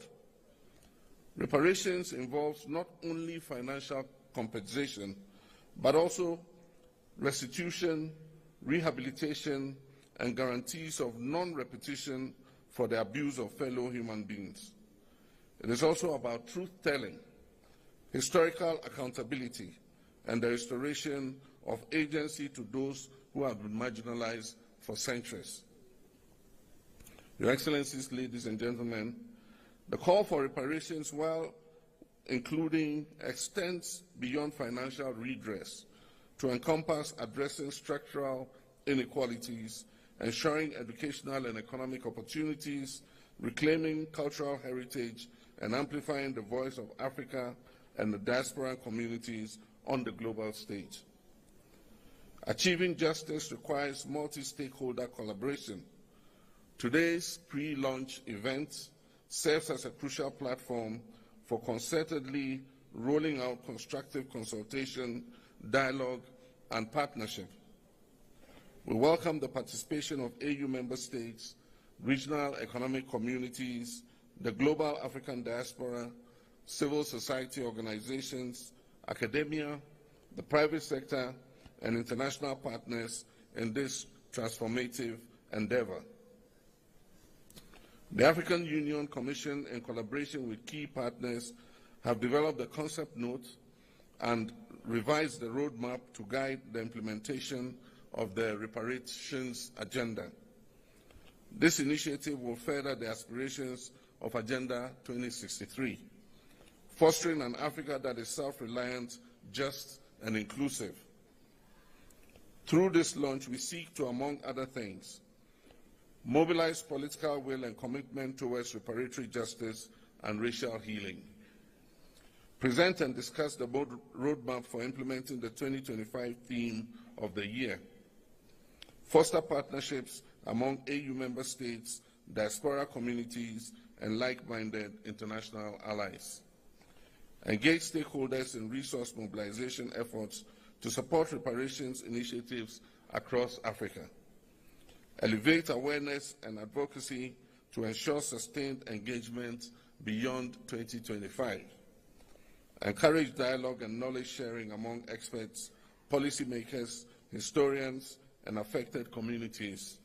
Reparations involves not only financial compensation, but also restitution, rehabilitation, and guarantees of non-repetition for the abuse of fellow human beings. It is also about truth-telling, historical accountability, and the restoration of agency to those who have been marginalized for centuries. Your Excellencies, ladies and gentlemen, the call for reparations, while including, extends beyond financial redress to encompass addressing structural inequalities, ensuring educational and economic opportunities, reclaiming cultural heritage, and amplifying the voice of Africa and the diaspora communities on the global stage. Achieving justice requires multi-stakeholder collaboration. Today's pre-launch event serves as a crucial platform for concertedly rolling out constructive consultation, dialogue, and partnership. We welcome the participation of AU member states, regional economic communities, the global African diaspora, civil society organizations, academia, the private sector, and international partners in this transformative endeavor. The African Union Commission, in collaboration with key partners, have developed a concept note and revised the roadmap to guide the implementation of the reparations agenda. This initiative will further the aspirations of Agenda 2063, fostering an Africa that is self-reliant, just, and inclusive. Through this launch, we seek to, among other things, mobilize political will and commitment towards reparatory justice and racial healing, present and discuss the roadmap for implementing the 2025 theme of the year, foster partnerships among AU member states, diaspora communities, and like-minded international allies, engage stakeholders in resource mobilization efforts to support reparations initiatives across Africa, elevate awareness and advocacy to ensure sustained engagement beyond 2025, encourage dialogue and knowledge sharing among experts, policymakers, historians, and affected communities,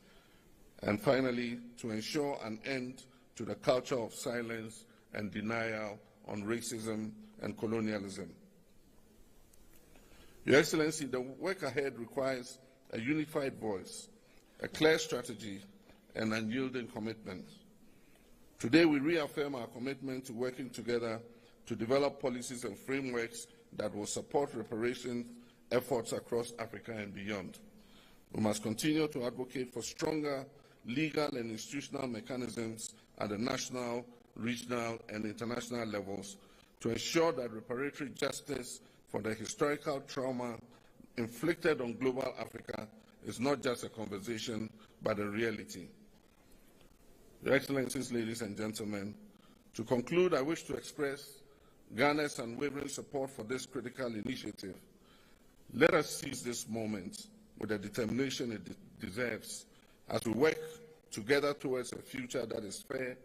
and finally, to ensure an end to the culture of silence and denial on racism and colonialism. Your Excellency, the work ahead requires a unified voice, a clear strategy, and unyielding commitment. Today, we reaffirm our commitment to working together to develop policies and frameworks that will support reparation efforts across Africa and beyond. We must continue to advocate for stronger legal and institutional mechanisms at the national, regional, and international levels to ensure that reparatory justice for the historical trauma inflicted on global Africa is not just a conversation, but a reality. Your Excellencies, ladies and gentlemen, to conclude, I wish to express Ghana's unwavering support for this critical initiative. Let us seize this moment with the determination it deserves as we work together towards a future that is fair,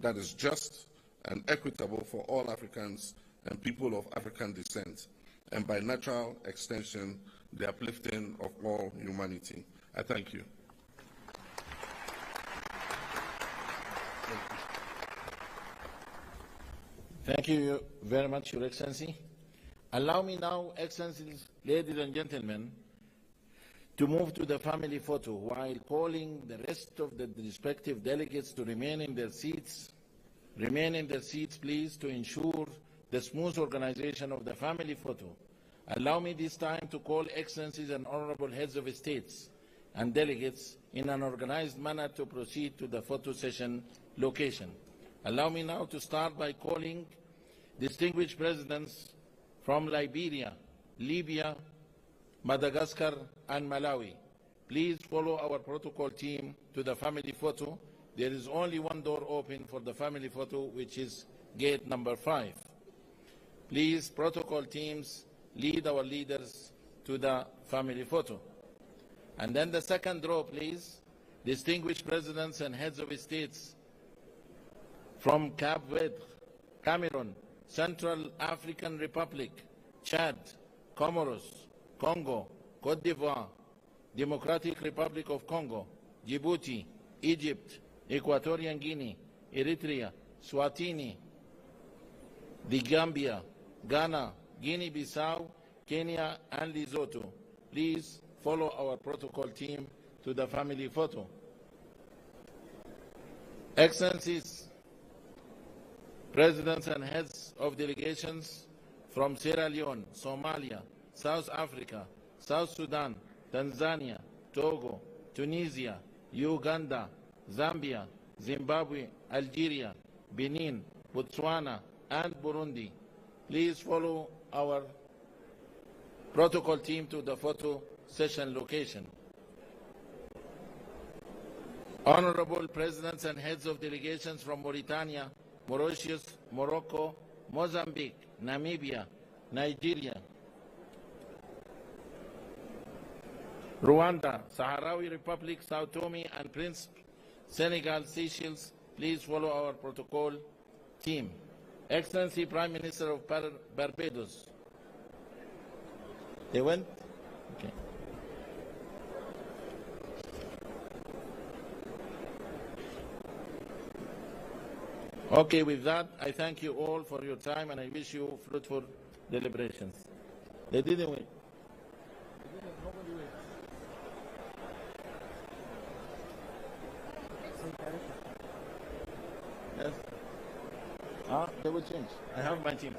that is just, and equitable for all Africans and people of African descent, and by natural extension, the uplifting of all humanity. I thank you.
Thank you very much, Your Excellency. Allow me now, Excellencies, ladies and gentlemen, to move to the family photo while calling the rest of the respective delegates to remain in their seats. Remain in their seats, please, to ensure the smooth organization of the family photo. Allow me this time to call Excellencies and Honorable Heads of States and delegates in an organized manner to proceed to the photo session location. Allow me now to start by calling distinguished presidents from Liberia, Libya, Madagascar, and Malawi. Please follow our protocol team to the family photo. There is only one door open for the family photo, which is gate number 5. Please, protocol teams, lead our leaders to the family photo. And then the second row, please, distinguished presidents and heads of states from Cape Verde, Cameroon, Central African Republic, Chad, Comoros, Congo, Cote d'Ivoire, Democratic Republic of Congo, Djibouti, Egypt, Equatorial Guinea, Eritrea, Swatini, the Gambia, Ghana, Guinea-Bissau, Kenya, and Lesotho. Please follow our protocol team to the family photo. Excellencies, presidents and heads of delegations from Sierra Leone, Somalia, South Africa, South Sudan, Tanzania, Togo, Tunisia, Uganda, Zambia, Zimbabwe, Algeria, Benin, Botswana, and Burundi. Please follow our protocol team to the photo session location. Honorable presidents and heads of delegations from Mauritania, Mauritius, Morocco, Mozambique, Namibia, Nigeria, Rwanda, Sahrawi Republic, Sao Tome and Prince, Senegal, Seychelles, please follow our protocol team. Excellency Prime Minister of Barbados. They went? Okay. Okay, with that, I thank you all for your time and I wish you fruitful deliberations. They didn't wait. Yes. They will change. I have my team.